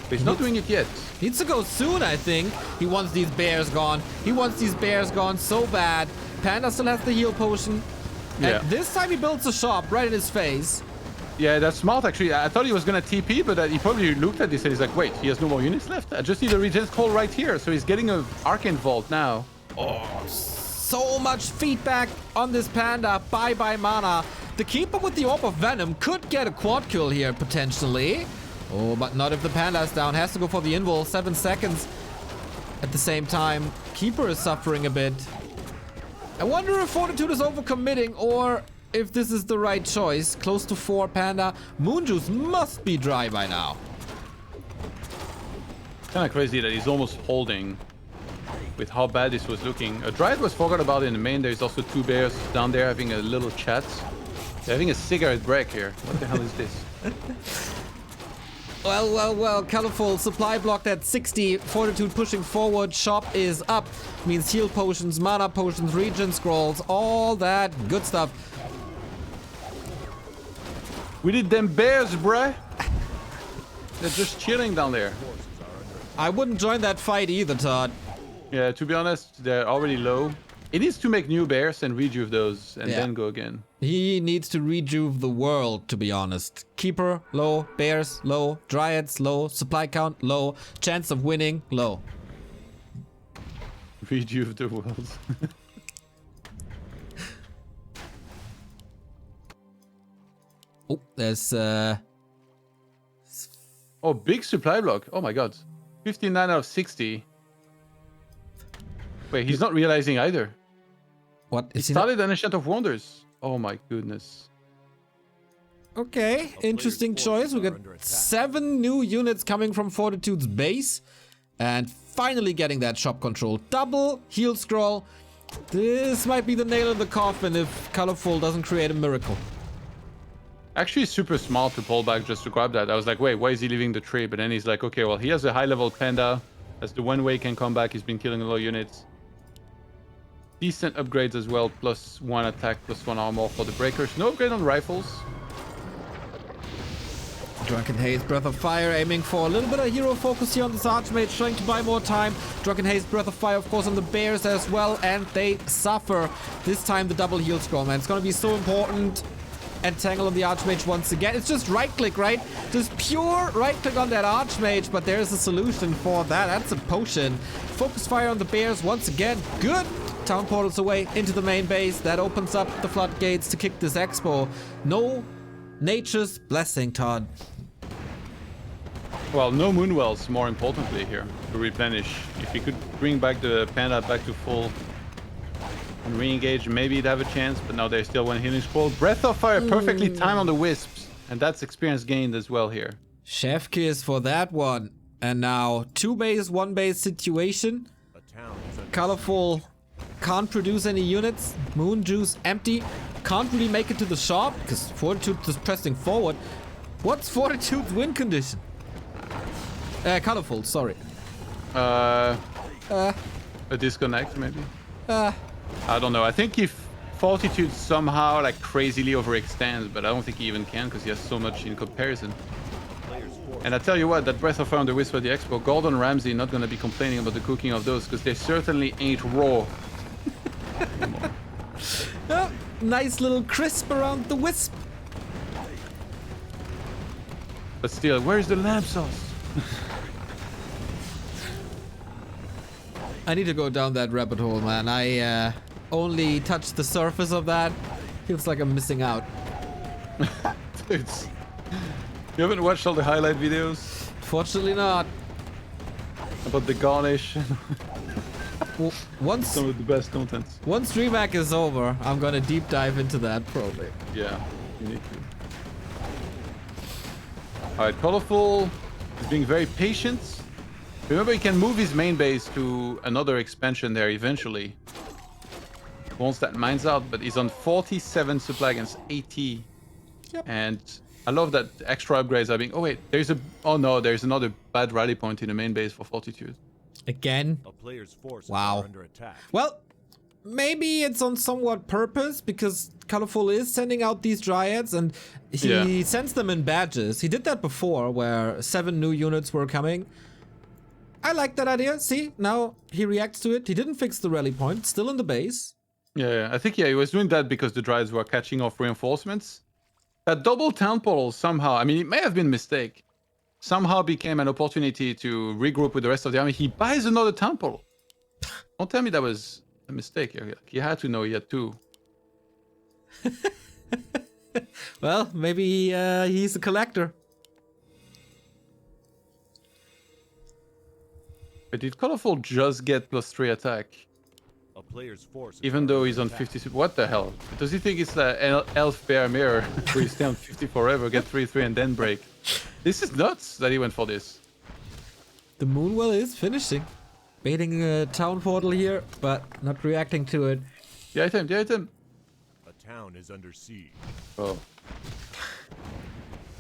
But he's not doing it yet. Needs to go soon, I think. He wants these bears gone. He wants these bears gone so bad. Panda still has the heal potion. Yeah. And this time he builds a shop right in his face. Yeah, that's smart actually. I thought he was gonna TP, but he probably looked at this and he's like, wait, he has no more units left. I just need a regen scroll right here. So he's getting an Arcane Vault now. Oh, so much feedback on this Panda. Bye-bye mana. The Keeper with the Orb of Venom could get a quad kill here, potentially. Oh, but not if the Panda is down. Has to go for the invul. 7 seconds. At the same time, Keeper is suffering a bit. I wonder if Fortitude is overcommitting or if this is the right choice. Close to 4 Panda. Moonjuice must be dry by now. Kind of crazy that he's almost holding with how bad this was looking. A Dryad was forgot about in the main. There's also 2 bears down there having a little chat. They're having a cigarette break here. What the hell is this? Well, Colorful supply blocked at 60. Fortitude pushing forward. Shop is up. Means heal potions, mana potions, regen scrolls, all that good stuff. We did them bears, bruh. They're just chilling down there. I wouldn't join that fight either, Todd. Yeah, to be honest, they're already low. He needs to make new bears and rejuve those and then go again. He needs to rejuve the world, to be honest. Keeper, low. Bears, low. Dryads, low. Supply count, low. Chance of winning, low. Rejuve the world. Oh, there's Oh, big supply block. Oh my god. 59 out of 60. Wait, he's not realizing either. what He is he? started an Enchant of Wonders. Oh my goodness. Okay, interesting choice. We got 7 new units coming from Fortitude's base. And finally getting that shop control. Double heal scroll. This might be the nail in the coffin if Colorful doesn't create a miracle. Actually, super smart to pull back just to grab that. I was like, wait, why is he leaving the tree? But then he's like, okay, well, he has a high-level Panda. That's the one way he can come back. He's been killing a lot of units. Decent upgrades as well. +1 attack, +1 armor for the breakers. No upgrade on the rifles. Drunken Haze, Breath of Fire, aiming for a little bit of hero focus here on this Archmage, trying to buy more time. Drunken Haze, Breath of Fire, of course, on the Bears as well, and they suffer. This time, the double heal scroll, man. It's gonna be so important. entangle on the Archmage once again. It's just right-click, right? Just pure right-click on that Archmage, but there's a solution for that. That's a potion. Focus fire on the bears once again. Good. Town portals away into the main base. That opens up the floodgates to kick this expo. No nature's blessing, Todd. Well, no Moonwells, more importantly here, to replenish. If you could bring back the Panda back to full and re-engage, maybe you'd have a chance, but now there's still one healing scroll. Breath of Fire perfectly timed on the Wisps, and that's experience gained as well here. Chef kiss for that one. And now 2 base, 1 base situation. Colorful can't produce any units. Moon Juice empty. Can't really make it to the shop because Fortitude is pressing forward. What's Fortitude's win condition? Colorful, sorry. A disconnect, maybe? I don't know. I think if Fortitude somehow like crazily overextends, but I don't think he even can because he has so much in comparison. And I tell you what, that Breath of Fire on the Wisp at the Expo, Gordon Ramsay not gonna be complaining about the cooking of those because they certainly ain't raw. Oh, nice little crisp around the Wisp. But still, where's the lamb sauce? I need to go down that rabbit hole, man. I only touched the surface of that. Feels like I'm missing out. Dudes, you haven't watched all the highlight videos Fortunately not. about the garnish? Well, once Some of the best contents. once DreamHack is over, I'm gonna deep dive into that probably. Yeah, you need to. Alright, Colorful is being very patient. Remember, he can move his main base to another expansion there eventually. Once that mine's out, but he's on 47 supply against 80. Yep. And I love that extra upgrades are being... Oh wait, there's a... Oh no, there's another bad rally point in the main base for Fortitude. Again? A player's forces Wow. are under attack. Well, maybe it's on somewhat purpose because Colorful is sending out these Dryads and he sends them in badges. He did that before where 7 new units were coming. I like that idea. See, now he reacts to it. He didn't fix the rally point, still in the base. Yeah, I think he was doing that because the Dryads were catching off reinforcements. That double town portal somehow, I mean, it may have been a mistake, somehow became an opportunity to regroup with the rest of the army. He buys another town portal. Don't tell me that was a mistake. He had to know he had 2. Well, maybe he's a collector. But did Colorful just get +3 attack? A player's forces Even are though under he's on attack. 50... What the hell? Does he think it's the elf bear mirror where you stay on 50 forever, get 3-3 and then break? This is nuts that he went for this. The Moonwell is finishing. Baiting a town portal here, but not reacting to it. The item, the item. A town is under siege. Oh.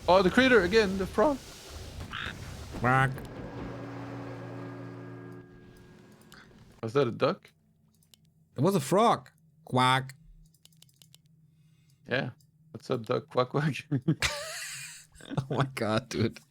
Oh, the critter again, the frog. Quack. Was that a duck? It was a frog. Quack. Yeah. What's up, duck? Quack, quack. Oh my god, dude.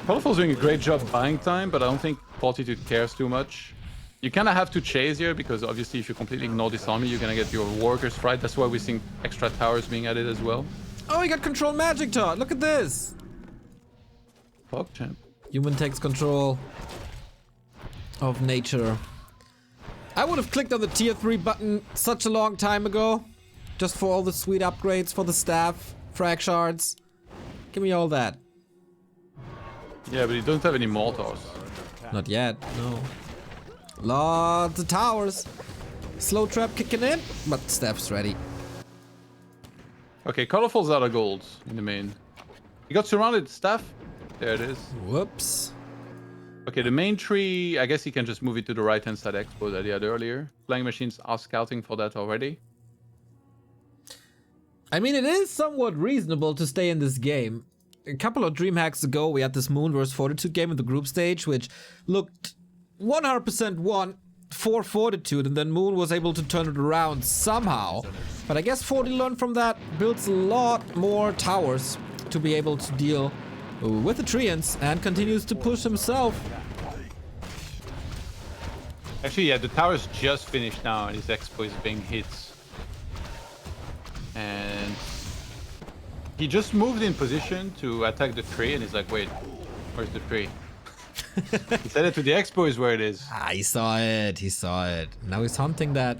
Colorful's doing a great job buying time, but I don't think Fortitude cares too much. You kind of have to chase here, because obviously if you completely ignore this army, you're gonna get your workers fried. That's why we're seeing extra towers being added as well. Oh, he got control magic, Todd. Look at this. Fuck, champ. Human takes control of nature. I would have clicked on the tier 3 button such a long time ago. Just for all the sweet upgrades for the staff, frag shards. Give me all that. Yeah, but he doesn't have any mortars. Not yet, no. Lots of towers. Slow trap kicking in, but staff's ready. Okay, Colorful's out of gold in the main. He got surrounded, staff. There it is. Whoops. Okay, the main tree, I guess he can just move it to the right-hand side expo that he had earlier. Flying machines are scouting for that already. I mean, it is somewhat reasonable to stay in this game. A couple of DreamHacks ago, we had this Moon vs Fortitude game in the group stage, which looked 100% won for Fortitude, and then Moon was able to turn it around somehow. But I guess Forty learned from that, builds a lot more towers to be able to deal with the Treants, and continues to push himself. Actually, yeah, the tower's just finished now, and his expo is being hit And he just moved in position to attack the tree, and he's like, wait, where's the tree? He said it to the expo is where it is. Ah, he saw it. He saw it. Now he's hunting that.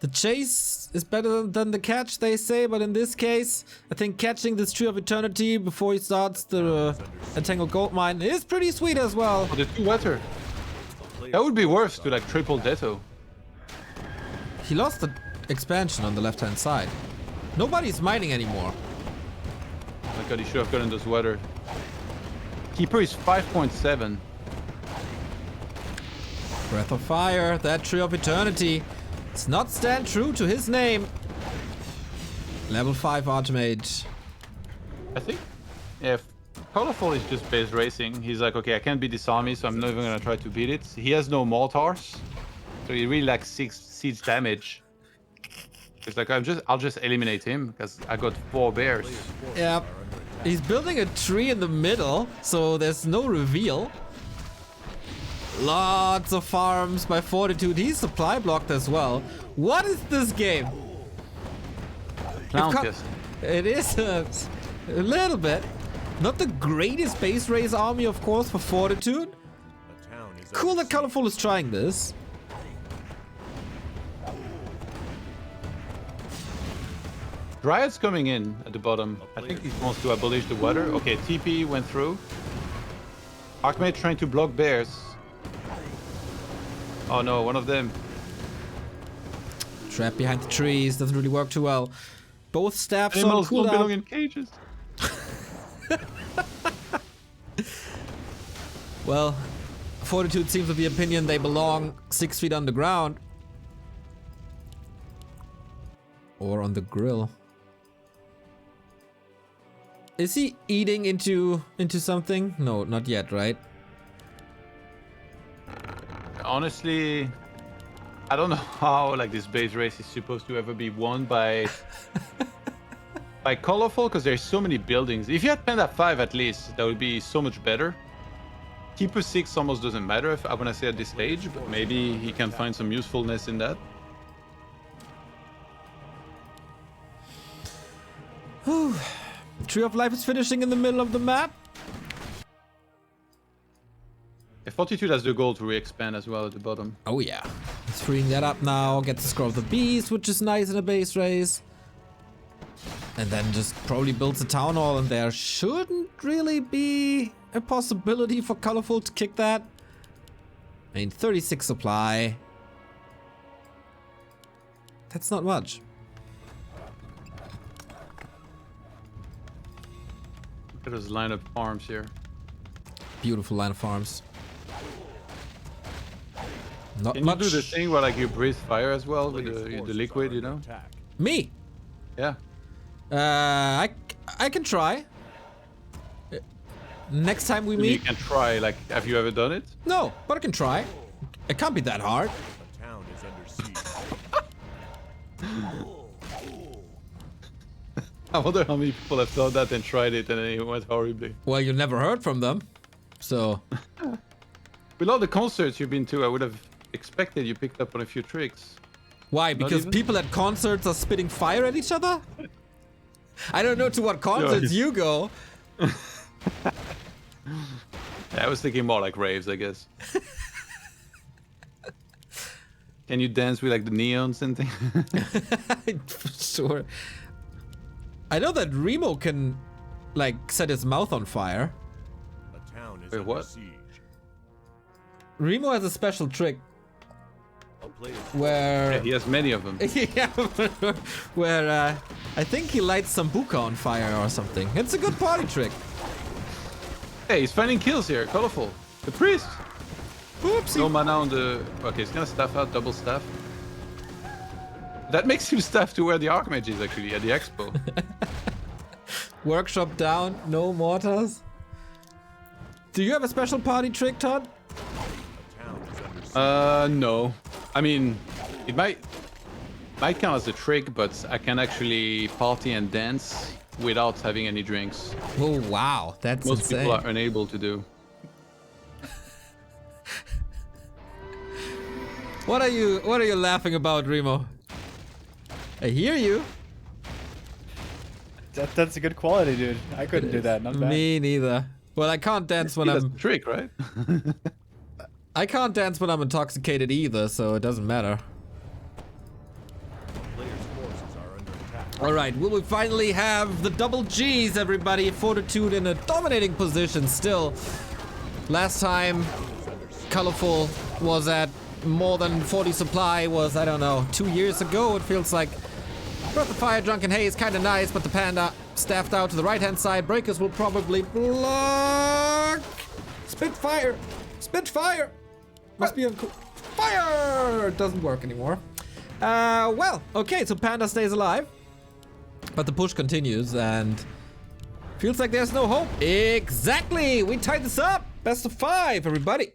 The chase is better than the catch, they say, but in this case, I think catching this Tree of Eternity before he starts the Entangled Gold Mine is pretty sweet as well. Oh, the 2 wetter. That would be worse to like triple Detto. He lost the expansion on the left-hand side. Nobody's mining anymore. Oh my god, he should have gotten those weather. Keeper is 5.7. Breath of Fire, that Tree of Eternity. Does not stand true to his name. Level 5 Archmage. I think if Colorful is just base racing, he's like, okay, I can't beat this army, so I'm not even gonna try to beat it. He has no mortars, so he really like 6 siege damage. It's like I'll just eliminate him because I got 4 bears. Yeah. He's building a tree in the middle, so there's no reveal. Lots of farms by Fortitude. He's supply blocked as well. What is this game? Clown kiss. It is a little bit. Not the greatest base race army, of course, for Fortitude. Cool that Colorful is trying this. Dryad's coming in at the bottom. I think he wants to abolish the water. Okay, TP went through. Archmage trying to block bears. Oh no, one of them. Trap behind the trees. Doesn't really work too well. Both staffs on Animals don't belong cooldown. in cages. Well, Fortitude seems of the opinion they belong 6 feet underground. Or on the grill. Is he eating into something? No, not yet, right? Honestly, I don't know how like this base race is supposed to ever be won by by Colorful, because there's so many buildings. If you had Panda 5 at least, that would be so much better. Keeper 6 almost doesn't matter if I want to say at this stage, but maybe he can find some usefulness in that. Tree of Life is finishing in the middle of the map. If Fortitude has the goal to re-expand as well at the bottom. Oh yeah. He's freeing that up now. Gets the Scroll of the Beast, which is nice in a base race. And then just probably builds a town hall, and there shouldn't really be a possibility for Colorful to kick that. I mean, 36 supply. That's not much. Look at his line of farms here. Beautiful line of farms. Not Can much. you do the thing where like you breathe fire as well with the liquid, you know? Me? Yeah. I can try. Next time we You meet. can try, like, have you ever done it? No, but I can try. It can't be that hard. The town is under siege. I wonder how many people have done that and tried it and then it went horribly. Well, you never heard from them, so. With all the concerts you've been to, I would have expected you picked up on a few tricks. Why? Not Because even? people at concerts are spitting fire at each other? I don't know to what concerts you go. Yeah, I was thinking more like raves, I guess. Can you dance with like the neons and things? Sure. I know that Remo can, like, set his mouth on fire. The town is Wait, under what? siege. Remo has a special trick A player where... Yeah, he has many of them. yeah, where I think he lights Sambuca on fire or something. It's a good party trick. Hey, he's finding kills here. Colorful. The priest. Oopsie. No mana on the... Okay, he's gonna staff out, double staff. That makes him staff to where the Archmage is actually, at the expo. Workshop down, no mortars. Do you have a special party trick, Todd? the town is under siege. No. I mean, it might count as a trick, but I can actually party and dance without having any drinks. Oh wow, that's Most insane. people are unable to do. What are you laughing about, Remo? I hear you. That's a good quality, dude. I couldn't do that. Not bad. Me neither. Well, I can't dance when That's I'm... the trick, right? I can't dance when I'm intoxicated either, so it doesn't matter. Players' forces are under attack. All right, will we finally have the double G's, everybody? Fortitude in a dominating position still. Last time Colorful was at more than 40 supply was, I don't know, 2 years ago, it feels like. Breath of Fire, Drunken Haze, kind of nice, but the Panda staffed out to the right-hand side. Breakers will probably block. Spitfire! Spitfire! Must be a fire! It doesn't work anymore. Well, okay, so Panda stays alive. But the push continues and feels like there's no hope. Exactly! We tied this up! Best of 5, everybody.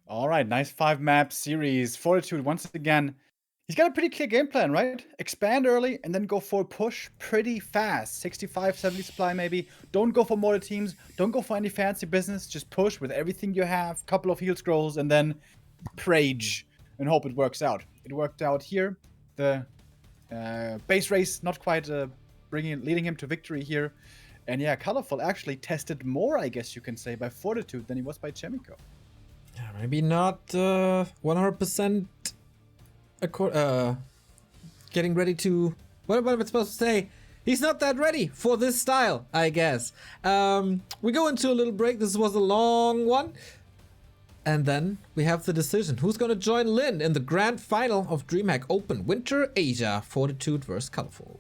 All right, nice 5-map series. Fortitude, once again, he's got a pretty clear game plan, right? Expand early and then go for a push pretty fast. 65, 70 supply maybe. Don't go for mortar teams. Don't go for any fancy business. Just push with everything you have. Couple of heal scrolls and then prage and hope it works out. It worked out here. The base race not quite leading him to victory here. And yeah, Colorful actually tested more, I guess you can say, by Fortitude than he was by Chemico. Yeah, maybe not 100% getting ready to... What am I supposed to say? He's not that ready for this style, I guess. We go into a little break. This was a long one. And then we have the decision. Who's going to join Lin in the grand final of DreamHack Open Winter Asia? Fortitude versus Colorful.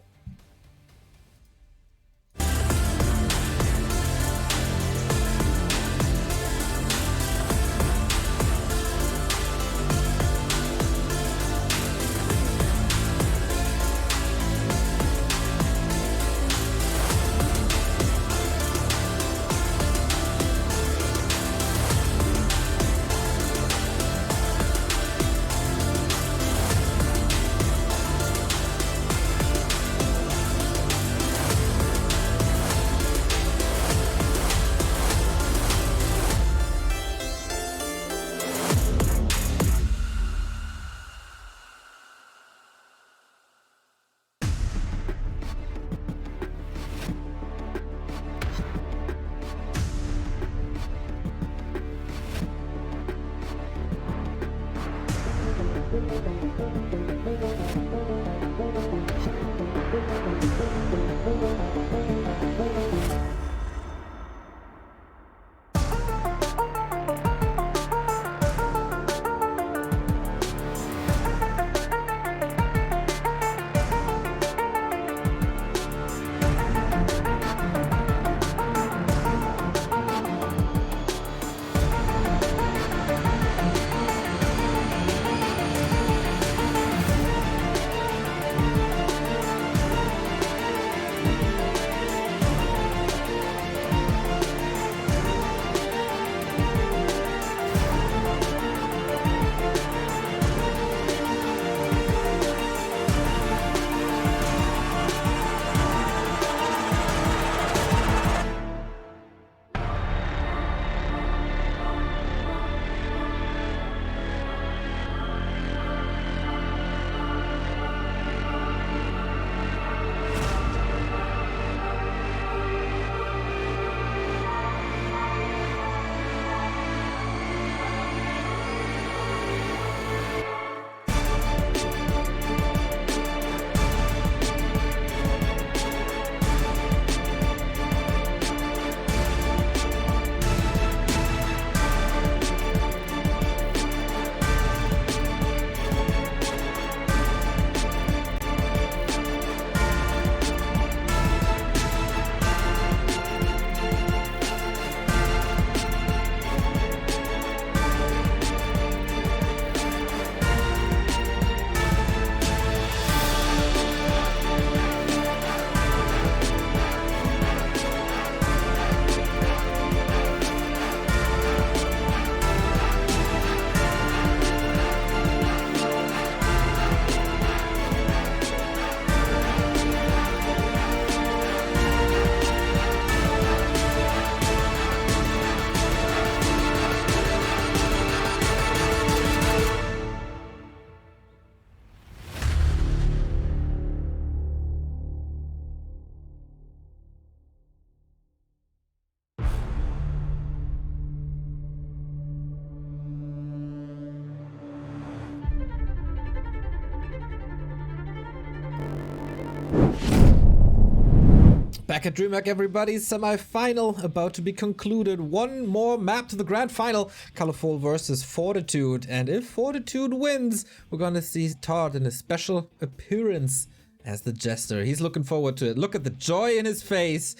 Back at DreamHack, everybody. Semi-final about to be concluded. One more map to the grand final. Colorful versus Fortitude. And if Fortitude wins, we're gonna see Todd in a special appearance as the Jester. He's looking forward to it. Look at the joy in his face.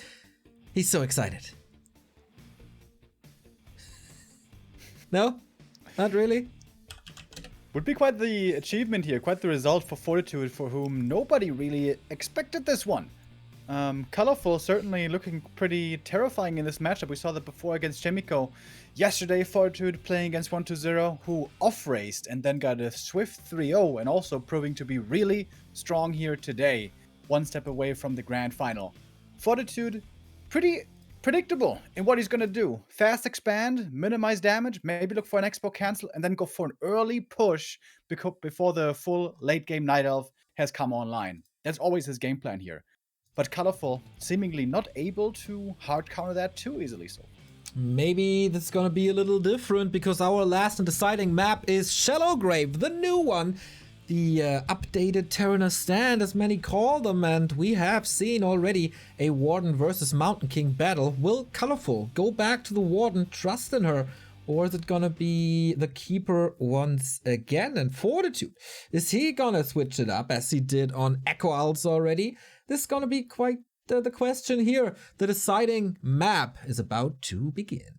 He's so excited. No? Not really? Would be quite the achievement here, quite the result for Fortitude, for whom nobody really expected this one. Colorful certainly looking pretty terrifying in this matchup. We saw that before against Chemico. Yesterday, Fortitude playing against 120, who off-raced and then got a swift 3-0, and also proving to be really strong here today, one step away from the grand final. Fortitude, pretty predictable in what he's going to do. Fast expand, minimize damage, maybe look for an expo cancel, and then go for an early push before the full late game Night Elf has come online. That's always his game plan here. But Colorful seemingly not able to hard counter that too easily. So maybe this is gonna be a little different, because our last and deciding map is Shallow Grave, the new one. The updated Terraner Stand, as many call them, and we have seen already a Warden versus Mountain King battle. Will Colorful go back to the Warden, trust in her, or is it gonna be the Keeper once again? And Fortitude, is he gonna switch it up as he did on Echo Owls already? This is gonna be quite the question here. The deciding map is about to begin.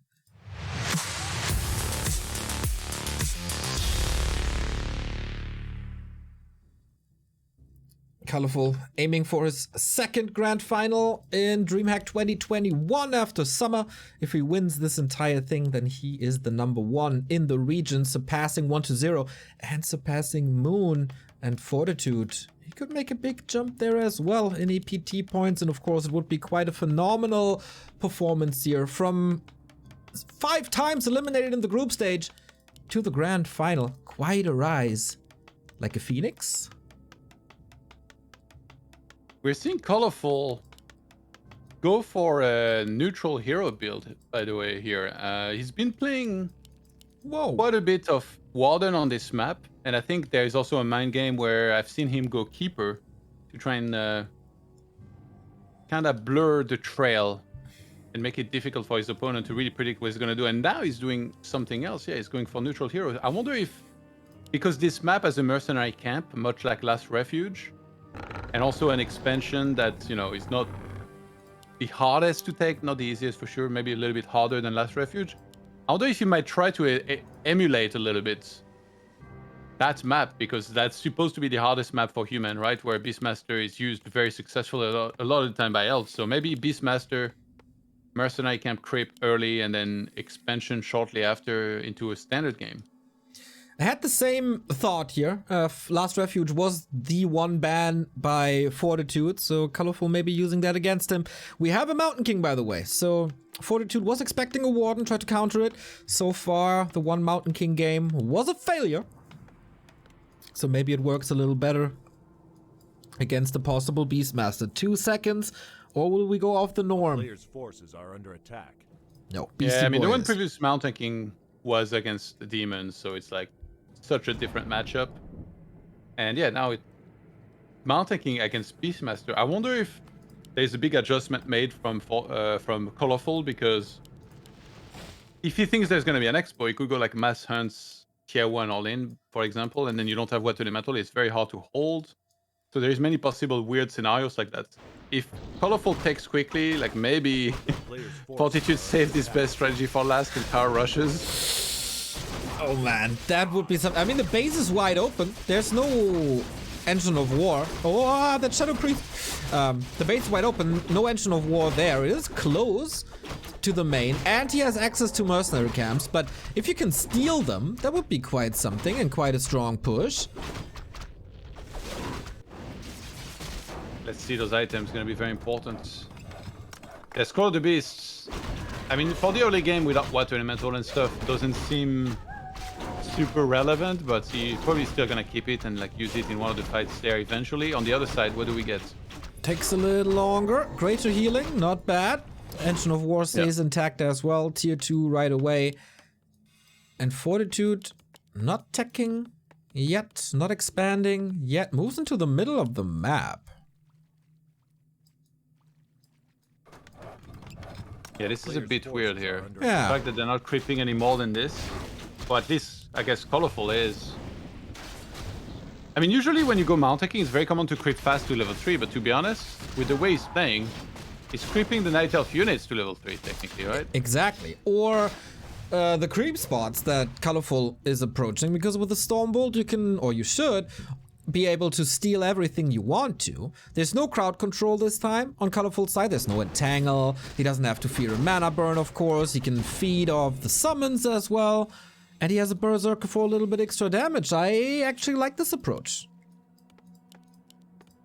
Colorful aiming for his second grand final in DreamHack 2021 after summer. If he wins this entire thing, then he is the #1 in the region, surpassing 120 and surpassing Moon and Fortitude. He could make a big jump there as well in EPT points, and of course it would be quite a phenomenal performance here, from 5 times eliminated in the group stage to the grand final. Quite a rise. Like a phoenix. We're seeing Colorful go for a neutral hero build, by the way, here. He's been playing quite a bit of Warden on this map, and I think there's also a mind game where I've seen him go Keeper to try and kind of blur the trail and make it difficult for his opponent to really predict what he's going to do. And now he's doing something else. Yeah, he's going for neutral hero. I wonder if, because this map has a mercenary camp, much like Last Refuge, and also an expansion that, you know, is not the hardest to take, not the easiest for sure, maybe a little bit harder than Last Refuge. I wonder if you might try to emulate a little bit that map, because that's supposed to be the hardest map for human, right? Where Beastmaster is used very successfully a lot of the time by elves. So maybe Beastmaster, mercenary camp creep early, and then expansion shortly after into a standard game. I had the same thought here. Last Refuge was the one ban by Fortitude, so Colorful may be using that against him. We have a Mountain King, by the way, so Fortitude was expecting a Warden, tried to counter it. So far, the one Mountain King game was a failure. So maybe it works a little better against the possible Beastmaster. 2 seconds, or will we go off the norm? Players' forces are under attack. No, yeah, I mean, the one Boys. previous Mountain King was against the Demons, so it's like such a different matchup. And yeah, now Mountain King against Beastmaster. I wonder if there's a big adjustment made from Colorful, because if he thinks there's going to be an expo, he could go like Mass Hunts tier 1 all in, for example, and then you don't have What to the Metal. It's very hard to hold. So there's many possible weird scenarios like that. If Colorful takes quickly, like maybe Fortitude saved his best strategy for last and power rushes. Oh man, that would be something. I mean, the base is wide open. There's no Engine of War. Oh, that Shadow Priest. The base is wide open. No Engine of War there. It is close to the main, and he has access to mercenary camps. But if you can steal them, that would be quite something and quite a strong push. Let's see those items. Going to be very important. Yeah, Scroll of the Beasts. I mean, for the early game without Water Elemental and stuff, doesn't seem super relevant, but he's probably still gonna keep it and like use it in one of the fights there eventually. On the other side, what do we get? Takes a little longer. Greater healing, not bad. Engine of War stays intact as well. Tier 2 right away. And Fortitude not teching yet, not expanding yet. Moves into the middle of the map. Yeah, this is a bit weird here. The Yeah. fact that they're not creeping any more than this. But at least, I guess, Colorful is. I mean, usually when you go mount hacking, it's very common to creep fast to level 3, but to be honest, with the way he's playing, he's creeping the Night Elf units to level 3, technically, right? Exactly. Or the creep spots that Colorful is approaching, because with the Stormbolt you can, or you should, be able to steal everything you want to. There's no crowd control this time on Colorful's side. There's no entangle. He doesn't have to fear a mana burn, of course. He can feed off the summons as well. And he has a Berserker for a little bit extra damage. I actually like this approach.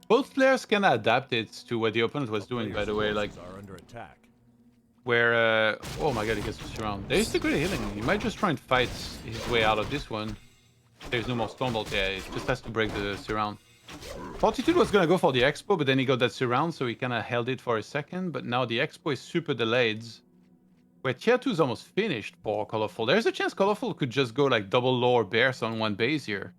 Both players can adapt it to what the opponent was doing, by the way, like Are under attack. where, oh my god, he gets to surround. There is the great healing. He might just try and fight his way out of this one. There's no more Stormbolt, yeah, it just has to break the surround. Fortitude was gonna go for the Expo, but then he got that surround, so he kinda held it for a second, but now the Expo is super delayed. Where tier 2 is almost finished for Colorful. There's a chance Colorful could just go like double lore bears on one base here.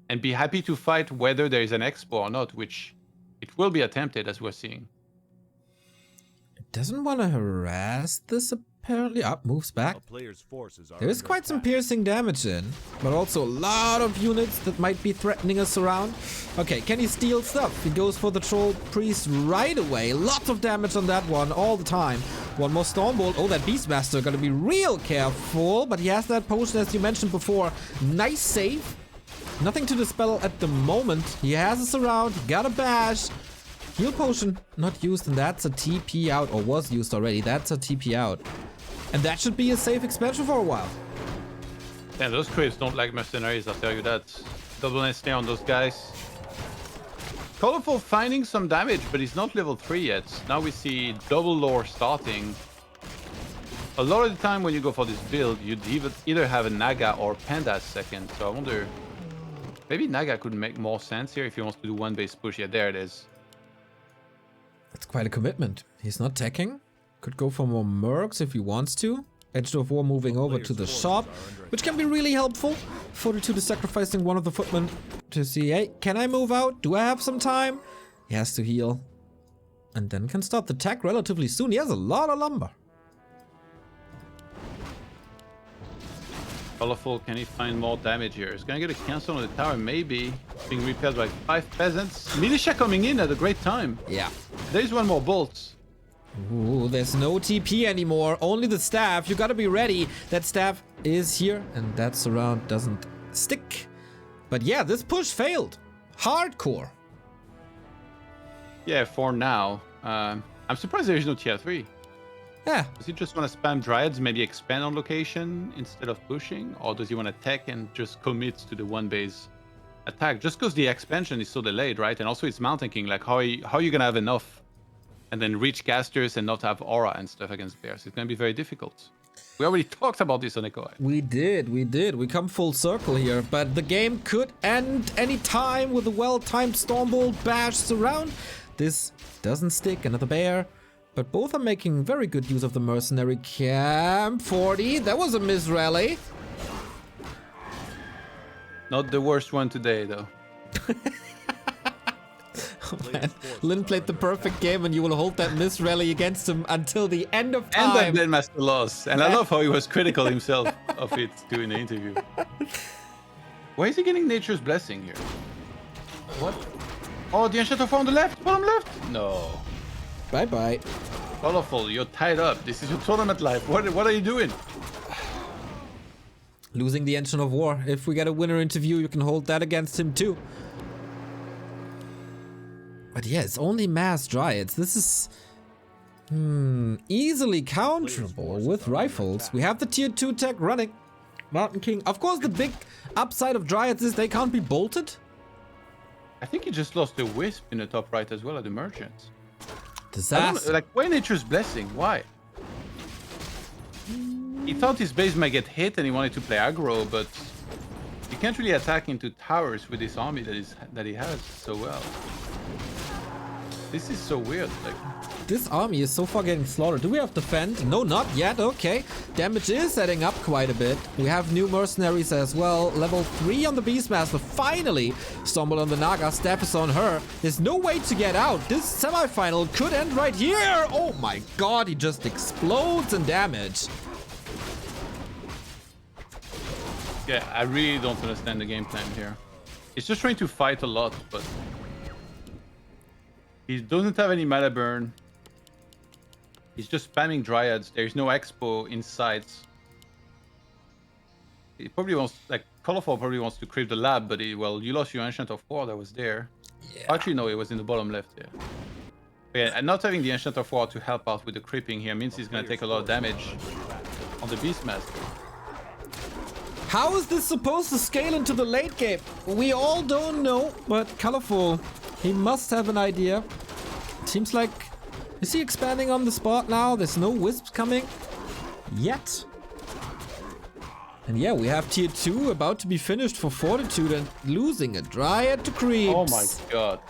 And be happy to fight whether there is an Expo or not, which it will be attempted as we're seeing. Doesn't want to harass this apparently. Up, moves back. A player's forces are There is under quite some attack. piercing damage in, but also a lot of units that might be threatening us around. Okay, can he steal stuff? He goes for the Troll Priest right away. Lots of damage on that one all the time. One more Stormbolt. Oh, that Beastmaster gotta be real careful, but he has that potion as you mentioned before. Nice save. Nothing to dispel at the moment. He has a surround, he got a bash. Heal potion not used, and that's a TP out, or was used already. That's a TP out. And that should be a safe expansion for a while. Yeah, those creeps don't like mercenaries, I'll tell you that. Double snare on those guys. Colorful finding some damage, but he's not level 3 yet. Now we see double lore starting. A lot of the time when you go for this build, you'd either have a Naga or Panda second. So I wonder, maybe Naga could make more sense here if he wants to do one base push. Yeah, there it is. That's quite a commitment. He's not teching. Could go for more mercs if he wants to. Edge of War moving over to the shop, which can be really helpful. Fortitude is sacrificing one of the footmen to see, hey, can I move out? Do I have some time? He has to heal. And then can start the attack relatively soon. He has a lot of lumber. Colorful, can he find more damage here? He's gonna get a cancel on the tower, maybe. Being repelled by 5 peasants. Militia coming in at a great time. Yeah. There's one more bolt. Ooh, there's no TP anymore. Only the staff. You gotta be ready. That staff is here, and that surround doesn't stick. But yeah, this push failed. Hardcore. Yeah, for now. I'm surprised there is no tier 3. Yeah. Does he just want to spam Dryads, maybe expand on location instead of pushing? Or does he want to tech and just commit to the one base attack? Just because the expansion is so delayed, right? And also it's mountain king. Like, how are you going to have enough? And then reach casters and not have aura and stuff against bears. It's going to be very difficult. We already talked about this on Echo. We did. We come full circle here. But the game could end any time with a well-timed Stormbolt bash surround. This doesn't stick. Another bear. But both are making very good use of the mercenary camp. 40. That was a misrally. Not the worst one today, though. Oh, man. Lin played the perfect game, and you will hold that misrally against him until the end of time. And then Master lost. And I love how he was critical himself of it during the interview. Why is he getting Nature's Blessing here? What? Oh, the Enchanter on the left? Bottom left? No. Bye-bye. Colorful, you're tied up. This is your tournament life. What are you doing? Losing the Engine of War. If we get a winner interview, you can hold that against him too. But yeah, it's only mass Dryads. This is easily counterable with rifles. We have the tier 2 tech running. Mountain King. Of course, the big upside of Dryads is they can't be bolted. I think he just lost the Wisp in the top right as well at the Merchants. Disaster. Like, why Nature's Blessing? Why? He thought his base might get hit and he wanted to play aggro, but you can't really attack into towers with this army that he has so well. This is so weird. Like, This army is so far getting slaughtered. Do we have defend? No, not yet. Okay. Damage is adding up quite a bit. We have new mercenaries as well. Level 3 on the Beastmaster. Finally stumbled on the Naga. Staff is on her. There's no way to get out. This semifinal could end right here. Oh my god, he just explodes in damage. Yeah, I really don't understand the game plan here. He's just trying to fight a lot, but he doesn't have any mana burn. He's just spamming Dryads. There's no expo in sight. He probably wants, like, Colorful probably wants to creep the lab, but well, you lost your Ancient of War that was there. Yeah. Actually, no, it was in the bottom left there. Yeah, and not having the Ancient of War to help out with the creeping here means he's gonna take a lot of damage on the Beastmaster. How is this supposed to scale into the late game? We all don't know, but Colorful, he must have an idea. Seems like... Is he expanding on the spot now? There's no wisps coming yet. And yeah, we have tier 2 about to be finished for Fortitude and losing a Dryad to creeps. Oh my god.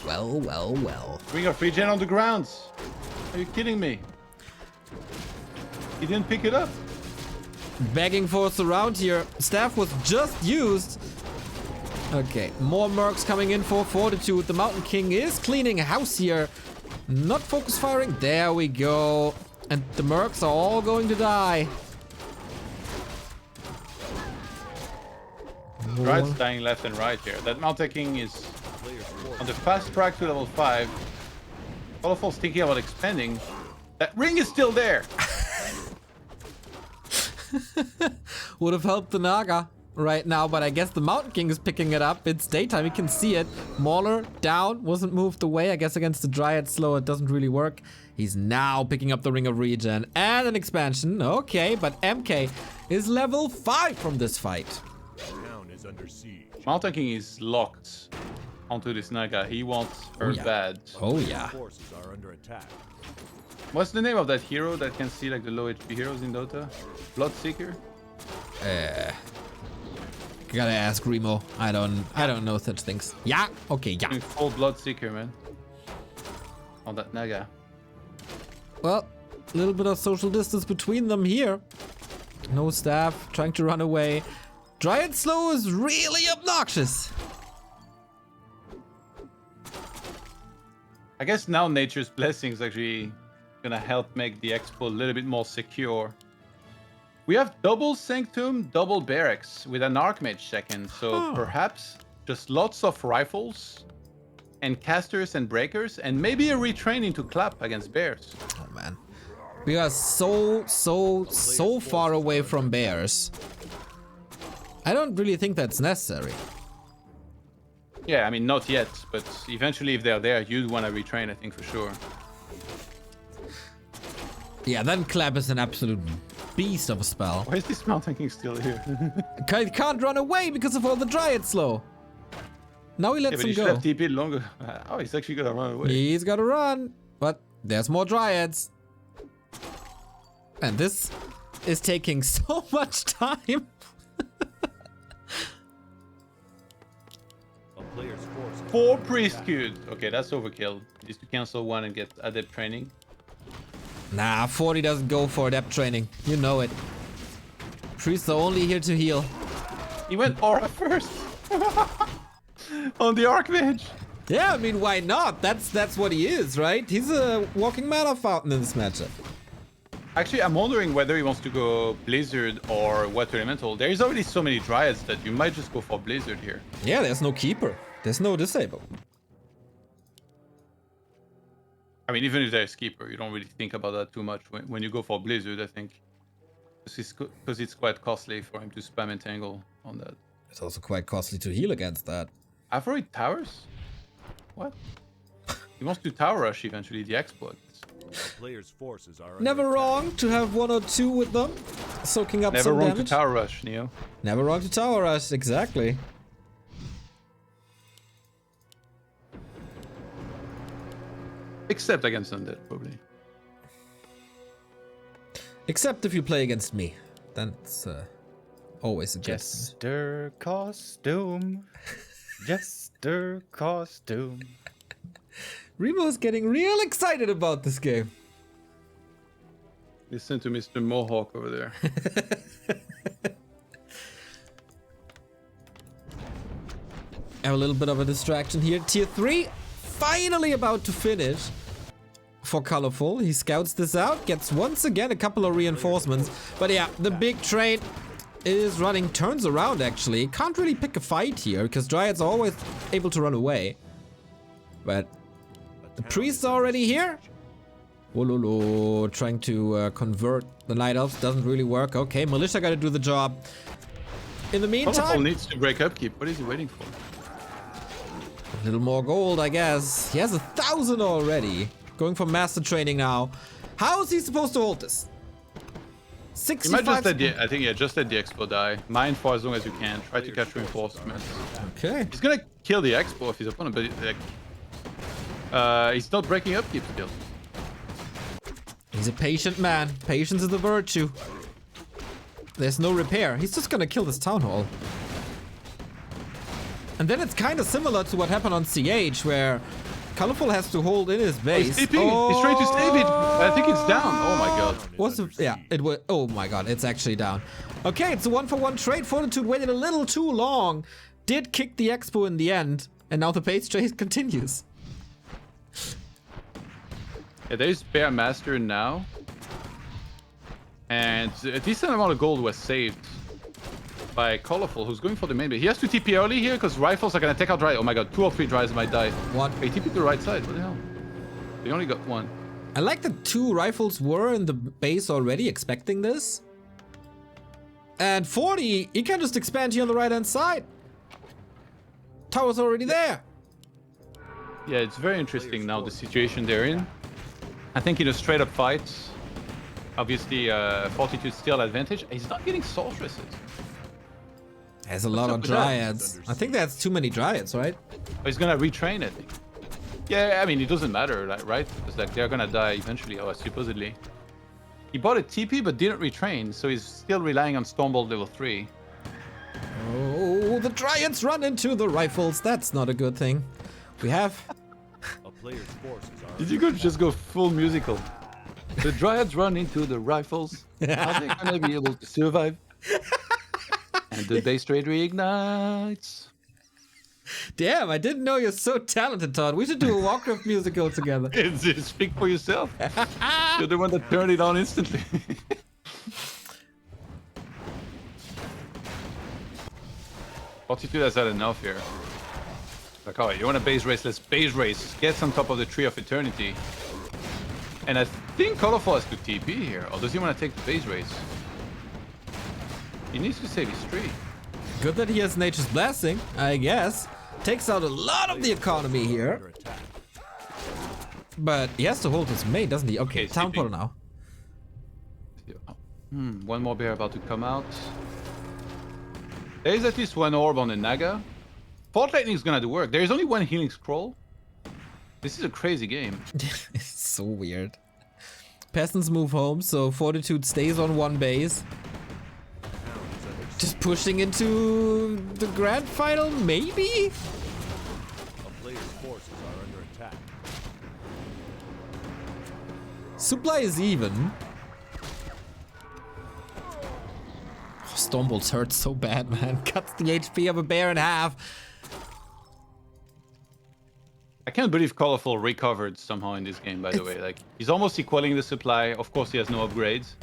Well, well, well. Ring of Regen on the ground. Are you kidding me? He didn't pick it up. Begging for a surround here. Staff was just used. Okay, more mercs coming in for Fortitude. The Mountain King is cleaning house here. Not focus firing. There we go. And the mercs are all going to die. Dryads dying left and right here. That Mountain King is on the fast track to level 5. Colorful's thinking about expanding. That ring is still there. Would have helped the Naga right now, but I guess the Mountain King is picking it up. It's daytime, you can see it. Mauler down, wasn't moved away. I guess against the Dryad slow, it doesn't really work. He's now picking up the Ring of Regen and an expansion. Okay, but MK is level 5 from this fight. Town is under siege. Mountain King is locked onto this Naga. He wants her yeah. bad. Oh yeah. Forces are under attack. What's the name of that hero that can see like the low HP heroes in Dota? Bloodseeker? Gotta ask Remo. I don't know such things. Yeah, okay, yeah. Full Bloodseeker, man. On that Naga. Well, a little bit of social distance between them here. No staff, trying to run away. Dryad slow is really obnoxious. I guess now Nature's Blessing is actually gonna help make the expo a little bit more secure. We have double Sanctum, double Barracks with an Archmage second, so perhaps just lots of rifles and casters and breakers and maybe a retraining to clap against bears. Oh man. We are so far away from bears. I don't really think that's necessary. Yeah, I mean, not yet, but eventually if they're there, you'd want to retrain, I think, for sure. Yeah, then clap is an absolute beast of a spell. Why is this Mountain King still here? Can't run away because of all the Dryad slow. Now he lets but him he should go. have TP'd longer. Oh, he's actually gonna run away. He's gotta run. But there's more Dryads. And this is taking so much time. A player's force. 4 Priest Cube. Okay, that's overkill. Just to cancel one and get adept training. Nah, 40 doesn't go for adept training. You know it. Priests are only here to heal. He went Aura first. On the Archmage. Yeah, I mean, why not? That's what he is, right? He's a walking mana fountain in this matchup. Actually, I'm wondering whether he wants to go Blizzard or Water Elemental. There is already so many Dryads that you might just go for Blizzard here. Yeah, there's no keeper. There's no disable. I mean, even if there's Keeper, you don't really think about that too much when you go for Blizzard, I think. Because it's quite costly for him to spam Entangle on that. It's also quite costly to heal against that. Aphroid Towers? What? He wants to Tower Rush eventually, the exploit. A player's forces are Never under wrong to have 1 or 2 with them. Soaking up Never some wrong damage. to Tower Rush, Neo. Never wrong to tower rush, exactly. Except against Undead, probably. Except if you play against me. Then it's always a guess. Jester costume. Jester costume. Remo is getting real excited about this game. Listen to Mr. Mohawk over there. Have a little bit of a distraction here. Tier 3 finally about to finish for Colorful. He scouts this out, gets once again a couple of reinforcements. But yeah, the big train is running, turns around actually. Can't really pick a fight here because Dryads are always able to run away. But the priest's already here. Wololo trying to convert the Night Elves doesn't really work. Okay, Militia gotta do the job. In the Colorful meantime, needs to break upkeep. What is he waiting for? a little more gold, I guess. He has 1,000 already. Going for master training now. How is he supposed to hold this? You might 65. just let the, I think, yeah, just let the Expo die. Mine for as long as you can. Try to catch reinforcements. Okay. He's gonna kill the Expo of his opponent, but like, he's not breaking upkeep still. He's a patient man. Patience is a virtue. There's no repair. He's just gonna kill this town hall. And then it's kind of similar to what happened on CH, where Colorful has to hold in his base. He's TP. He's trying to save it. I think it's down. Oh my god. What's the, yeah, it was, oh my god, it's actually down. Okay, it's a 1-for-1 trade. Fortitude waited a little too long. Did kick the Expo in the end. And now the base trade continues. Yeah, there's Bear Master now. And a decent amount of gold was saved by Colorful, who's going for the main base. He has to TP early here because rifles are gonna take out Dry. Oh my god, 2 or 3 Dries might die. What? Hey, TP to the right side. What the hell? They only got 1. I like that 2 rifles were in the base already, expecting this. And 40, he can just expand here on the right hand side. Tower's already there. Yeah, it's very interesting now, the situation they're in. I think in a straight up fight, obviously Fortitude still advantage. He's not getting sorceresses. There's a lot of up with that? Dryads. I think that's too many Dryads, right? Oh, he's gonna retrain, I think. Yeah, I mean, it doesn't matter, like, right? Because like they're gonna die eventually, or supposedly. He bought a TP but didn't retrain, so he's still relying on Stormbolt level 3. Oh, the Dryads run into the rifles. That's not a good thing. We have... A player's forces are Did you go just go full musical? The Dryads run into the rifles. Are they gonna be able to survive? And the base trade reignites. Damn, I didn't know you're so talented, Todd. We should do a WarCraft musical together. Speak for yourself. You're the one that turned it on instantly. Fortitude has had enough here. Like, alright, you want a base race? Let's base race. Get on top of the Tree of Eternity. And I think Colorful has to TP here. Or does he want to take the base race? He needs to save his tree. Good that he has Nature's Blessing, I guess. Takes out a lot of the economy here. under attack. But he has to hold his main, doesn't he? Okay, Okay, Town sleeping. Portal now. One more bear about to come out. There is at least 1 orb on the Naga. Fort Lightning is gonna do work. There is only 1 healing scroll. This is a crazy game. It's so weird. Peasants move home, so Fortitude stays on 1 base. Just pushing into the grand final, maybe? A player's forces are under attack. Supply is even. Oh, Stormbolts hurt so bad, man. Cuts the HP of a bear in half. I can't believe Colorful recovered somehow in this game, by the way. Like, he's almost equaling the supply. Of course, he has no upgrades.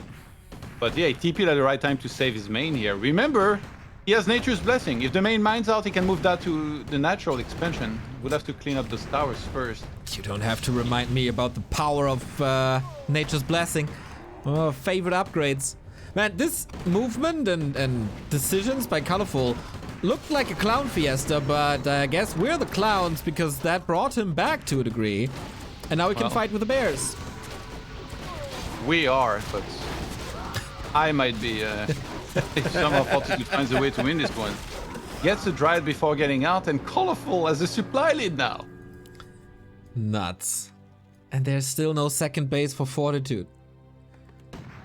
But yeah, he TP'd at the right time to save his main here. Remember, he has Nature's Blessing. If the main mine's out, he can move that to the natural expansion. We'll have to clean up those towers first. You don't have to remind me about the power of Nature's Blessing. Oh, favorite upgrades. Man, this movement and decisions by Colorful looked like a clown fiesta, but I guess we're the clowns because that brought him back to a degree. And now we can Well. fight with the bears. We are, but I might be, if somehow Fortitude finds a way to win this one. Gets a Dryad before getting out, and Colorful as a supply lead now. Nuts. And there's still no second base for Fortitude.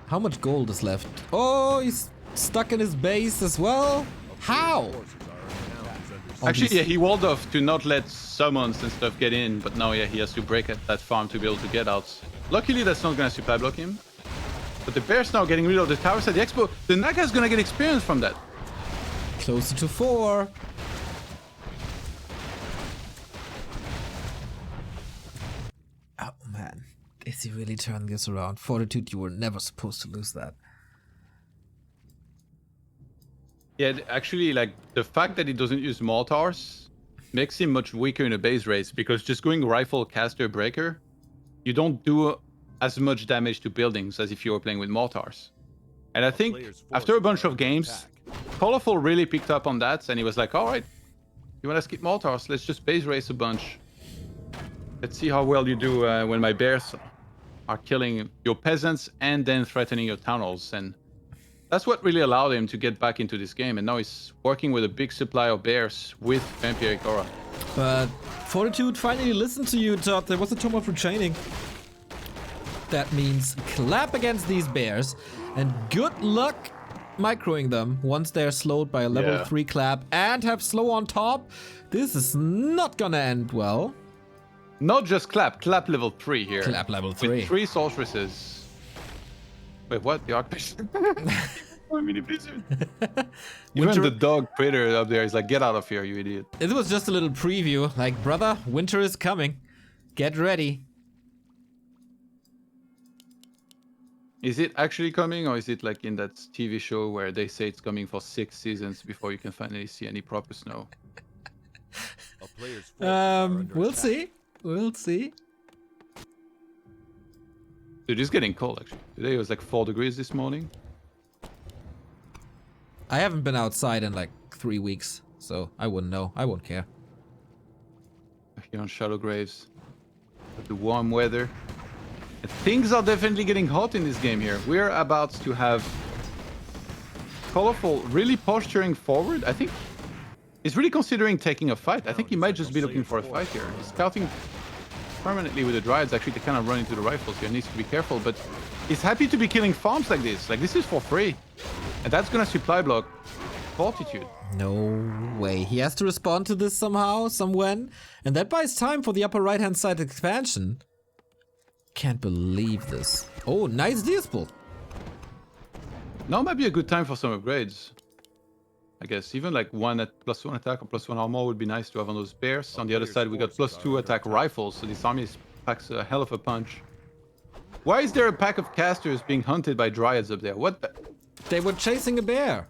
How much gold is left? Oh, he's stuck in his base as well? How? Forces are under attack. All Actually, these- yeah, he walled off to not let summons and stuff get in, but now, yeah, he has to break at that farm to be able to get out. Luckily, that's not gonna supply block him. But the Bear's now getting rid of the towers at the expo. The Naga's gonna get experience from that. Closer to 4. Oh man, is he really turning this around? Fortitude, you were never supposed to lose that. Yeah, actually, like, the fact that he doesn't use mortars makes him much weaker in a base race, because just going rifle, caster, breaker, you don't do as much damage to buildings as if you were playing with mortars. And I think after a bunch of games, Colorful really picked up on that, and he was like, all right, you want to skip mortars? Let's just base race a bunch. Let's see how well you do when my bears are killing your peasants and then threatening your town halls. And that's what really allowed him to get back into this game. And now he's working with a big supply of bears with Vampiric Aura. But Fortitude finally listened to you, Todd. There was a Tome of Retraining. That means clap against these bears, and good luck microing them once they're slowed by a level 3 clap and have slow on top. This is not gonna end well. Not just clap level 3 here. Clap level 3. With 3 sorceresses. Wait, what? The Archbishop? Mini Blizzard. Even the dog Praetor up there is like, get out of here, you idiot. It was just a little preview. Like, brother, winter is coming. Get ready. Is it actually coming, or is it like in that TV show where they say it's coming for 6 seasons before you can finally see any proper snow? A player's forces are under We'll attack. see. We'll see. Dude, it's getting cold actually. Today it was like 4 degrees this morning. I haven't been outside in like 3 weeks, so I wouldn't know. I won't care. Here on Shadow Graves. With the warm weather. And things are definitely getting hot in this game here. We're about to have Colorful really posturing forward. I think he's really considering taking a fight. I think he might just be looking for a fight here. He's scouting permanently with the Dryads actually to kind of run into the rifles here. Needs to be careful, but he's happy to be killing farms like this. Like, this is for free. And that's gonna supply block Fortitude. No way. He has to respond to this somehow, somewhen. And that buys time for the upper right-hand side expansion. Can't believe this. Oh, nice Dispel. Now might be a good time for some upgrades. I guess even like +1 attack or +1 armor would be nice to have on those bears. On the other side, we got +2 attack rifles, so this army packs a hell of a punch. Why is there a pack of casters being hunted by Dryads up there? What the... They were chasing a bear.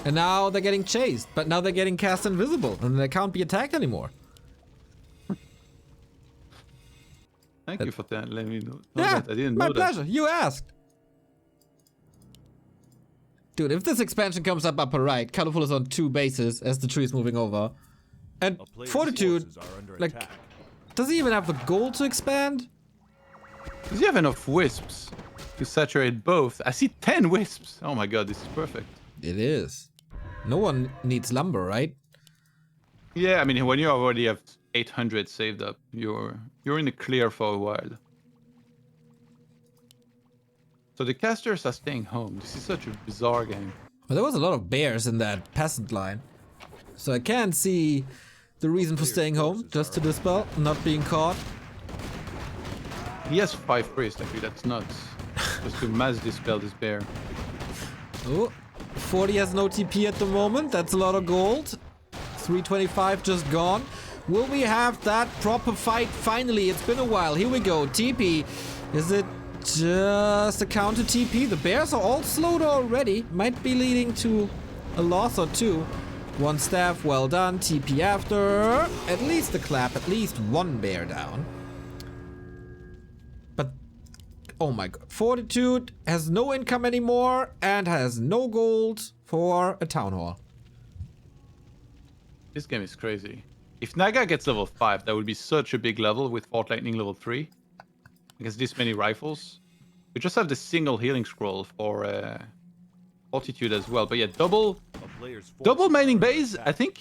And now they're getting chased, but now they're getting cast invisible, and they can't be attacked anymore. Thank you for that. Let me know. Yeah, that. I didn't my know pleasure. You asked. Dude, if this expansion comes up upper right, Colorful is on 2 bases as the tree is moving over. And A player's Fortitude, forces are under like, attack. does he even have the goal to expand? that. Does he have enough wisps to saturate both? I see 10 wisps. Oh my god, this is perfect. It is. No one needs lumber, right? Yeah, I mean, when you already have 800 saved up, you're in the clear for a while. So the casters are staying home. This is such a bizarre game. Well, there was a lot of bears in that peasant line. So I can't see the reason for staying home, just to dispel, not being caught. He has 5 priests, actually, that's nuts. Just to mass dispel this bear. Oh, 40 has no TP at the moment. That's a lot of gold. 325 just gone. Will we have that proper fight finally? It's been a while. Here we go. TP. Is it just a counter TP? The bears are all slowed already. Might be leading to a loss or 2. 1 staff, well done. TP after. At least a clap. At least 1 bear down. But, oh my god. Fortitude has no income anymore and has no gold for a town hall. This game is crazy. If Naga gets level 5, that would be such a big level with Fort Lightning level 3. Against this many rifles. We just have the single healing scroll for Fortitude as well. But yeah, double mining base. I think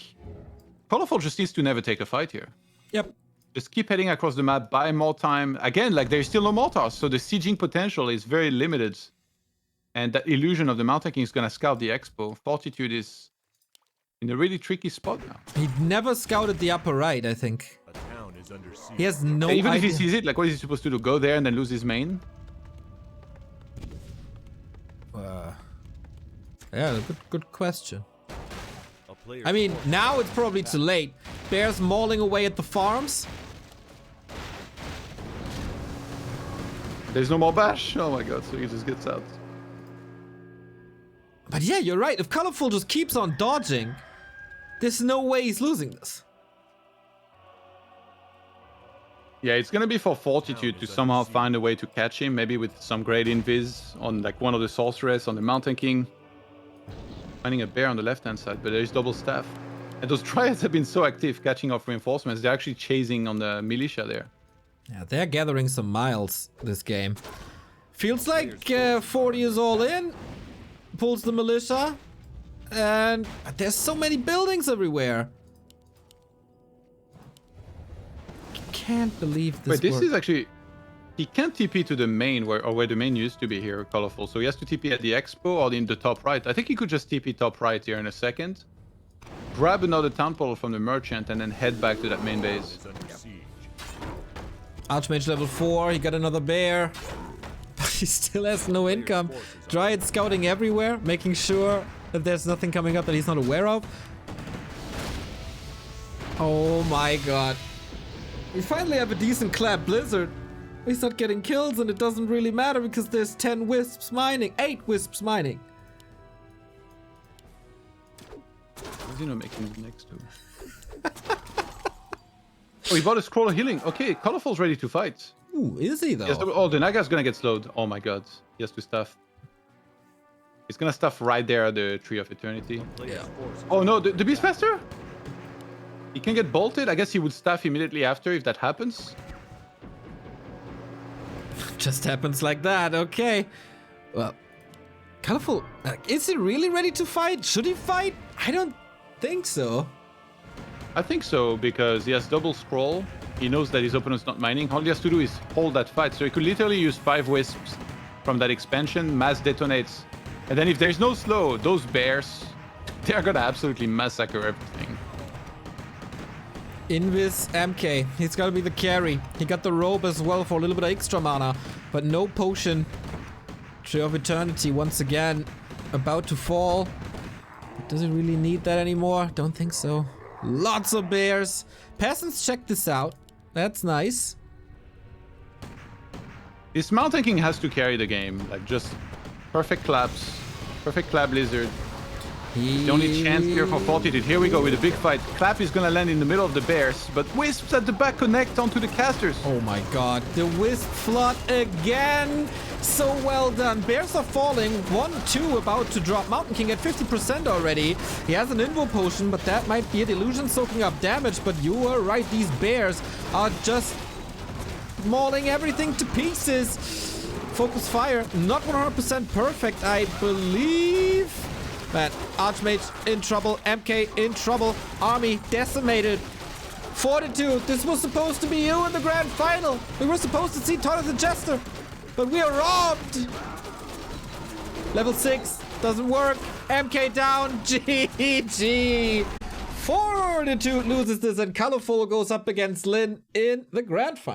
Colorful just needs to never take a fight here. Yep. Just keep heading across the map, buy more time. Again, like, there's still no mortars, so the sieging potential is very limited. And that illusion of the Mountain King is going to scout the expo. Fortitude is in a really tricky spot now. He never scouted the upper right, I think. A town is under siege. He has no Even if idea. he sees it, like what is he supposed to do? Go there and then lose his main? Yeah, good question. A player I mean, now it's probably too late. Bears mauling away at the farms. There's no more bash. Oh my god, so he just gets out. But yeah, you're right. If Colorful just keeps on dodging, there's no way he's losing this. Yeah, it's gonna be for Fortitude to somehow find a way to catch him, maybe with some great invis on like one of the sorceress on the Mountain King. Finding a bear on the left-hand side, but there's double staff. And those Triads have been so active catching off reinforcements, they're actually chasing on the militia there. Yeah, they're gathering some miles this game. Feels like 40 is all in. Pulls the militia. And there's so many buildings everywhere. Can't believe this. Wait, this worked. is actually... He can't TP to the main, where the main used to be here, Colorful. So he has to TP at the expo or in the top right. I think he could just TP top right here in a second. Grab another town portal from the merchant and then head back to that main base. is under siege. Archmage level 4, he got another bear. But he still has no income. Dryad scouting everywhere, making sure that there's nothing coming up that he's not aware of. Oh my god. We finally have a decent clap blizzard. He's not getting kills and it doesn't really matter because there's 10 wisps mining. 8 wisps mining. Who's he not making the next two? Oh, he bought a scroll of healing. Okay, Colorful's ready to fight. Ooh, is he though? Yes, oh, the Naga's gonna get slowed. Oh my god. He has to stuff. He's gonna stuff right there at the Tree of Eternity. Player's force Oh no, the Beastmaster? He can get bolted. I guess he would stuff immediately after if that happens. Just happens like that, okay. Well, Colorful, is he really ready to fight? Should he fight? I don't think so. I think so, because he has double scroll. He knows that his opponent's not mining. All he has to do is hold that fight. So he could literally use 5 wisps from that expansion, mass detonates. And then if there's no slow, those bears, they're gonna absolutely massacre everything. Invis MK, he's gotta be the carry. He got the robe as well for a little bit of extra mana, but no potion. Tree of Eternity once again about to fall. Does he really need that anymore? Don't think so. Lots of bears. Peasants, check this out. That's nice. This Mountain King has to carry the game. Like just perfect claps, perfect clap lizard. The only chance here for Fortitude. Here we go with a big fight. Clap is gonna land in the middle of the bears, but wisps at the back connect onto the casters. Oh my god, the wisp flood again. So well done. Bears are falling. 1-2 about to drop. Mountain King at 50% already. He has an invo potion, but that might be a delusion soaking up damage. But you are right, these bears are just mauling everything to pieces. Focus fire, not 100% perfect, I believe. Man, Archmage in trouble, MK in trouble, army decimated. Fortitude, this was supposed to be you in the grand final. We were supposed to see Tonnet the Jester, but we are robbed. Level 6, doesn't work. MK down, GG. Fortitude loses this and Colorful goes up against Lin in the grand final.